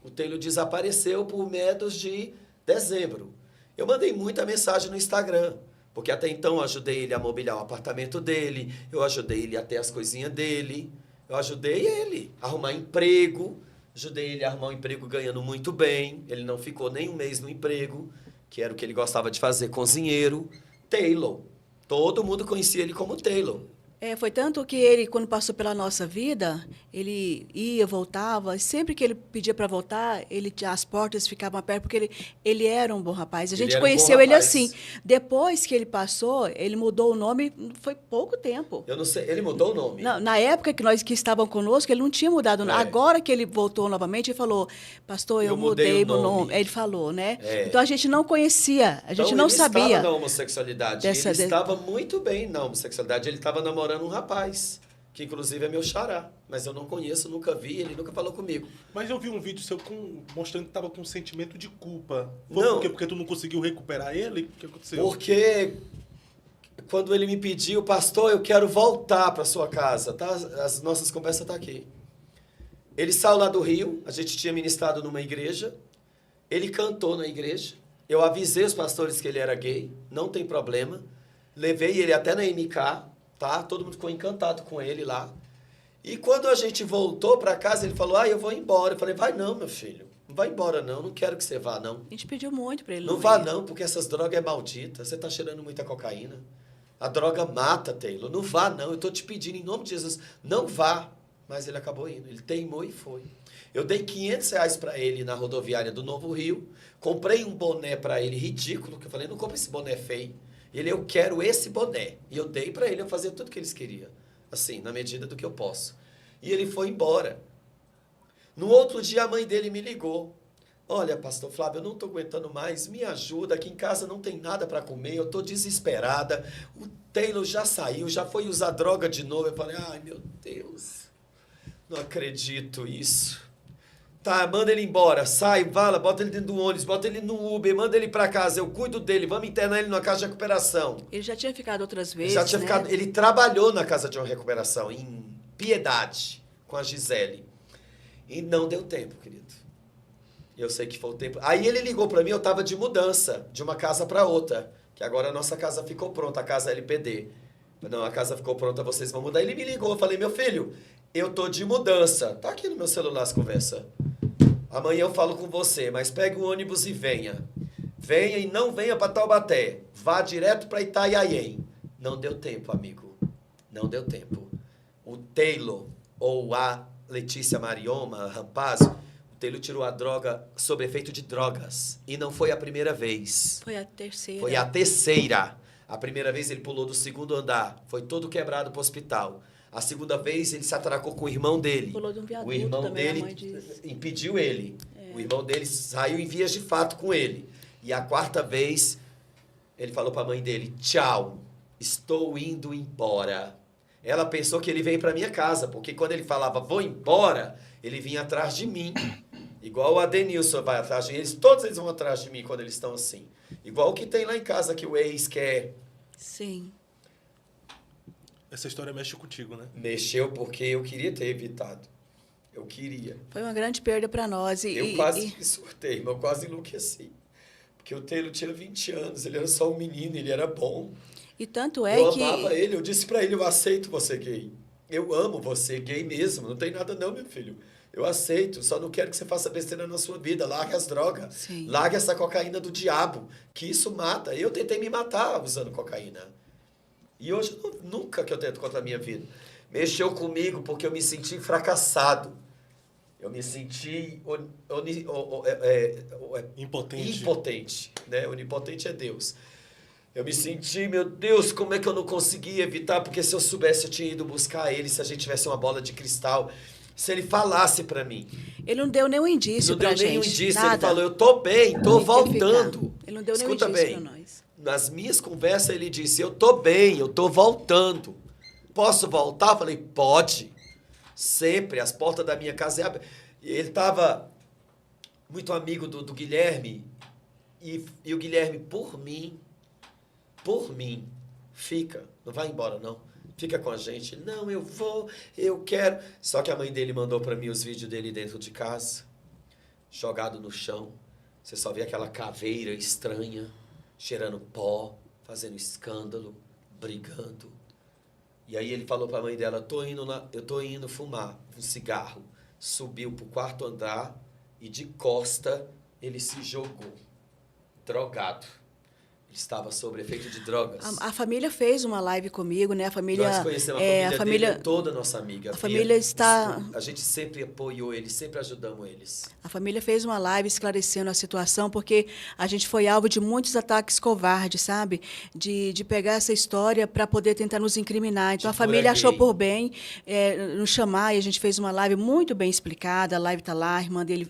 O Taylor desapareceu por meados de dezembro. Eu mandei muita mensagem no Instagram, porque até então eu ajudei ele a mobiliar o apartamento dele, eu ajudei ele a ter as coisinhas dele, eu ajudei ele a arrumar emprego, ajudei ele a arrumar um emprego ganhando muito bem, ele não ficou nem um mês no emprego, que era o que ele gostava de fazer, cozinheiro. Taylor, todo mundo conhecia ele como Taylor. Foi tanto que ele, quando passou pela nossa vida, ele ia, voltava, e sempre que ele pedia para voltar, as portas ficavam abertas, porque ele era um bom rapaz. A gente conheceu ele assim. Depois que ele passou, ele mudou o nome, foi pouco tempo. Eu não sei, ele mudou o nome? Na época que estavam conosco, ele não tinha mudado o nome. Agora que ele voltou novamente, ele falou, pastor, eu mudei meu nome. Ele falou, né? Então a gente não conhecia, a gente não sabia. Ele estava na homossexualidade, ele estava muito bem na homossexualidade, ele estava namorando um rapaz, que inclusive é meu xará, mas eu não conheço, nunca vi, ele nunca falou comigo. Mas eu vi um vídeo seu mostrando que estava com um sentimento de culpa. Não. Por quê? Porque tu não conseguiu recuperar ele? O que aconteceu? Porque quando ele me pediu, pastor, eu quero voltar para sua casa, tá? As nossas conversas estão aqui. Ele saiu lá do Rio, a gente tinha ministrado numa igreja, ele cantou na igreja, eu avisei os pastores que ele era gay, não tem problema, levei ele até na MK, tá? Todo mundo ficou encantado com ele lá. E quando a gente voltou para casa, ele falou, eu vou embora. Eu falei, vai não, meu filho. Não vai embora não, não quero que você vá não. A gente pediu muito para ele. Não vá não, porque essas drogas é maldita. Você tá cheirando muita cocaína. A droga mata, Taylor. Não vá não, eu tô te pedindo em nome de Jesus. Não vá. Mas ele acabou indo. Ele teimou e foi. Eu dei R$500 para ele na rodoviária do Novo Rio. Comprei um boné para ele ridículo, que eu falei, não compra esse boné feio. Ele, eu quero esse boné. E eu dei para ele, eu fazia tudo que eles queriam. Assim, na medida do que eu posso. E ele foi embora. No outro dia, a mãe dele me ligou. Olha, pastor Flávio, eu não estou aguentando mais, me ajuda, aqui em casa não tem nada para comer, eu estou desesperada. O Taylor já saiu, já foi usar droga de novo. Eu falei, ai meu Deus, não acredito isso. Tá, manda ele embora, sai, vala, bota ele dentro do ônibus, bota ele no Uber, manda ele para casa, eu cuido dele, vamos internar ele numa casa de recuperação. Ele já tinha ficado outras vezes, ele trabalhou na casa de uma recuperação, em Piedade, com a Gisele. E não deu tempo, querido. Eu sei que foi o tempo. Aí ele ligou para mim, eu estava de mudança, de uma casa para outra, que agora a nossa casa ficou pronta, a casa LPD. Não, a casa ficou pronta, vocês vão mudar. Ele me ligou, eu falei, meu filho, eu tô de mudança. Tá aqui no meu celular as conversas. Amanhã eu falo com você, mas pegue o ônibus e venha. Venha e não venha para Taubaté. Vá direto para Itanhaém. Não deu tempo, amigo. Não deu tempo. O Taylor, ou a Letícia Marioma Rampazzo, o Taylor tirou a droga sob efeito de drogas. E não foi a primeira vez. Foi a terceira. Foi a terceira. A primeira vez ele pulou do 2º andar. Foi todo quebrado para o hospital. A segunda vez ele se atracou com o irmão dele. Pulou de um viaduto o irmão também, dele a mãe disse. impediu ele. O irmão dele saiu em vias de fato com ele. E a 4ª vez ele falou para a mãe dele, tchau, estou indo embora. Ela pensou que ele veio para minha casa, porque quando ele falava vou embora, ele vinha atrás de mim. Igual o Adenilson vai atrás de mim. Todos eles vão atrás de mim quando eles estão assim. Igual o que tem lá em casa que o ex quer. Sim. Essa história mexe contigo, né? Mexeu porque eu queria ter evitado. Eu queria. Foi uma grande perda para nós. Eu quase me surtei, mas eu quase enlouqueci. Porque o Taylor tinha 20 anos, ele era só um menino, ele era bom. E tanto é eu que... amava ele, eu disse pra ele, eu aceito você gay. Eu amo você gay mesmo, não tem nada não, meu filho. Eu aceito, só não quero que você faça besteira na sua vida. Larga as drogas, Sim. larga essa cocaína do diabo, que isso mata. Eu tentei me matar usando cocaína. E hoje, nunca que eu tento contra a minha vida. Mexeu comigo porque eu me senti fracassado. Eu me senti impotente. Né? Onipotente é Deus. Eu me senti, meu Deus, como é que eu não consegui evitar? Porque se eu soubesse, eu tinha ido buscar ele, se a gente tivesse uma bola de cristal, se ele falasse pra mim. Ele não deu nenhum indício pra gente. Não deu nenhum indício, nada. ele falou, eu tô bem, tô voltando. Ele não deu nenhum Escuta indício bem, pra nós. nas minhas conversas ele disse, eu tô bem, eu tô voltando. Posso voltar? Eu falei, pode. Sempre, as portas da minha casa abertas. Ele estava muito amigo do Guilherme, e o Guilherme, por mim, fica, não vai embora não, fica com a gente. Não, eu vou, eu quero. Só que a mãe dele mandou para mim os vídeos dele dentro de casa, jogado no chão. Você só vê aquela caveira estranha, cheirando pó, fazendo escândalo, brigando. E aí ele falou para a mãe dela, eu tô indo fumar um cigarro. Subiu pro quarto andar e de costa ele se jogou, drogado. Ele estava sob efeito de drogas. A família fez uma live comigo, né? A família, nós conhecemos a família dele, toda nossa amiga. A família está... A gente sempre apoiou eles, sempre ajudamos eles. A família fez uma live esclarecendo a situação, porque a gente foi alvo de muitos ataques covardes, sabe? De pegar essa história para poder tentar nos incriminar. Então, a família achou por bem nos chamar, e a gente fez uma live muito bem explicada. A live está lá, a irmã dele,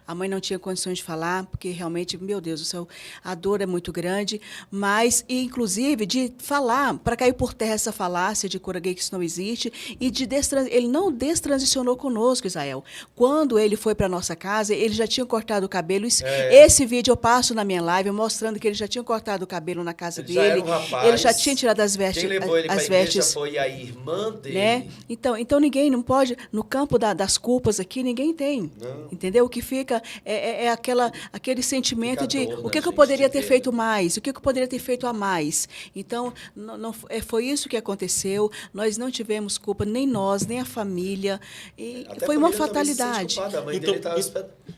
a mãe não tinha condições de falar, porque realmente, meu Deus do céu, a dor é muito grande, mas, inclusive, de falar, para cair por terra essa falácia de cura gay, que isso não existe, e ele não destransicionou conosco, Israel. Quando ele foi para a nossa casa, ele já tinha cortado o cabelo. Esse vídeo eu passo na minha live, mostrando que ele já tinha cortado o cabelo na casa dele. Já era um rapaz, ele já tinha tirado as vestes. Quem levou ele para a igreja foi a irmã dele. Né? Então ninguém não pode, no campo das culpas aqui, ninguém tem. Não. Entendeu? O que fica aquele sentimento de o que eu poderia ter feito mais, o que eu poderia ter feito a mais. Então, foi isso que aconteceu. Nós não tivemos culpa, nem nós, nem a família. E foi uma fatalidade.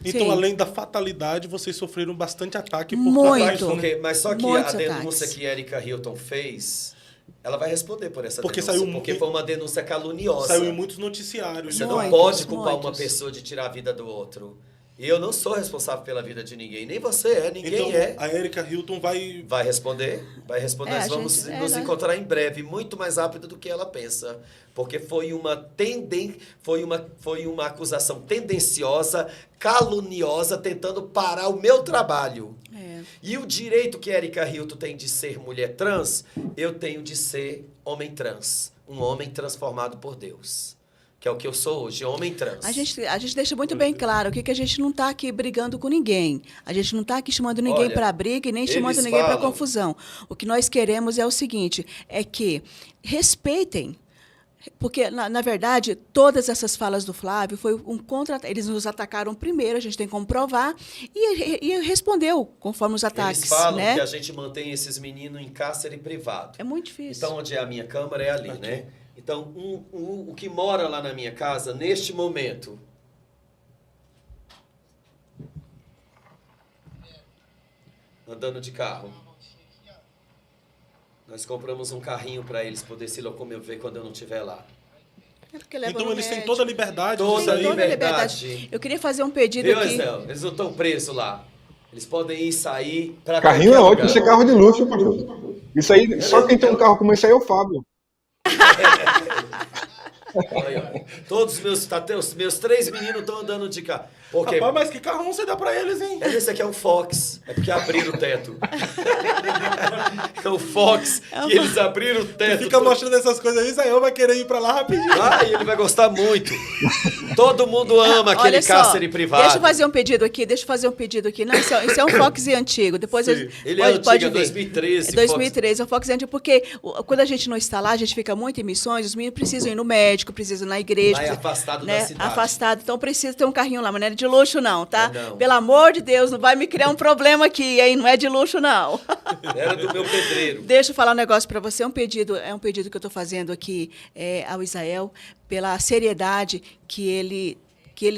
Então, além da fatalidade, vocês sofreram bastante ataque por muito. Mas só que a denúncia que Erika Hilton fez, ela vai responder por essa denúncia, porque foi uma denúncia caluniosa. Saiu em muitos noticiários. Você não pode culpar uma pessoa de tirar a vida do outro. Eu não sou responsável pela vida de ninguém, nem você ninguém é. A Erika Hilton vai responder. Nós vamos nos encontrar em breve, muito mais rápido do que ela pensa, porque foi uma acusação tendenciosa, caluniosa, tentando parar o meu trabalho. E o direito que Erika Hilton tem de ser mulher trans, eu tenho de ser homem trans, um homem transformado por Deus. Que é o que eu sou hoje, homem trans. A gente deixa muito bem claro que a gente não está aqui brigando com ninguém. A gente não está aqui chamando ninguém para briga e nem chamando ninguém para confusão. O que nós queremos é o seguinte, é que respeitem. Porque, na verdade, todas essas falas do Flávio foi um eles nos atacaram primeiro, a gente tem como provar, e respondeu conforme os ataques. Eles falam que a gente mantém esses meninos em cárcere privado. É muito difícil. Então, onde é a minha câmara é ali, né? Então, o que mora lá na minha casa, neste momento, andando de carro, nós compramos um carrinho para eles poderem se locomover quando eu não estiver lá. Então, eles têm toda a liberdade. Toda a liberdade. Eu queria fazer um pedido aqui. Eles não estão presos lá. Eles podem ir e sair para carrinho é ótimo, isso é carro de luxo, pastor. Isso aí, só quem tem um carro como esse aí é o Fábio. Todos os meus 3 meninos estão andando de carro. Rapaz, mas que carro você dá pra eles, hein? Esse aqui é um Fox. É porque abriram o teto. É o Fox, que eles abriram o teto. Fica mostrando essas coisas aí, Israel vai querer ir pra lá rapidinho. Ah, e ele vai gostar muito. Todo mundo ama aquele Olha só, cárcere privado. Deixa eu fazer um pedido aqui. Não, isso é um Fox antigo. Depois Sim. Ele é antigo, pode é ver. 2013. É 2013, é um Fox antigo, porque quando a gente não está lá, a gente fica muito em missões, os meninos precisam ir no médico, precisam ir na igreja. Lá é precisam, afastado né, da cidade. afastado, então precisa ter um carrinho lá, mas não é de luxo não, tá? Não. Pelo amor de Deus, não vai me criar um problema aqui, hein? Não é de luxo não. Era do meu pedreiro. Deixa eu falar um negócio para você, é um pedido que eu estou fazendo aqui ao Israel, pela seriedade que ele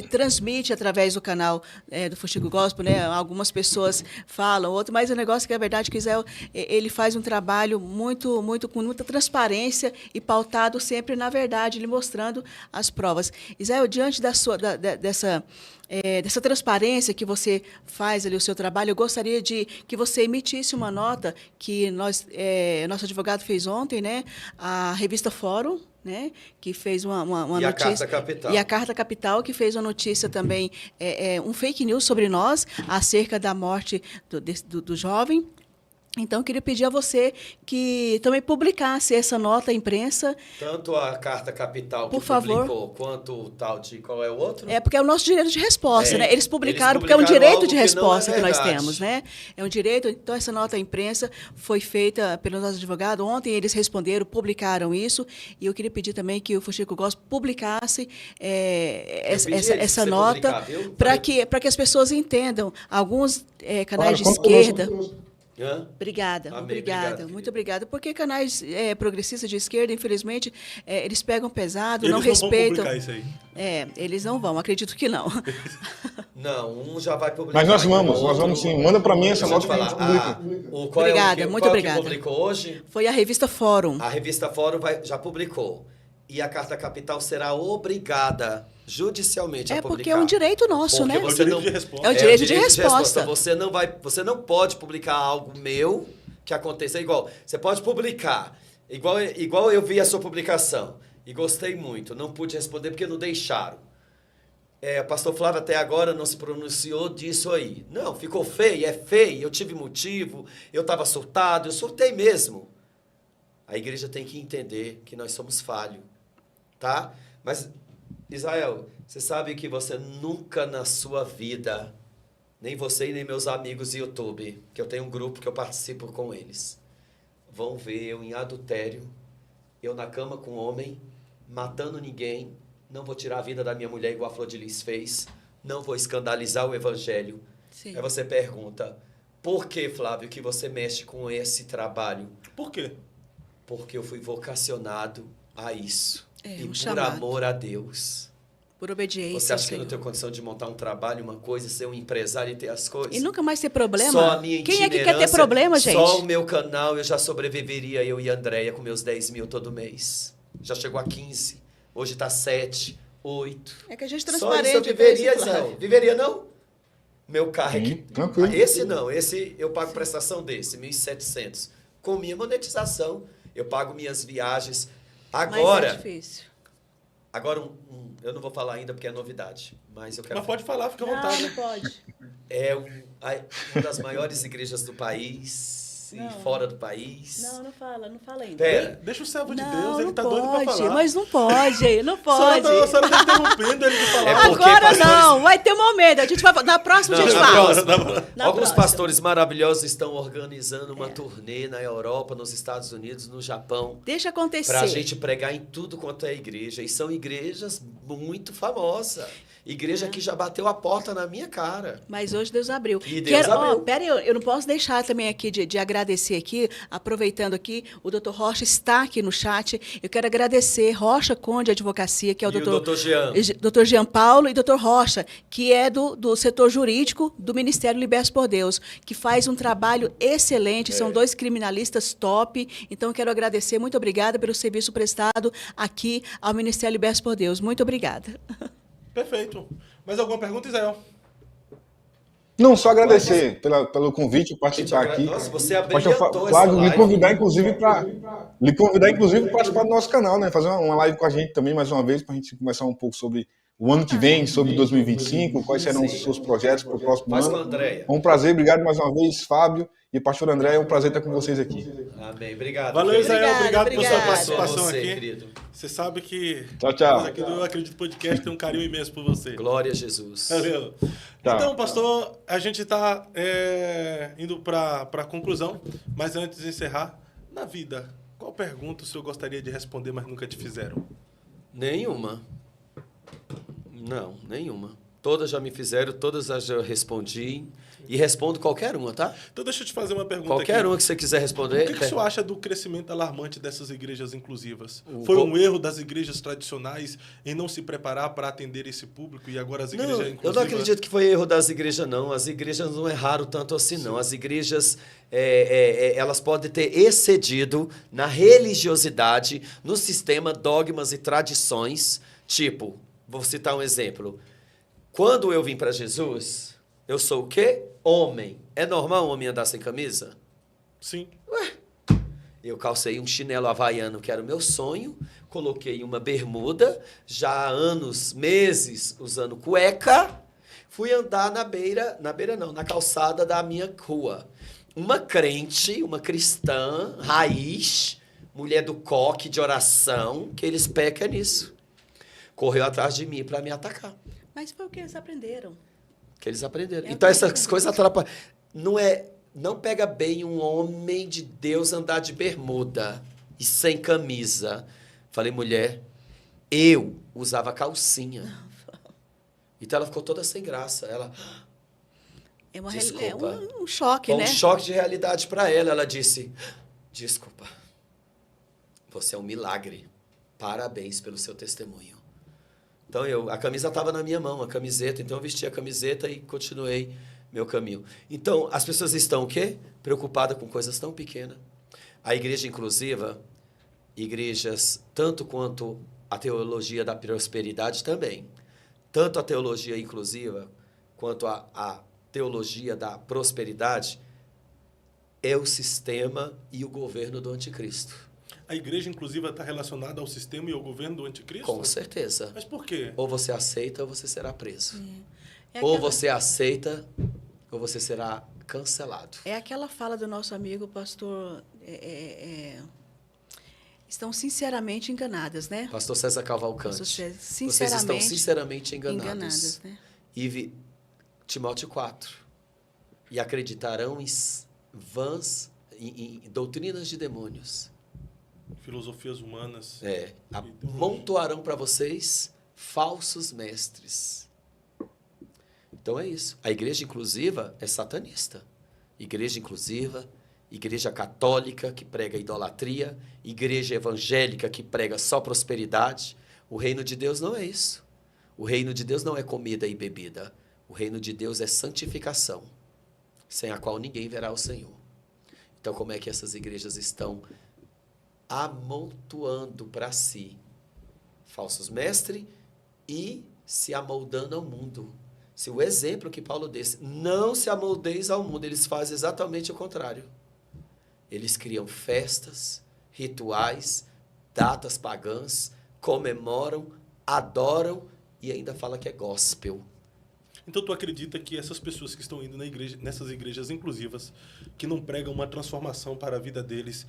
transmite através do canal do Fuxico Gospel, né? Algumas pessoas falam, outro, mas o negócio que é verdade que Israel ele faz um trabalho muito com muita transparência e pautado sempre na verdade, ele mostrando as provas. Israel, diante dessa transparência que você faz ali o seu trabalho, eu gostaria que você emitisse uma nota que nosso advogado fez ontem, né? A revista Fórum, né, que fez uma E a notícia. Carta Capital. E a Carta Capital, que fez uma notícia também, um fake news sobre nós, acerca da morte do jovem. Então, eu queria pedir a você que também publicasse essa nota à imprensa. Tanto a Carta Capital que Por favor. publicou, quanto o tal de... Qual é o outro? Porque é o nosso direito de resposta, É, né? Eles publicaram porque é um publicaram direito algo de que resposta não é que nós verdade. temos, né? É um direito. Então, essa nota à imprensa foi feita pelo nosso advogado. Ontem eles responderam, publicaram isso. E eu queria pedir também que o Fuxico Gospel publicasse essa nota para que as pessoas entendam. Alguns canais de esquerda... Hã? Obrigada, Amém, obrigada, obrigado, muito obrigada. Porque canais progressistas de esquerda, infelizmente, eles pegam pesado, Eles não não vão respeitam. publicar isso aí. Eles não vão, acredito que não. Não, um já vai publicar. Mas nós o vamos outro- sim. Manda para mim essa Deixa eu nota te que a falar. gente publica. Obrigada, muito qual obrigada. que publicou hoje? Foi a revista Fórum. A revista Fórum já publicou. E a Carta Capital será obrigada judicialmente a publicar. Porque é um direito nosso, Porque né? você direito não- de resposta. É o direito de resposta. Você não pode publicar algo meu que aconteça igual. Você pode publicar, igual eu vi a sua publicação e gostei muito. Não pude responder porque não deixaram. O pastor Flávio até agora não se pronunciou disso aí. Não, ficou feio, é feio. Eu tive motivo, eu estava surtado, eu surtei mesmo. A igreja tem que entender que nós somos falhos, tá? Mas, Israel, você sabe que você nunca na sua vida, nem você e nem meus amigos do YouTube, que eu tenho um grupo que eu participo com eles, vão ver eu em adultério, eu na cama com homem, matando ninguém, não vou tirar a vida da minha mulher igual a Flor de Lis fez, não vou escandalizar o evangelho. Sim. Aí você pergunta, por que, Flávio, que você mexe com esse trabalho? Por quê? Porque eu fui vocacionado a isso. E por chamado. amor a Deus. Por obediência. Você acha que eu Senhor. não tenho condição de montar um trabalho, uma coisa, ser um empresário e ter as coisas? E nunca mais ter problema? Só a minha Quem é que quer ter itinerância, problema, gente? Só o meu canal eu já sobreviveria, eu e a Andréia, com meus 10 mil todo mês. Já chegou a 15. Hoje está 7, 8. É que a gente Só isso transparente. eu viveria, então, Flávio. Zé. Viveria, não? Meu carro Sim, aqui. tranquilo. Esse eu pago prestação desse, 1.700. Com minha monetização, eu pago minhas viagens. Mas Agora, é difícil. agora eu não vou falar ainda porque é novidade, mas eu quero Mas pode falar, fica à Não, vontade. não pode. É uma das maiores igrejas do país Não. e fora do país. Não fala ainda. Pera, Deixa o servo de Não, Deus, ele não tá pode, doido pra falar. mas não pode, não pode. A senhora tá interrompendo ele de falar. É porque Agora pastores- não, vai ter um momento. A gente vai, na próxima a gente na fala. próxima. Na Alguns próxima. pastores maravilhosos estão organizando uma turnê na Europa, nos Estados Unidos, no Japão, Deixa acontecer. para a gente pregar em tudo quanto é igreja. E são igrejas muito famosas. Igreja que já bateu a porta na minha cara. Mas hoje Deus abriu. E Deus abriu. Pera aí, eu não posso deixar também aqui de agradecer aqui, aproveitando aqui, o Dr. Rocha está aqui no chat. Eu quero agradecer Rocha Conde Advocacia, que é o E o Dr. Jean. Dr. Jean Paulo e Dr. Rocha, que é do setor jurídico do Ministério Libertos por Deus, que faz um trabalho excelente, são 2 criminalistas top. Então, eu quero agradecer, muito obrigada pelo serviço prestado aqui ao Ministério Libertos por Deus. Muito obrigada. Perfeito. Mais alguma pergunta, Israel? Não, só agradecer pelo convite, participar aqui. Nossa, você Pastor abrilhantou essa Flávio, live. lhe convidar, inclusive, para participar do nosso canal, né? Fazer uma live com a gente também, mais uma vez, para a gente conversar um pouco sobre o ano que vem, sobre 2025, quais serão os seus projetos para o próximo Faz com a ano. Andréia. É um prazer, obrigado mais uma vez, Fábio e pastor André, é um prazer estar com vocês aqui. Amém. Obrigado. Valeu, querido. Israel. Obrigado pela sua Obrigada. participação Você, aqui. querido. Você sabe que Tchau, tchau. nós aqui do Eu Acredito Podcast tem um carinho imenso por você. Glória a Jesus. Valeu. Tá. Então, pastor, a gente está indo para a conclusão, mas antes de encerrar, na vida, qual pergunta o senhor gostaria de responder, mas nunca te fizeram? Nenhuma. Não, nenhuma. Todas já me fizeram, todas já eu respondi. E respondo qualquer uma, tá? Então, deixa eu te fazer uma pergunta Qualquer aqui. uma que você quiser responder. O que o senhor acha do crescimento alarmante dessas igrejas inclusivas? O Foi co- um erro das igrejas tradicionais em não se preparar para atender esse público e agora as igrejas Não, eu inclusivas... não acredito que foi erro das igrejas, não. As igrejas não erraram tanto assim, não. As igrejas, elas podem ter excedido na religiosidade, no sistema, dogmas e tradições. Tipo, vou citar um exemplo. Quando eu vim para Jesus, eu sou o quê? Homem. É normal um homem andar sem camisa? Sim. Eu calcei um chinelo havaiano, que era o meu sonho, coloquei uma bermuda, já há anos, meses, usando cueca, fui andar na calçada da minha rua. Uma crente, uma cristã, raiz, mulher do coque, de oração, que eles pecam nisso. Correu atrás de mim para me atacar. Mas foi o que eles aprenderam. Que eles aprenderam. É o Então que essas eles coisas atrapalham. Não pega bem um homem de Deus andar de bermuda e sem camisa. Falei, mulher, eu usava calcinha. Então ela ficou toda sem graça. Ela É, Desculpa. um choque, foi né? um choque de realidade para ela. Ela disse, desculpa, você é um milagre. Parabéns pelo seu testemunho. Então, a camisa estava na minha mão, a camiseta. Então, eu vesti a camiseta e continuei meu caminho. Então, as pessoas estão o quê? Preocupadas com coisas tão pequenas. A igreja inclusiva, igrejas, tanto quanto a teologia da prosperidade também, tanto a teologia inclusiva quanto a teologia da prosperidade, é o sistema e o governo do anticristo. A igreja inclusiva está relacionada ao sistema e ao governo do anticristo? Com certeza. Mas por quê? Ou você aceita ou você será preso. É Ou aquela- você aceita ou você será cancelado. É aquela fala do nosso amigo pastor. Estão sinceramente enganadas, né? Pastor César Cavalcante. Pastor César, Vocês estão sinceramente enganados. enganadas, né? E Timóteo 4. E acreditarão em vãs, em doutrinas de demônios. Filosofias humanas. Amontoarão para vocês falsos mestres. Então é isso. A igreja inclusiva é satanista. Igreja inclusiva, igreja católica que prega idolatria, igreja evangélica que prega só prosperidade. O reino de Deus não é isso. O reino de Deus não é comida e bebida. O reino de Deus é santificação, sem a qual ninguém verá o Senhor. Então, como é que essas igrejas estão amontoando para si falsos mestres e se amoldando ao mundo? Se o exemplo que Paulo disse, não se amoldeis ao mundo, eles fazem exatamente o contrário. Eles criam festas, rituais, datas pagãs, comemoram, adoram e ainda fala que é gospel. Então tu acredita que essas pessoas que estão indo na igreja, nessas igrejas inclusivas, que não pregam uma transformação para a vida deles,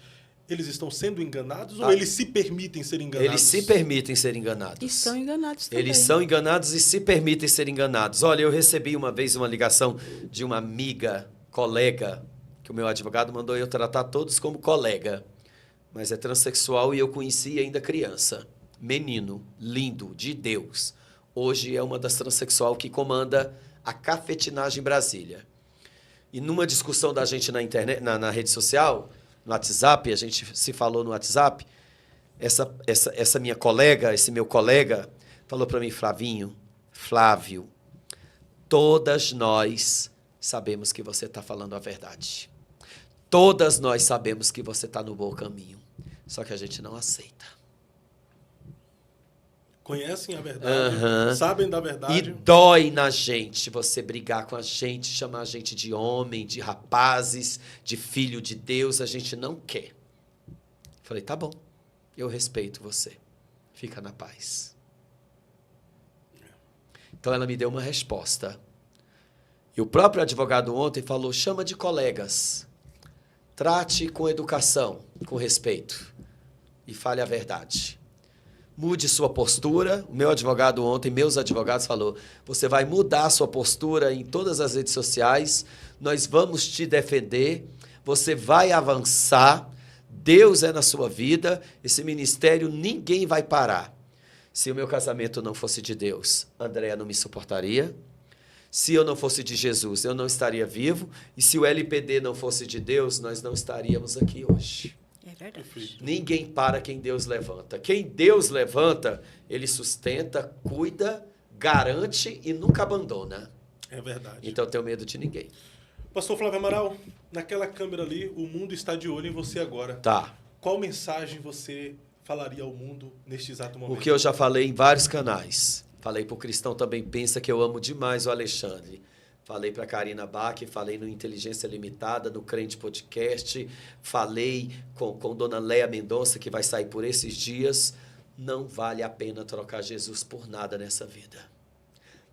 eles estão sendo enganados ou eles se permitem ser enganados? Eles se permitem ser enganados. E são enganados também. Eles são enganados e se permitem ser enganados. Olha, eu recebi uma vez uma ligação de uma amiga, colega, que o meu advogado mandou eu tratar todos como colega, mas é transexual e eu conheci ainda criança. Menino, lindo, de Deus. Hoje é uma das transexual que comanda a cafetinagem em Brasília. E numa discussão da gente na internet, na rede social, no WhatsApp, a gente se falou no WhatsApp, essa minha colega, esse meu colega, falou para mim, Flávio, todas nós sabemos que você está falando a verdade. Todas nós sabemos que você está no bom caminho. Só que a gente não aceita. Conhecem a verdade, sabem da verdade. E dói na gente você brigar com a gente, chamar a gente de homem, de rapazes, de filho de Deus. A gente não quer. Falei, tá bom, eu respeito você. Fica na paz. Então ela me deu uma resposta. E o próprio advogado ontem falou, chama de colegas. Trate com educação, com respeito. E fale a verdade. Mude sua postura. O meu advogado ontem, meus advogados falou, você vai mudar a sua postura em todas as redes sociais, nós vamos te defender, você vai avançar, Deus é na sua vida, esse ministério ninguém vai parar. Se o meu casamento não fosse de Deus, Andréa não me suportaria. Se eu não fosse de Jesus, eu não estaria vivo. E se o LPD não fosse de Deus, nós não estaríamos aqui hoje. É verdade. Ninguém para quem Deus levanta. Quem Deus levanta, ele sustenta, cuida, garante e nunca abandona. É verdade. Então eu tenho medo de ninguém. Pastor Flávio Amaral, naquela câmera ali, o mundo está de olho em você agora. Tá. Qual mensagem você falaria ao mundo neste exato momento? O que eu já falei em vários canais. Falei para o Cristão Também Pensa, que eu amo demais o Alexandre. Falei para a Karina Bach, falei no Inteligência Limitada, no Crente Podcast, falei com Dona Léa Mendonça, que vai sair por esses dias. Não vale a pena trocar Jesus por nada nessa vida.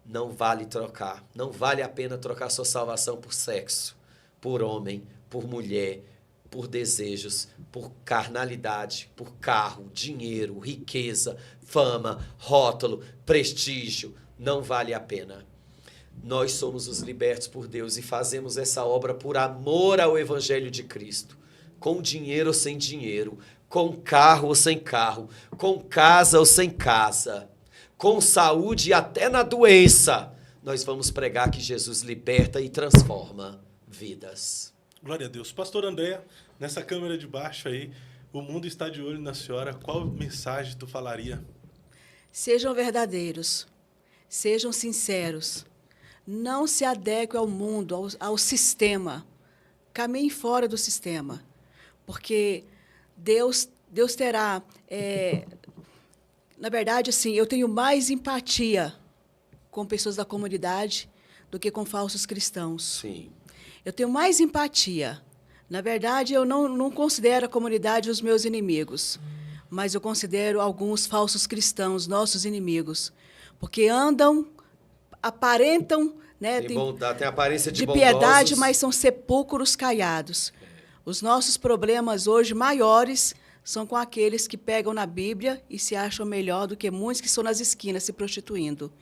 Não vale trocar. Não vale a pena trocar sua salvação por sexo, por homem, por mulher, por desejos, por carnalidade, por carro, dinheiro, riqueza, fama, rótulo, prestígio. Não vale a pena. Nós somos os libertos por Deus e fazemos essa obra por amor ao Evangelho de Cristo. Com dinheiro ou sem dinheiro, com carro ou sem carro, com casa ou sem casa, com saúde e até na doença. Nós vamos pregar que Jesus liberta e transforma vidas. Glória a Deus. Pastor André, nessa câmera de baixo aí, o mundo está de olho na senhora. Qual mensagem tu falaria? Sejam verdadeiros, sejam sinceros, não se adequem ao mundo, ao sistema. Caminhem fora do sistema, porque Deus terá... na verdade, assim, eu tenho mais empatia com pessoas da comunidade do que com falsos cristãos. Sim. Eu tenho mais empatia. Na verdade, eu não considero a comunidade os meus inimigos, mas eu considero alguns falsos cristãos nossos inimigos, porque aparentam, né, tem aparência de piedade, bondosos, mas são sepulcros caiados. Os nossos problemas hoje maiores são com aqueles que pegam na Bíblia e se acham melhor do que muitos que estão nas esquinas se prostituindo.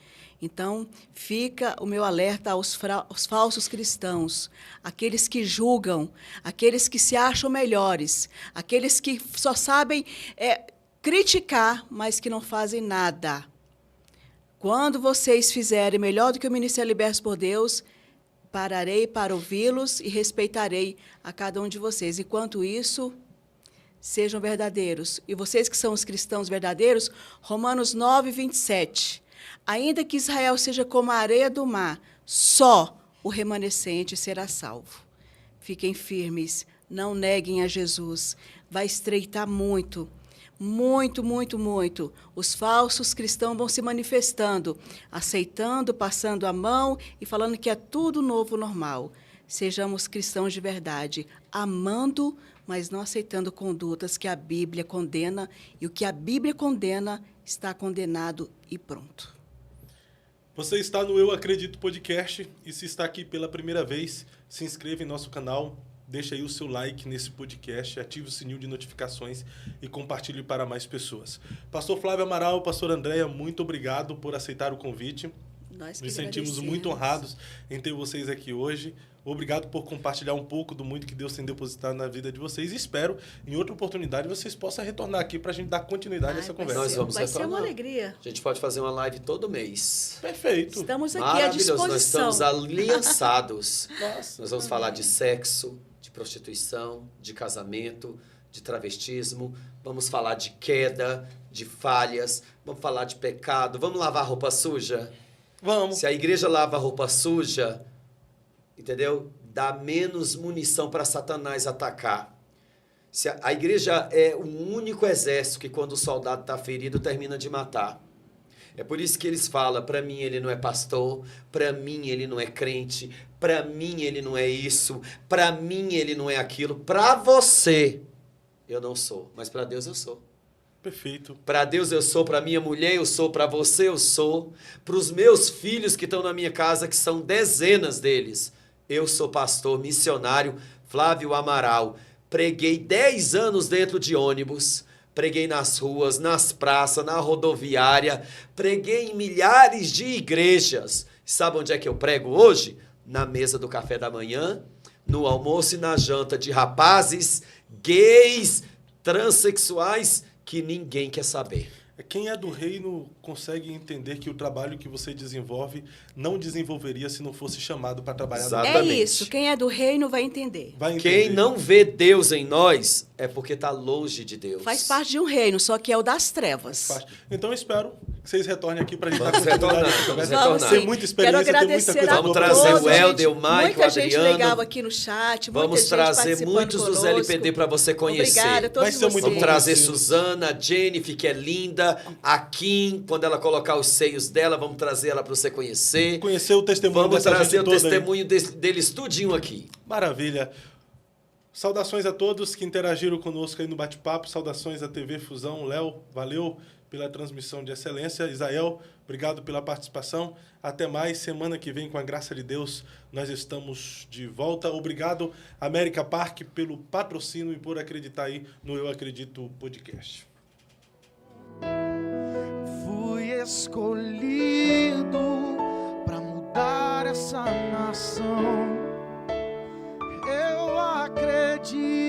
Então, fica o meu alerta aos falsos cristãos, aqueles que julgam, aqueles que se acham melhores, aqueles que só sabem criticar, mas que não fazem nada. Quando vocês fizerem melhor do que o Ministério Libertos por Deus, pararei para ouvi-los e respeitarei a cada um de vocês. Enquanto isso, sejam verdadeiros. E vocês que são os cristãos verdadeiros, Romanos 9, 27. Ainda que Israel seja como a areia do mar, só o remanescente será salvo. Fiquem firmes, não neguem a Jesus. Vai estreitar muito, muito, muito, muito. Os falsos cristãos vão se manifestando, aceitando, passando a mão e falando que é tudo novo, normal. Sejamos cristãos de verdade, amando, mas não aceitando condutas que a Bíblia condena, e o que a Bíblia condena está condenado e pronto. Você está no Eu Acredito Podcast e se está aqui pela primeira vez, se inscreva em nosso canal, deixa aí o seu like nesse podcast, ative o sininho de notificações e compartilhe para mais pessoas. Pastor Flávio Amaral, Pastor Andréa, muito obrigado por aceitar o convite. Nos sentimos muito honrados em ter vocês aqui hoje. Obrigado por compartilhar um pouco do muito que Deus tem depositado na vida de vocês. E espero, em outra oportunidade, vocês possam retornar aqui para a gente dar continuidade a essa conversa. Nós vamos vai retornar. ser uma alegria. A gente pode fazer uma live todo mês. Perfeito. Estamos aqui à Maravilhoso. Nós disposição. estamos aliançados. Nossa. Nós vamos falar de sexo, de prostituição, de casamento, de travestismo. Vamos falar de queda, de falhas. Vamos falar de pecado. Vamos lavar roupa suja? Vamos. Se a igreja lava roupa suja, entendeu? Dá menos munição para Satanás atacar. Se a igreja é o único exército que, quando o soldado está ferido, termina de matar. É por isso que eles falam, para mim ele não é pastor, para mim ele não é crente, para mim ele não é isso, para mim ele não é aquilo. Para você, eu não sou, mas para Deus eu sou. Perfeito. Para Deus eu sou, para minha mulher eu sou, para você eu sou, para os meus filhos que estão na minha casa, que são dezenas deles. Eu sou pastor missionário Flávio Amaral. Preguei 10 anos dentro de ônibus, preguei nas ruas, nas praças, na rodoviária, preguei em milhares de igrejas. Sabe onde é que eu prego hoje? Na mesa do café da manhã, no almoço e na janta de rapazes, gays, transexuais, que ninguém quer saber. Quem é do reino consegue entender que o trabalho que você desenvolve não desenvolveria se não fosse chamado para trabalhar no reino. É Exatamente. isso, quem é do reino vai entender. Vai entender. Quem não vê Deus em nós é porque está longe de Deus. Faz parte de um reino, só que é o das trevas. Então eu espero que vocês retornem aqui para a gente Vamos retornar, vamos Tem retornar. sim. muita experiência, Quero tem muita agradecer coisa a boa Vamos pra trazer nós. o Helder, o Maico, muita o gente Adriano. legal aqui no chat, muita Vamos gente trazer participando muitos dos conosco. LPD para você conhecer. Obrigada a todos Vai ser muito vocês. Vamos trazer Sim. Suzana, a Jennifer, que é linda, a Kim, quando ela colocar os seios dela, vamos trazer ela para você conhecer. Conhecer o testemunho Vamos dessa trazer gente o toda aí. testemunho deles tudinho aqui. Maravilha. Saudações a todos que interagiram conosco aí no bate-papo. Saudações à TV Fusão. Léo, valeu pela transmissão de excelência. Isael, obrigado pela participação. Até mais. Semana que vem, com a graça de Deus, nós estamos de volta. Obrigado, América Park, pelo patrocínio e por acreditar aí no Eu Acredito Podcast. Fui escolhido para mudar essa nação. Eu acredito.